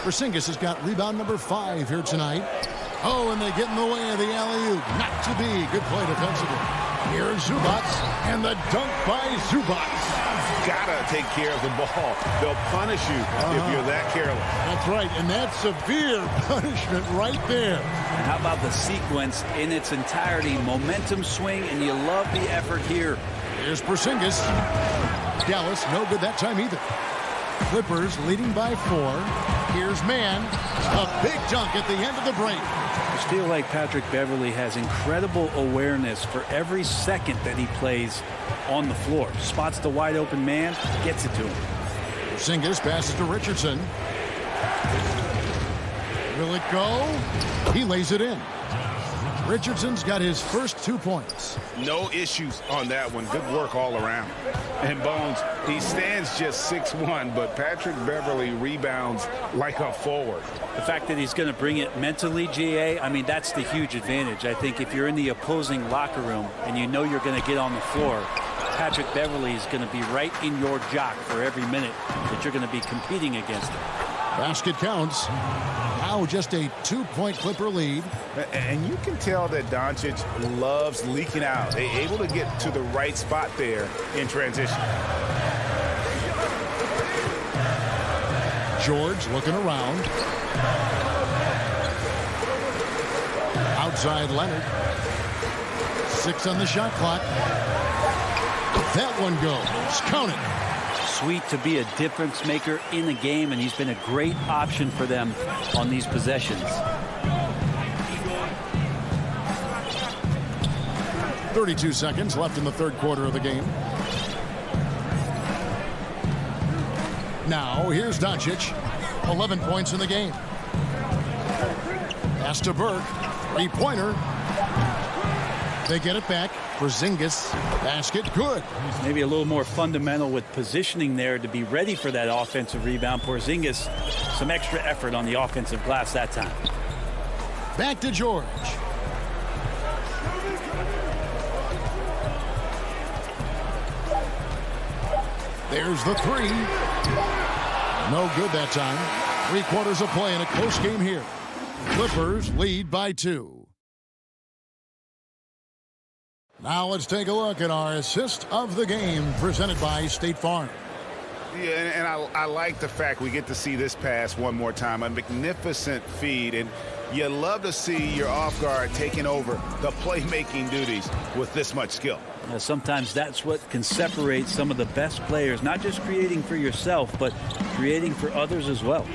Porzingis has got rebound number 5 here tonight. Oh, and they get in the way of the alley-oop. Not to be. Good play defensively. Here's Zubac, and the dunk by Zubac. Gotta take care of the ball. They'll punish you if you're that careless. That's right, and that's severe punishment right there. And how about the sequence in its entirety? Momentum swing, and you love the effort here. Here's Porzingis. Dallas, no good that time either. Clippers leading by 4. Here's Mann. A big dunk at the end of the break. I just feel like Patrick Beverly has incredible awareness for every second that he plays on the floor. Spots the wide open man, gets it to him. Porzingis passes to Richardson. Will it go? He lays it in. Richardson's got his first 2 points. No issues on that one. Good work all around. And Bones, he stands just 6'1", but Patrick Beverly rebounds like a forward. The fact that he's going to bring it mentally, GA, I mean, that's the huge advantage. I think if you're in the opposing locker room and you know you're going to get on the floor, Patrick Beverly is going to be right in your jock for every minute that you're going to be competing against him. Basket counts. Now just a 2-point Clipper lead. And you can tell that Doncic loves leaking out. They're able to get to the right spot there in transition. George looking around. Outside Leonard. 6 on the shot clock. That one goes. Count it. Sweet to be a difference maker in the game, and he's been a great option for them on these possessions. 32 seconds left in the third quarter of the game. Now here's Doncic. 11 points in the game. Pass to Burke. 3-pointer. They get it back. Porzingis. Basket good. Maybe a little more fundamental with positioning there to be ready for that offensive rebound. Porzingis, some extra effort on the offensive glass that time. Back to George. There's the 3. No good that time. 3 quarters of play in a close game here. Clippers lead by 2. Now let's take a look at our assist of the game presented by State Farm. Yeah, and I like the fact we get to see this pass one more time. A magnificent feed, and you love to see your off guard taking over the playmaking duties with this much skill. Sometimes that's what can separate some of the best players, not just creating for yourself, but creating for others as well.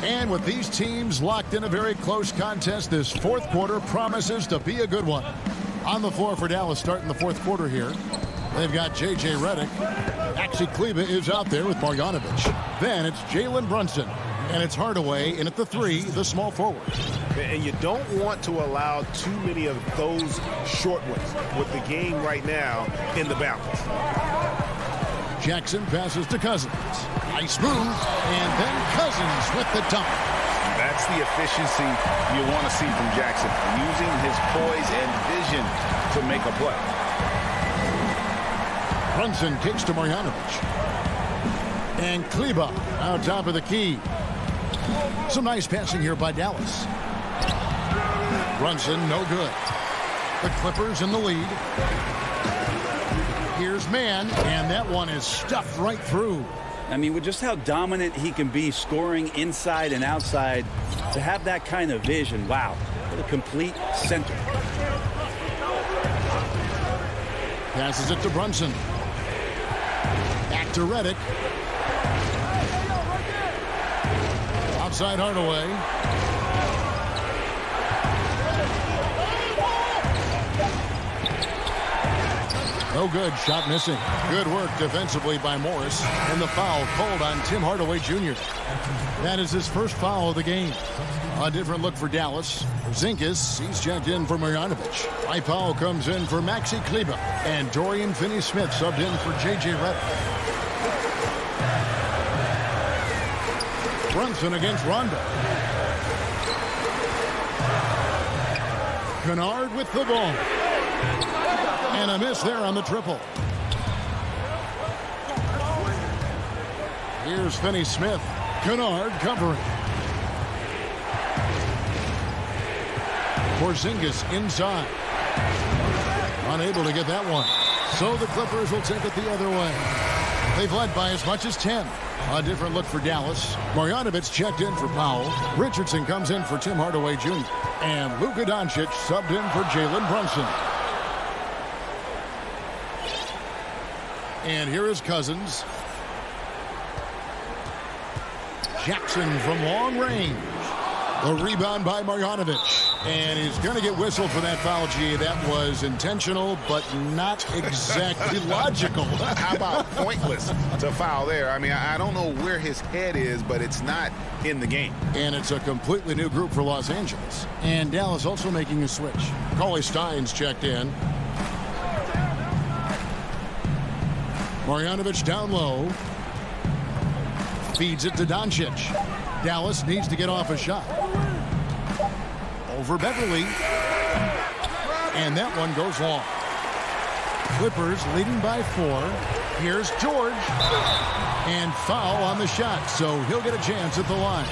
And with these teams locked in a very close contest, this fourth quarter promises to be a good one. On the floor for Dallas starting the fourth quarter here. They've got J.J. Redick. Maxi Kleber is out there with Marjanovic. Then it's Jalen Brunson. And it's Hardaway in at the 3, the small forward. And you don't want to allow too many of those short ones with the game right now in the balance. Jackson passes to Cousins. Nice move. And then Cousins with the dunk. That's the efficiency you want to see from Jackson. Using his poise and vision to make a play. Brunson kicks to Marjanovic. And Kleba out top of the key. Some nice passing here by Dallas. Brunson, no good. The Clippers in the lead. Here's Mann, and that one is stuffed right through. I mean, with just how dominant he can be scoring inside and outside, to have that kind of vision, wow, what a complete center. Passes it to Brunson. Back to Reddick. Outside Hardaway. No good. Shot missing. Good work defensively by Morris. And the foul called on Tim Hardaway Jr. That is his first foul of the game. A different look for Dallas. Zinkis, he's checked in for Marjanovic. Powell comes in for Maxi Kleba. And Dorian Finney-Smith subbed in for J.J. Redick. Brunson against Rondo. Kennard with the ball. And a miss there on the triple. Here's Finney-Smith. Kennard covering. Porzingis inside. Unable to get that one. So the Clippers will take it the other way. They've led by as much as 10. A different look for Dallas. Marjanovic checked in for Powell. Richardson comes in for Tim Hardaway Jr. And Luka Doncic subbed in for Jalen Brunson. And here is Cousins. Jackson from long range. The rebound by Marjanovic. And he's going to get whistled for that foul, G. That was intentional, but not exactly logical. How about pointless to foul there? I mean, I don't know where his head is, but it's not in the game. And it's a completely new group for Los Angeles. And Dallas also making a switch. Cauley Stein's checked in. Marjanovic down low. Feeds it to Doncic. Dallas needs to get off a shot. Over Beverly. And that one goes long. Clippers leading by 4. Here's George. And foul on the shot, so he'll get a chance at the line.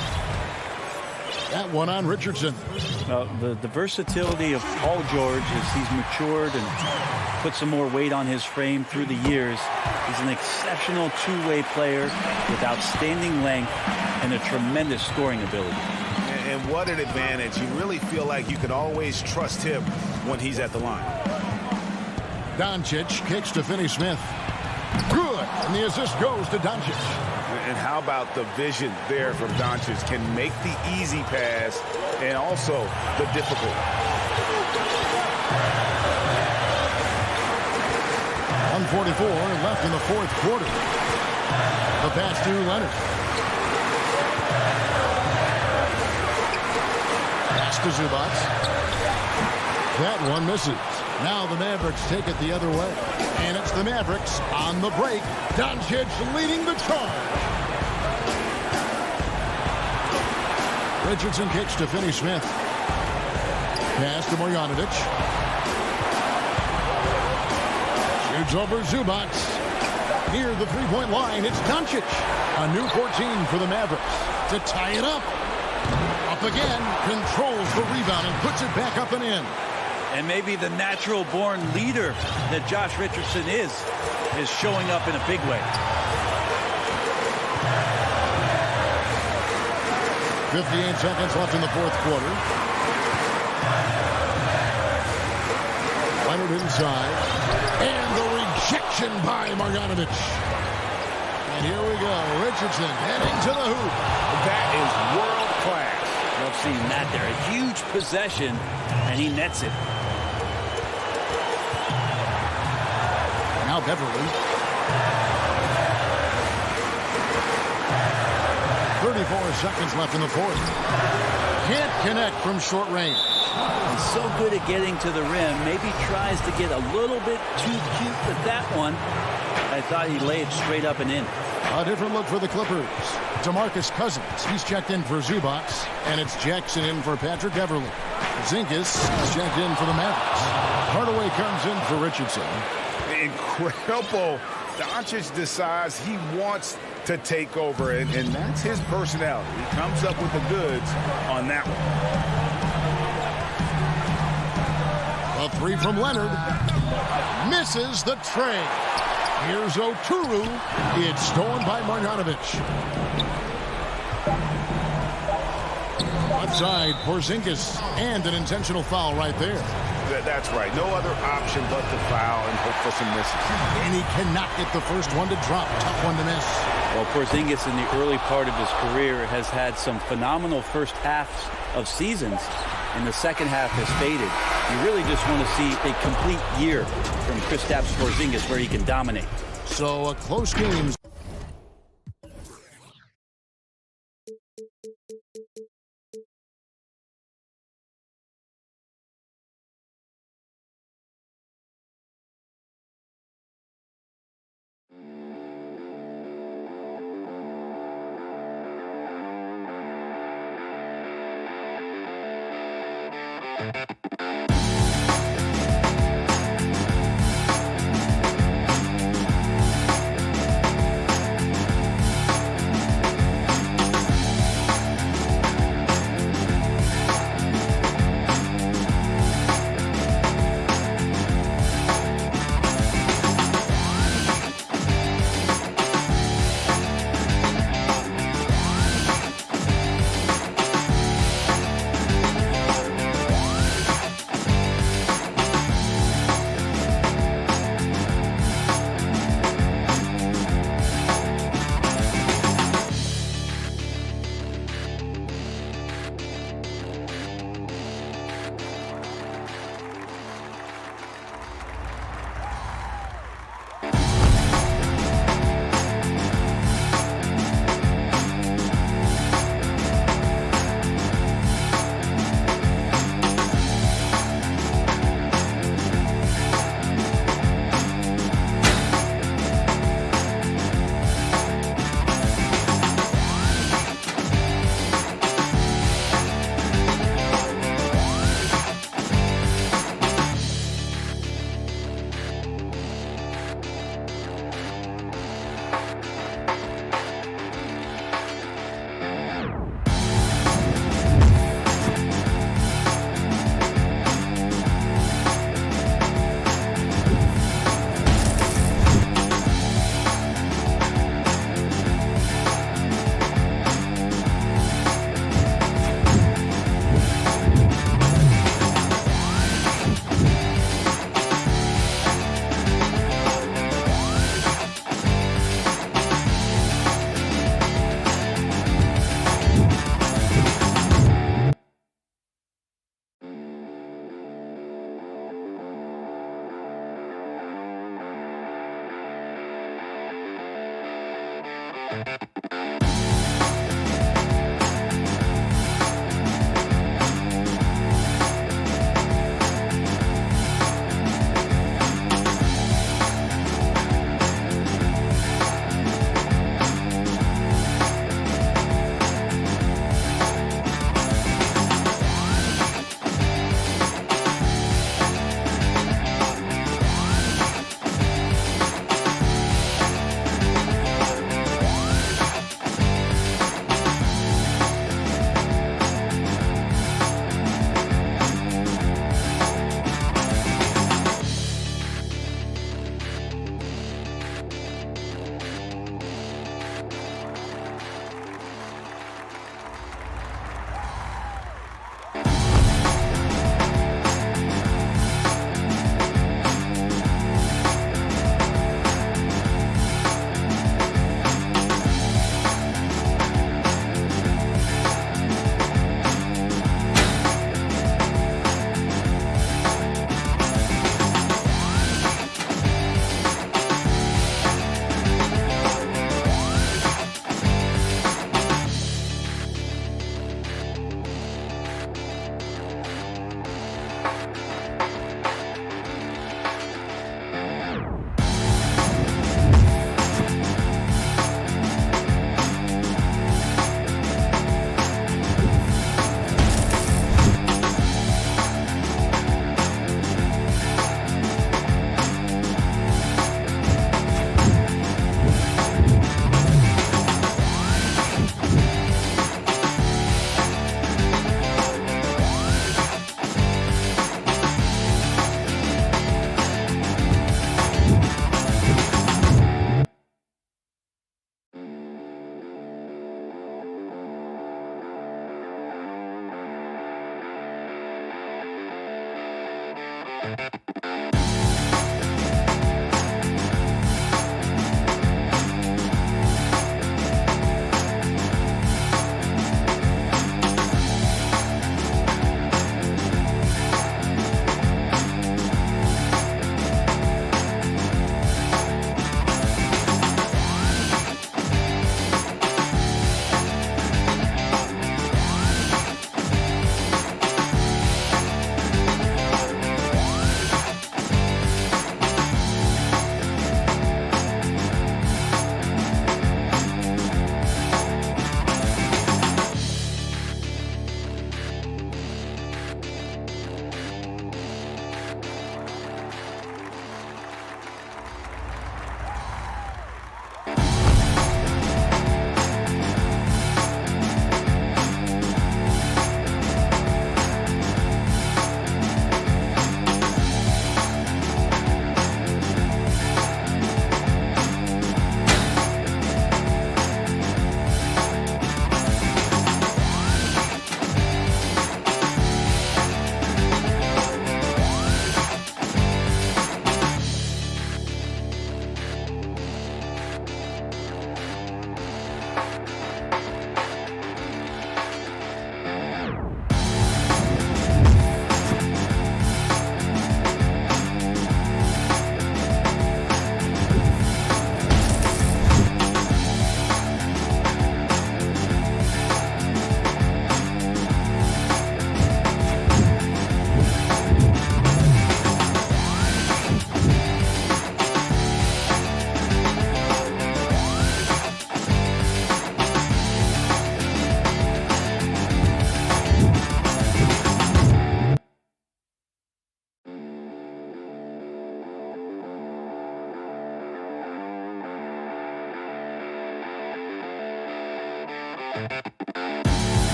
That one on Richardson. The versatility of Paul George as he's matured and put some more weight on his frame through the years. He's an exceptional two-way player with outstanding length and a tremendous scoring ability. And what an advantage. You really feel like you can always trust him when he's at the line. Doncic kicks to Finney-Smith. Good. And the assist goes to Doncic. And how about the vision there from Doncic? Can make the easy pass and also the difficult. 1:44 left in the fourth quarter. The pass to Leonard. Pass to Zubac. That one misses. Now the Mavericks take it the other way. And it's the Mavericks on the break. Doncic leading the charge. Richardson kicks to Finney-Smith. Pass to Marjanovic. Shoots over Zubac. Near the three-point line, it's Doncic. A new 14 for the Mavericks to tie it up. Up again, controls the rebound and puts it back up and in. And maybe the natural-born leader that Josh Richardson is showing up in a big way. 58 seconds left in the fourth quarter. Leonard inside. And the rejection by Marjanovic. And here we go. Richardson heading to the hoop. That is world class. Love seeing that there. A huge possession, and he nets it. Now Beverly. 34 seconds left in the fourth. Can't connect from short range. He's so good at getting to the rim. Maybe tries to get a little bit too cute with that one. I thought he laid straight up and in. A different look for the Clippers. DeMarcus Cousins. He's checked in for Zubac. And it's Jackson in for Patrick Beverly. Zinkis is checked in for the Mavericks. Hardaway comes in for Richardson. Incredible. Doncic decides he wants to take over, and that's his personality. He comes up with the goods on that one. A three from Leonard. Misses the tray. Here's Oturu. It's stolen by Marjanovic. Left side, Porzingis. And an intentional foul right there. That's right. No other option but to foul and hope for some misses. And he cannot get the first one to drop. Tough one to miss. Well, Porzingis in the early part of his career has had some phenomenal first halves of seasons. And the second half has faded. You really just want to see a complete year from Kristaps Porzingis where he can dominate. So a close game.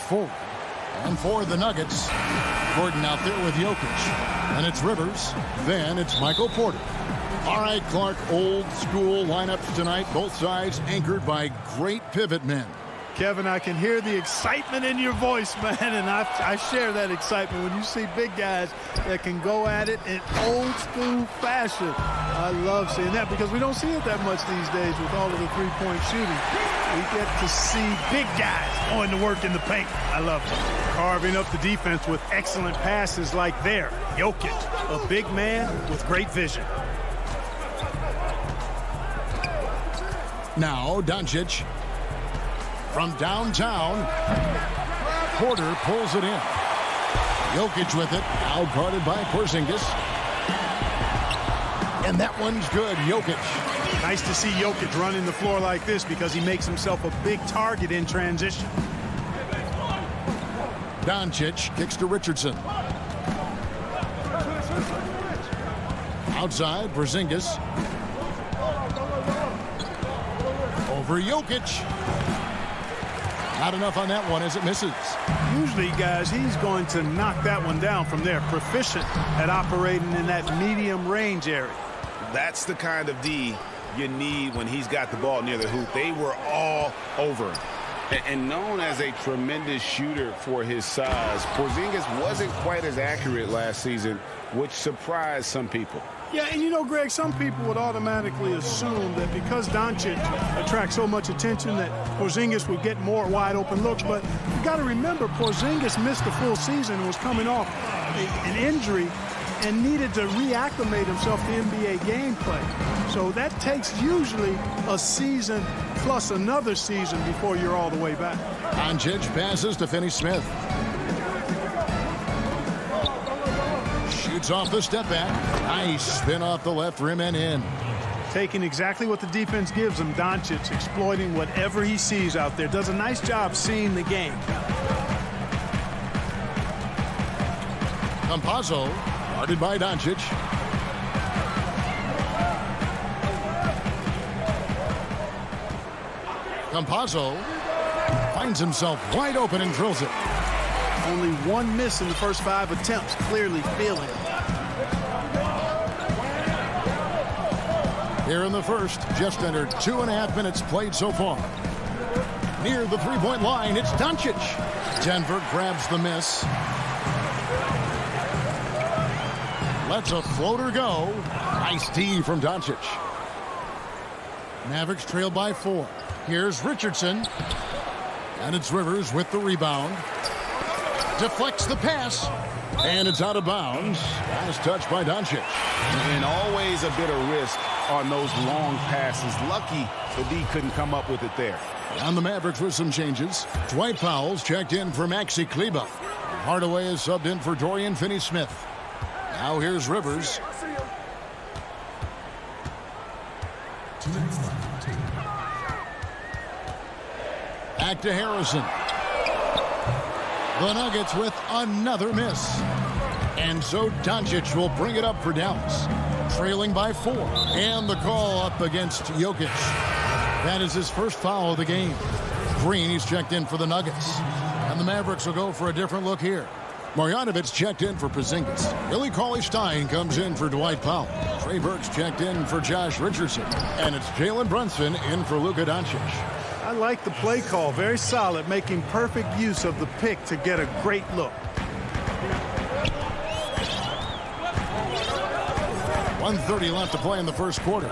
Forward. And for the Nuggets, Gordon out there with Jokic. And it's Rivers. Then it's Michael Porter. All right, Clark, old school lineups tonight. Both sides anchored by great pivot men. Kevin, I can hear the excitement in your voice, man, and I share that excitement when you see big guys that can go at it in old school fashion. I love seeing that because we don't see it that much these days with all of the three-point shooting. We get to see big guys going to work in the paint. I love it. Carving up the defense with excellent passes like there. Jokic, a big man with great vision. Now, Doncic. From downtown, Porter pulls it in. Jokic with it, now guarded by Porzingis. And that one's good, Jokic. Nice to see Jokic running the floor like this because he makes himself a big target in transition. Doncic kicks to Richardson. Outside, Porzingis. Over Jokic. Not enough on that one as it misses. Usually, guys, he's going to knock that one down from there. Proficient at operating in that medium range area. That's the kind of D you need when he's got the ball near the hoop. They were all over him. And known as a tremendous shooter for his size, Porzingis wasn't quite as accurate last season, which surprised some people. Yeah, and you know, Greg, some people would automatically assume that because Doncic attracts so much attention that Porzingis would get more wide open looks. But you got to remember, Porzingis missed a full season and was coming off an injury and needed to reacclimate himself to NBA gameplay. So that takes usually a season plus another season before you're all the way back. Doncic passes to Finney-Smith. Shoots off the step back. Nice spin off the left rim and in. Taking exactly what the defense gives him. Doncic exploiting whatever he sees out there. Does a nice job seeing the game. Campazzo, guarded by Doncic. Campazzo finds himself wide open and drills it. Only one miss in the first 5 attempts. Clearly feeling it. Here in the first, just under 2.5 minutes played so far. Near the three-point line, it's Doncic. Denver grabs the miss. Lets a floater go. Nice D from Doncic. Mavericks trail by 4. Here's Richardson. And it's Rivers with the rebound. Deflects the pass. And it's out of bounds. Last touch by Doncic. And always a bit of risk on those long passes. Lucky the D couldn't come up with it there. On the Mavericks with some changes. Dwight Powell's checked in for Maxi Kleber. Hardaway is subbed in for Dorian Finney-Smith. Now here's Rivers. Back to Harrison. The Nuggets with another miss. And so Doncic will bring it up for Dallas. Trailing by 4. And the call up against Jokic. That is his first foul of the game. Green, he's checked in for the Nuggets. And the Mavericks will go for a different look here. Marjanovic checked in for Porzingis. Billy Cauley-Stein comes in for Dwight Powell. Trey Burks checked in for Josh Richardson. And it's Jalen Brunson in for Luka Doncic. I like the play call. Very solid, making perfect use of the pick to get a great look. 1:30 left to play in the first quarter.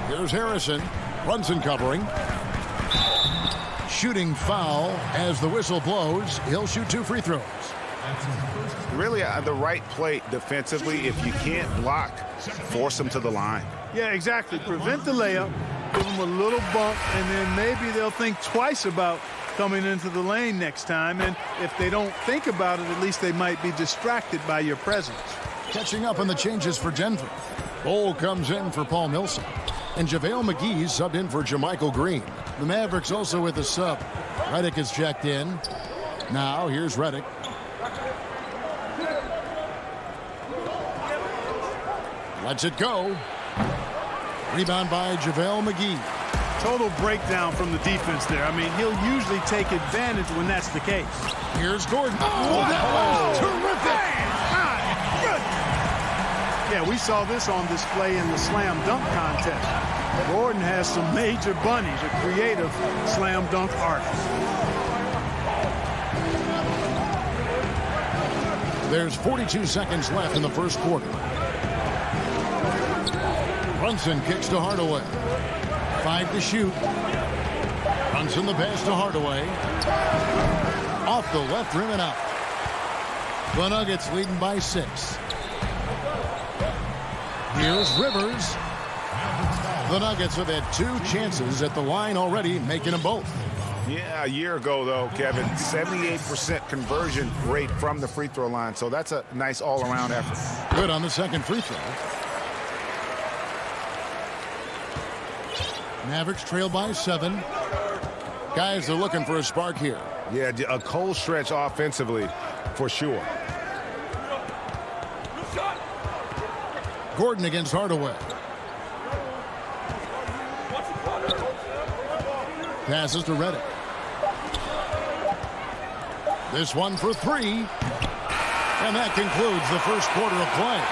Here's Harrison. Brunson covering. Shooting foul as the whistle blows. He'll shoot 2 free throws. Really the right play defensively. If you can't block, force them to the line. Yeah, exactly. Prevent the layup, give them a little bump, and then maybe they'll think twice about coming into the lane next time. And if they don't think about it, at least they might be distracted by your presence. Catching up on the changes for Denver. Bol comes in for Paul Millsap. And JaVale McGee's subbed in for JaMychal Green. The Mavericks also with a sub. Redick is checked in. Now here's Redick. Lets it go. Rebound by JaVale McGee. Total breakdown from the defense there. I mean, he'll usually take advantage when that's the case. Here's Gordon. Oh, that was terrific. Yeah, we saw this on display in the slam dunk contest. Gordon has some major bunnies, a creative slam dunk artist. There's 42 seconds left in the first quarter. Brunson kicks to Hardaway. 5 to shoot. Brunson the pass to Hardaway. Off the left rim and out. The Nuggets leading by 6. Here's Rivers. The Nuggets have had 2 chances at the line already, making them both. Yeah, a year ago, though, Kevin, 78% conversion rate from the free throw line. So that's a nice all-around effort. Good on the second free throw. Mavericks trail by 7. Guys are looking for a spark here. Yeah, a cold stretch offensively for sure. Gordon against Hardaway. Passes to Redick. This one for 3. And that concludes the first quarter of play.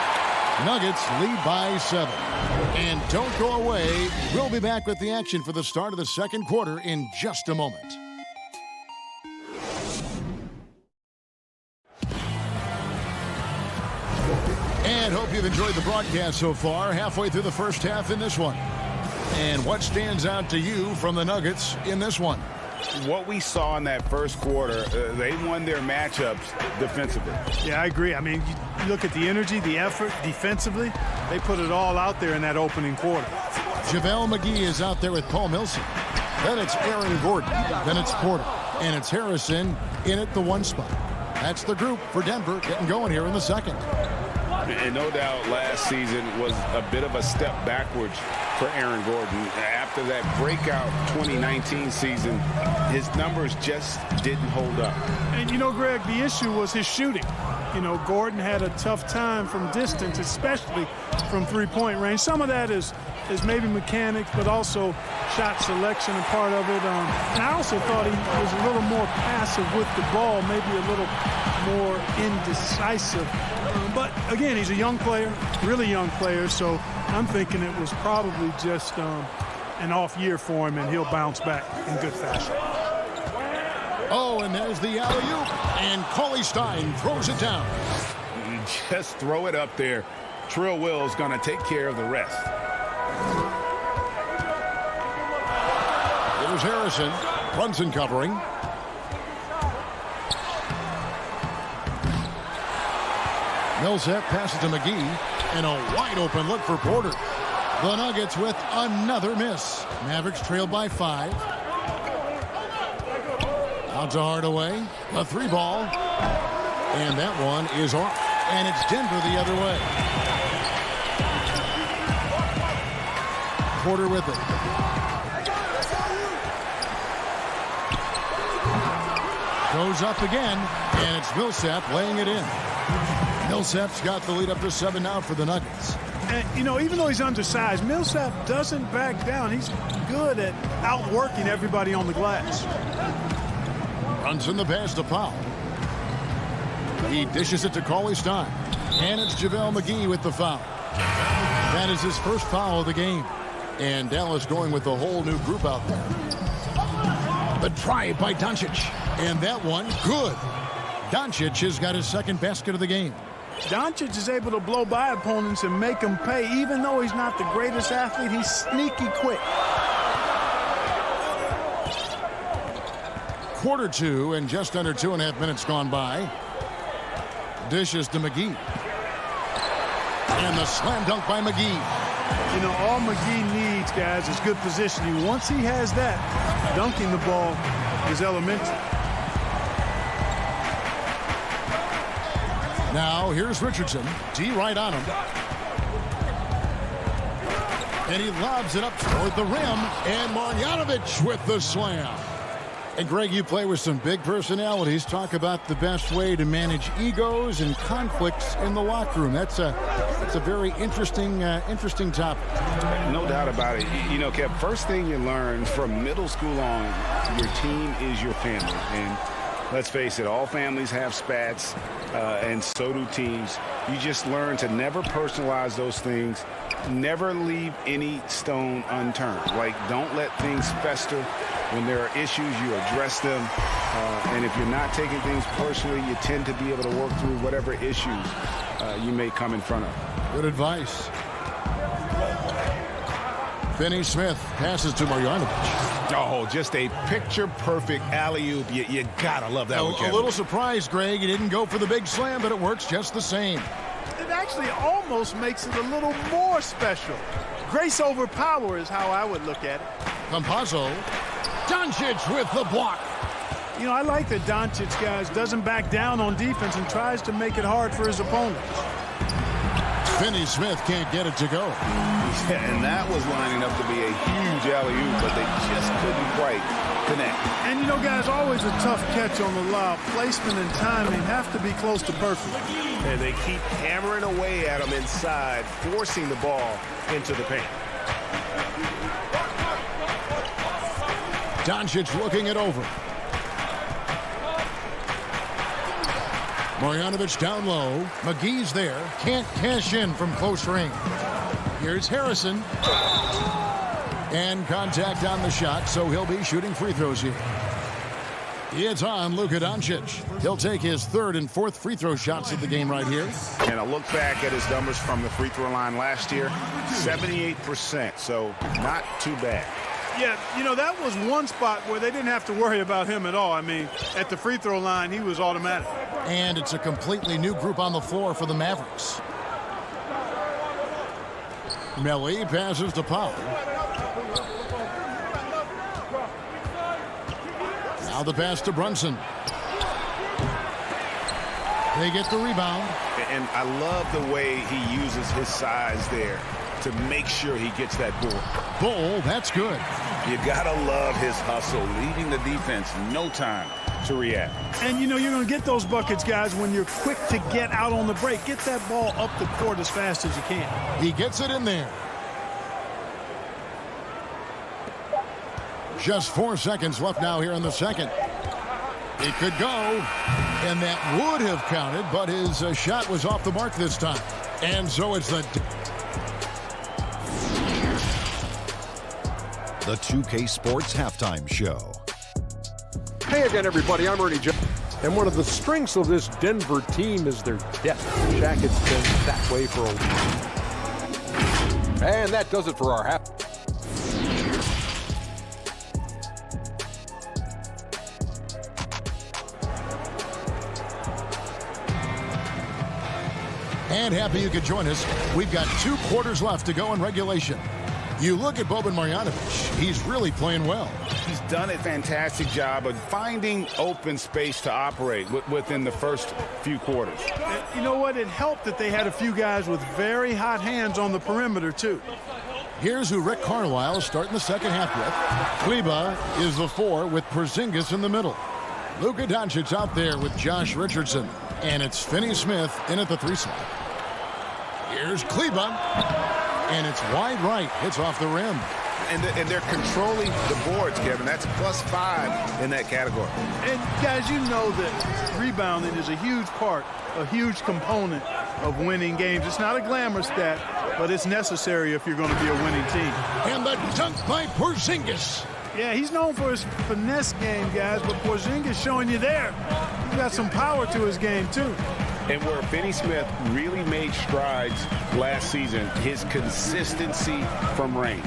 Nuggets lead by 7. And don't go away. We'll be back with the action for the start of the second quarter in just a moment. And hope you've enjoyed the broadcast so far. Halfway through the first half in this one. And what stands out to you from the Nuggets in this one? What we saw in that first quarter, they won their matchups defensively. Yeah, I agree. I mean, you look at the energy, the effort defensively. They put it all out there in that opening quarter. JaVale McGee is out there with Paul Millsap. Then it's Aaron Gordon. Then it's Porter. And it's Harrison in at the 1 spot. That's the group for Denver getting going here in the second. And no doubt last season was a bit of a step backwards for Aaron Gordon. After that breakout 2019 season, his numbers just didn't hold up. And, you know, Greg, the issue was his shooting. You know, Gordon had a tough time from distance, especially from three-point range. Some of that is maybe mechanics, but also shot selection and part of it. And I also thought he was a little more passive with the ball, maybe a little more indecisive. But, again, he's a young player, really young player, so I'm thinking it was probably just an off year for him, and he'll bounce back in good fashion. Oh, and there's the alley-oop, and Cauley Stein throws it down. Just throw it up there. Trill Will's going to take care of the rest. Here's Harrison. Brunson covering. Millsap passes to McGee, and a wide-open look for Porter. The Nuggets with another miss. Mavericks trailed by 5. Out to Hardaway. A 3-ball. And that one is off. And it's Denver the other way. Porter with it. Goes up again. And it's Millsap laying it in. Millsap's got the lead up to 7 now for the Nuggets. And, you know, even though he's undersized, Millsap doesn't back down. He's good at outworking everybody on the glass. Brunson the pass to Powell. He dishes it to Cauley Stein. And it's JaVale McGee with the foul. That is his first foul of the game. And Dallas going with a whole new group out there. The drive by Doncic. And that one, good. Doncic has got his second basket of the game. Doncic is able to blow by opponents and make them pay. Even though he's not the greatest athlete, he's sneaky quick. Quarter 2 and just under 2.5 minutes gone by. Dishes to McGee. And the slam dunk by McGee. You know, all McGee needs, guys, is good positioning. Once he has that, dunking the ball is elementary. Now, here's Richardson. D right on him. And he lobs it up toward the rim. And Marjanovic with the slam. And, Greg, you play with some big personalities. Talk about the best way to manage egos and conflicts in the locker room. That's a very interesting topic. No doubt about it. You know, Kev, first thing you learn from middle school on, your team is your family. And let's face it, all families have spats, and so do teams. You just learn to never personalize those things. Never leave any stone unturned. Like, don't let things fester. When there are issues, you address them. And if you're not taking things personally, you tend to be able to work through whatever issues you may come in front of. Good advice. Finney Smith passes to Marjanovic. Oh, just a picture-perfect alley-oop. You gotta love that one, Kevin. A little surprised, Greg. He didn't go for the big slam, but it works just the same. It actually almost makes it a little more special. Grace over power is how I would look at it. Campazzo. Doncic with the block. You know, I like that Doncic, guys, doesn't back down on defense and tries to make it hard for his opponents. Finney Smith can't get it to go. Yeah, and that was lining up to be a huge alley-oop, but they just couldn't quite connect. And, you know, guys, always a tough catch on the lob. Placement and timing have to be close to perfect. And they keep hammering away at him inside, forcing the ball into the paint. Doncic looking it over. Marjanovic down low. McGee's there. Can't cash in from close range. Here's Harrison. And contact on the shot, so he'll be shooting free throws here. It's on Luka Doncic. He'll take his third and fourth free throw shots of the game right here. And I look back at his numbers from the free throw line last year, 78%, so not too bad. Yeah, you know, that was one spot where they didn't have to worry about him at all. I mean, at the free throw line, he was automatic. And it's a completely new group on the floor for the Mavericks. Melly passes to Powell. Now the pass to Brunson. They get the rebound. And I love the way he uses his size there to make sure he gets that ball. Bull, that's good. You gotta love his hustle, leaving the defense no time to react. And, you know, you're going to get those buckets, guys, when you're quick to get out on the break. Get that ball up the court as fast as you can. He gets it in there. Just 4 seconds left now here in the second. It could go, and that would have counted, but his shot was off the mark this time. And so it's the 2K Sports Halftime Show. Hey again, everybody. I'm Ernie Johnson. And one of the strengths of this Denver team is their depth. Shaq has been that way for a while. And that does it for our half. And happy you could join us. We've got 2 quarters left to go in regulation. You look at Boban Marjanovic, he's really playing well. He's done a fantastic job of finding open space to operate within the first few quarters. You know what? It helped that they had a few guys with very hot hands on the perimeter, too. Here's who Rick Carlisle is starting the second half with. Kleba is the 4 with Porzingis in the middle. Luka Doncic out there with Josh Richardson. And it's Finney-Smith in at the 3 slot. Here's Kleba. And it's wide right. It's off the rim. And they're controlling the boards, Kevin. That's +5 in that category. And, guys, you know that rebounding is a huge part, a huge component of winning games. It's not a glamour stat, but it's necessary if you're going to be a winning team. And the dunk by Porzingis. Yeah, he's known for his finesse game, guys, but Porzingis showing you there. He's got some power to his game, too. And where Finney-Smith really made strides last season, his consistency from range.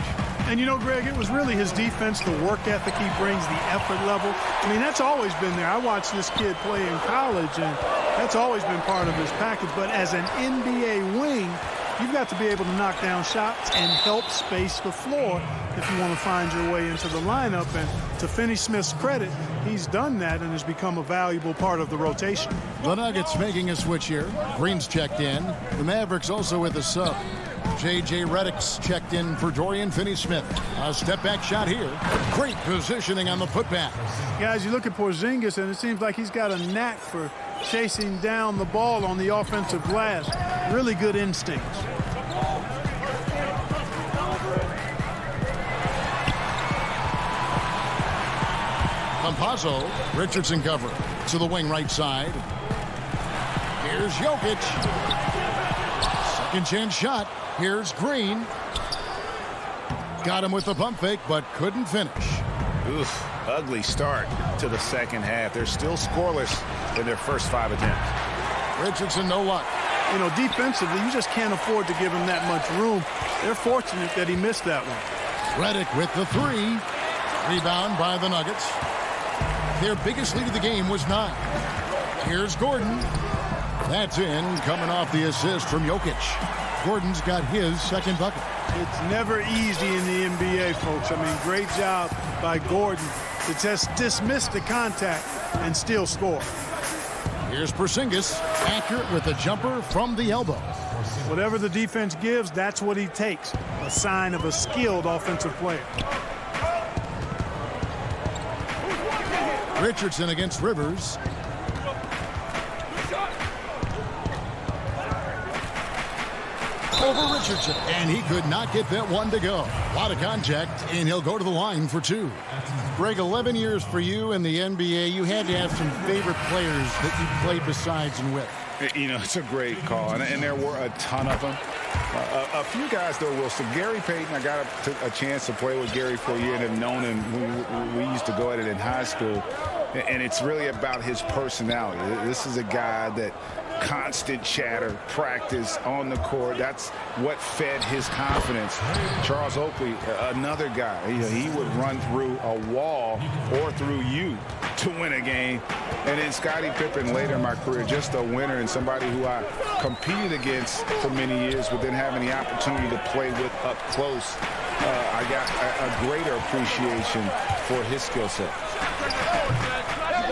And, you know, Greg, it was really his defense, the work ethic he brings, the effort level. I mean, that's always been there. I watched this kid play in college, and that's always been part of his package. But as an NBA wing, you've got to be able to knock down shots and help space the floor if you want to find your way into the lineup. And to Finney-Smith's credit, he's done that and has become a valuable part of the rotation. The Nuggets making a switch here. Green's checked in. The Mavericks also with a sub. J.J. Redick's checked in for Dorian Finney-Smith. A step-back shot here. Great positioning on the putback. Guys, you look at Porzingis, and it seems like he's got a knack for chasing down the ball on the offensive glass. Really good instincts. Campazzo, Richardson cover to the wing right side. Here's Jokic. Second chance shot. Here's Green. Got him with the pump fake, but couldn't finish. Oof, ugly start to the second half. They're still scoreless in their first 5 attempts. Richardson, no luck. You know, defensively, you just can't afford to give him that much room. They're fortunate that he missed that one. Redick with the 3. Rebound by the Nuggets. Their biggest lead of the game was 9. Here's Gordon. That's in, coming off the assist from Jokic. Gordon's got his second bucket. It's never easy in the NBA, folks. I mean, great job by Gordon to just dismiss the contact and still score. Here's Porzingis, accurate with a jumper from the elbow. Whatever the defense gives, that's what he takes. A sign of a skilled offensive player. Richardson against Rivers. Over Richardson, and he could not get that one to go. A lot of contact, and he'll go to the line for 2. Greg, 11 years for you in the NBA. You had to have some favorite players that you played besides and with. You know, it's a great call, and there were a ton of them. A few guys, though, Wilson. Gary Payton, I got a chance to play with Gary for a year and have known him. We used to go at it in high school, and it's really about his personality. This is a guy that constant chatter, practice on the court. That's what fed his confidence. Charles Oakley, another guy, he would run through a wall or through you to win a game. And then Scottie Pippen later in my career, just a winner and somebody who I competed against for many years, but then having the opportunity to play with up close, I got a greater appreciation for his skill set.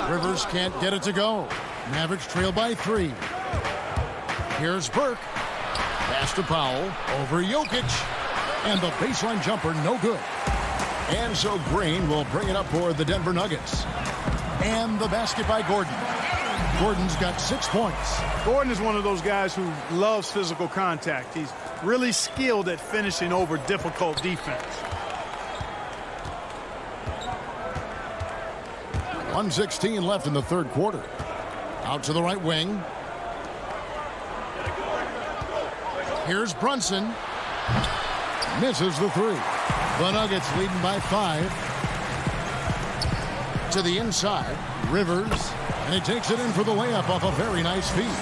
Rivers can't get it to go. Mavericks trail by 3. Here's Burke. Pass to Powell. Over Jokic. And the baseline jumper, no good. And so Green will bring it up for the Denver Nuggets. And the basket by Gordon. Gordon's got 6 points. Gordon is one of those guys who loves physical contact. He's really skilled at finishing over difficult defense. 1:16 left in the third quarter. Out to the right wing. Here's Brunson. Misses the 3. The Nuggets leading by 5. To the inside. Rivers. And he takes it in for the layup off a very nice feed.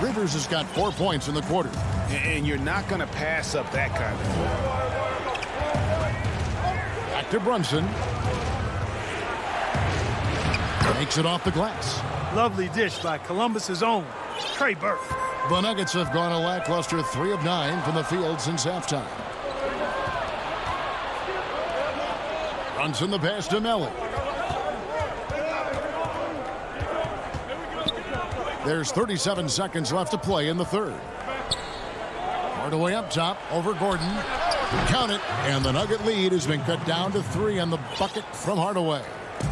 Rivers has got 4 points in the quarter. And you're not going to pass up that kind of thing. Back to Brunson. Makes it off the glass. Lovely dish by Columbus's own Trey Burke. The Nuggets have gone a lackluster 3 of 9 from the field since halftime. Brunson the pass to Melly. There's 37 seconds left to play in the third. Hardaway up top over Gordon. Count it, and the Nugget lead has been cut down to 3 on the bucket from Hardaway.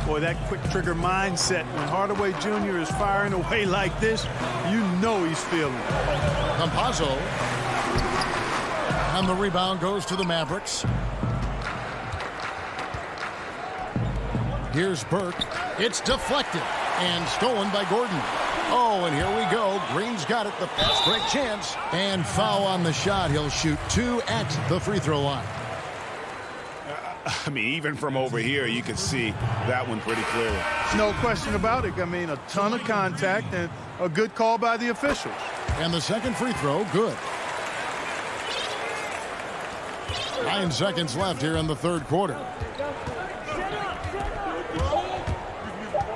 Boy, that quick trigger mindset when Hardaway Jr. is firing away like this, you know he's feeling it. Campazzo. And the rebound goes to the Mavericks. Here's Burke. It's deflected and stolen by Gordon. Oh, and here we go. Green's got it. The fast break chance. And foul on the shot. He'll shoot 2 at the free throw line. I mean, even from over here, you can see that one pretty clearly. No question about it. I mean, a ton of contact and a good call by the officials. And the second free throw, good. 9 seconds left here in the third quarter.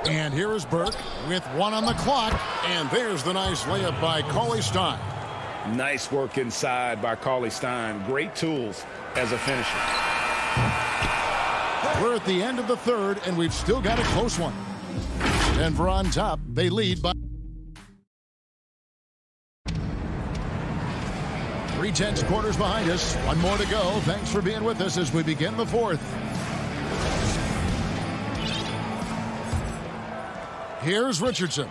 And here is Burke with 1 on the clock. And there's the nice layup by Cauley-Stein. Nice work inside by Cauley-Stein. Great tools as a finisher. We're at the end of the third, and we've still got a close one. Denver on top. They lead by 3/10 quarters behind us. 1 more to go. Thanks for being with us as we begin the fourth. Here's Richardson.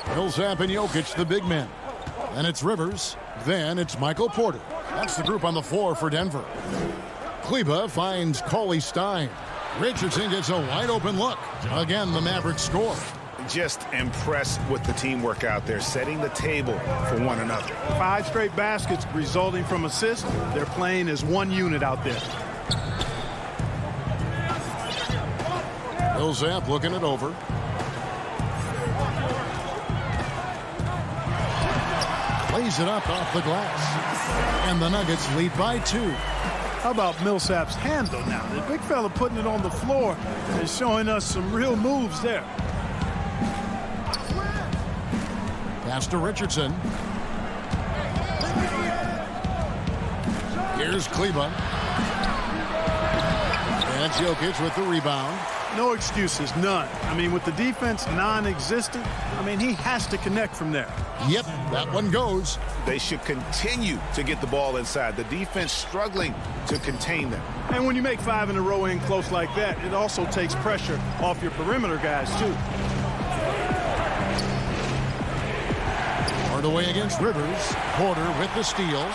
Millsap and Jokic, the big men. Then it's Rivers. Then it's Michael Porter. That's the group on the floor for Denver. Kleba finds Cauley-Stein. Richardson gets a wide open look. Again, the Mavericks score. Just impressed with the teamwork out there, setting the table for one another. 5 straight baskets resulting from assists. They're playing as one unit out there. Millsap looking it over. Lays it up off the glass. And the Nuggets lead by 2. How about Millsap's handle now? The big fella putting it on the floor and showing us some real moves there. Pass to Richardson. Here's Kleba. And Jokic with the rebound. No excuses, none. I mean, with the defense non-existent, I mean, he has to connect from there. Yep, that one goes. They should continue to get the ball inside. The defense struggling to contain them. And when you make 5 in a row in close like that, it also takes pressure off your perimeter guys, too. Hardaway against Rivers. Porter with the steal.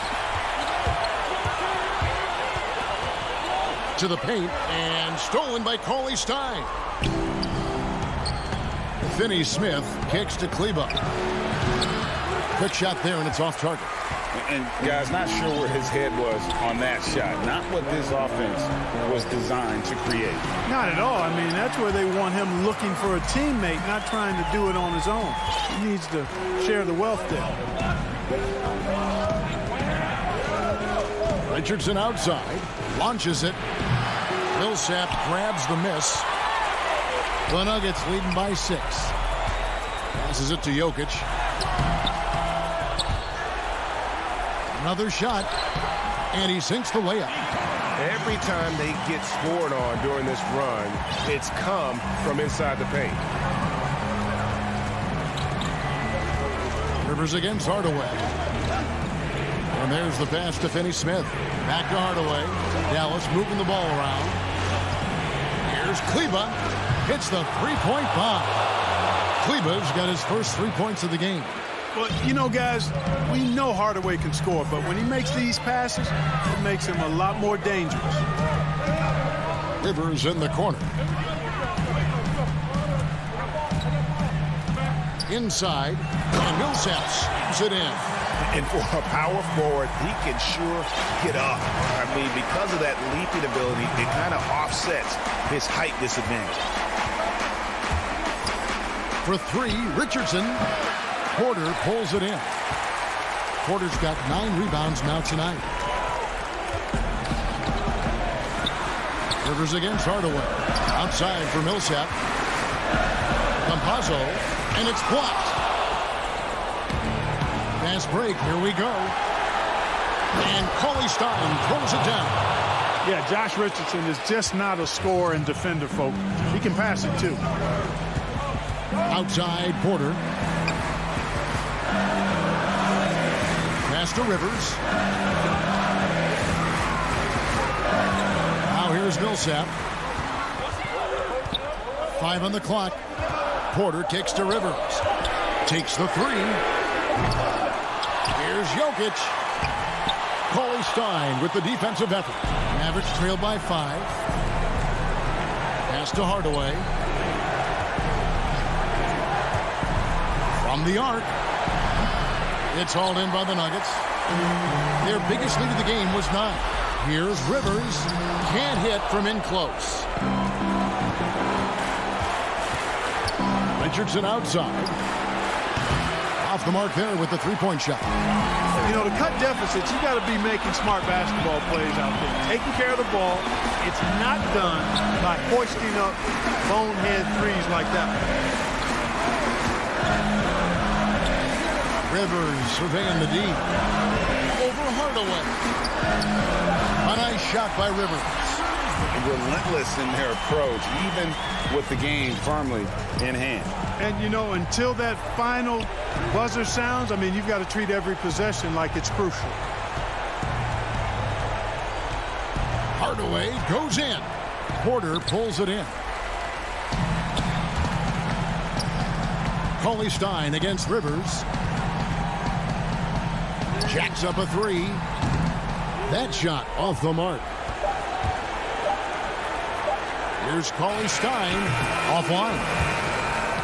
To the paint, and stolen by Cauley-Stein. Finney Smith kicks to Kleba. Quick shot there, and it's off target. And, guys, not sure where his head was on that shot. Not what this offense was designed to create. Not at all. I mean, that's where they want him looking for a teammate, not trying to do it on his own. He needs to share the wealth there. Richardson outside, launches it. Millsap grabs the miss. The Nuggets leading by 6. Passes it to Jokic. Another shot, and he sinks the layup. Every time they get scored on during this run, it's come from inside the paint. Rivers against Hardaway. And there's the pass to Finney Smith. Back to Hardaway. Dallas moving the ball around. Here's Kleba. Hits the three-point bomb. Kleba's got his first 3 points of the game. Well, you know, guys, we know Hardaway can score, but when he makes these passes, it makes him a lot more dangerous. Rivers in the corner. Inside, and Millsap slams it in. And for a power forward, he can sure get up. I mean, because of that leaping ability, it kind of offsets his height disadvantage. For 3, Richardson. Porter pulls it in. Porter's got 9 rebounds now tonight. Rivers against Hardaway. Outside for Millsap. Campazzo, and it's blocked. Fast break, here we go. And Cauley Stein throws it down. Yeah, Josh Richardson is just not a scorer and defender, folks. He can pass it, too. Outside, Porter. Pass to Rivers. Now here's Millsap. 5 on the clock. Porter kicks to Rivers. Takes the 3. Here's Jokic. Cauley Stein with the defensive effort. Mavericks trail by 5. Pass to Hardaway. From the arc. It's hauled in by the Nuggets. Their biggest lead of the game was 9. Here's Rivers. Can't hit from in close. Richardson outside. Off the mark there with the three-point shot. You know, to cut deficits, you got to be making smart basketball plays out there. Taking care of the ball. It's not done by hoisting up bonehead threes like that. Rivers surveying the D. Over Hardaway. A nice shot by Rivers. Relentless in their approach, even with the game firmly in hand. And, you know, until that final buzzer sounds, I mean, you've got to treat every possession like it's crucial. Hardaway goes in. Porter pulls it in. Cauley Stein against Rivers. Jacks up a 3. That shot off the mark. Here's Cauley Stein offline.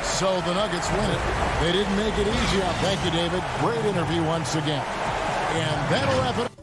So the Nuggets win it. They didn't make it easy. Thank you, David. Great interview once again. And that'll wrap it up.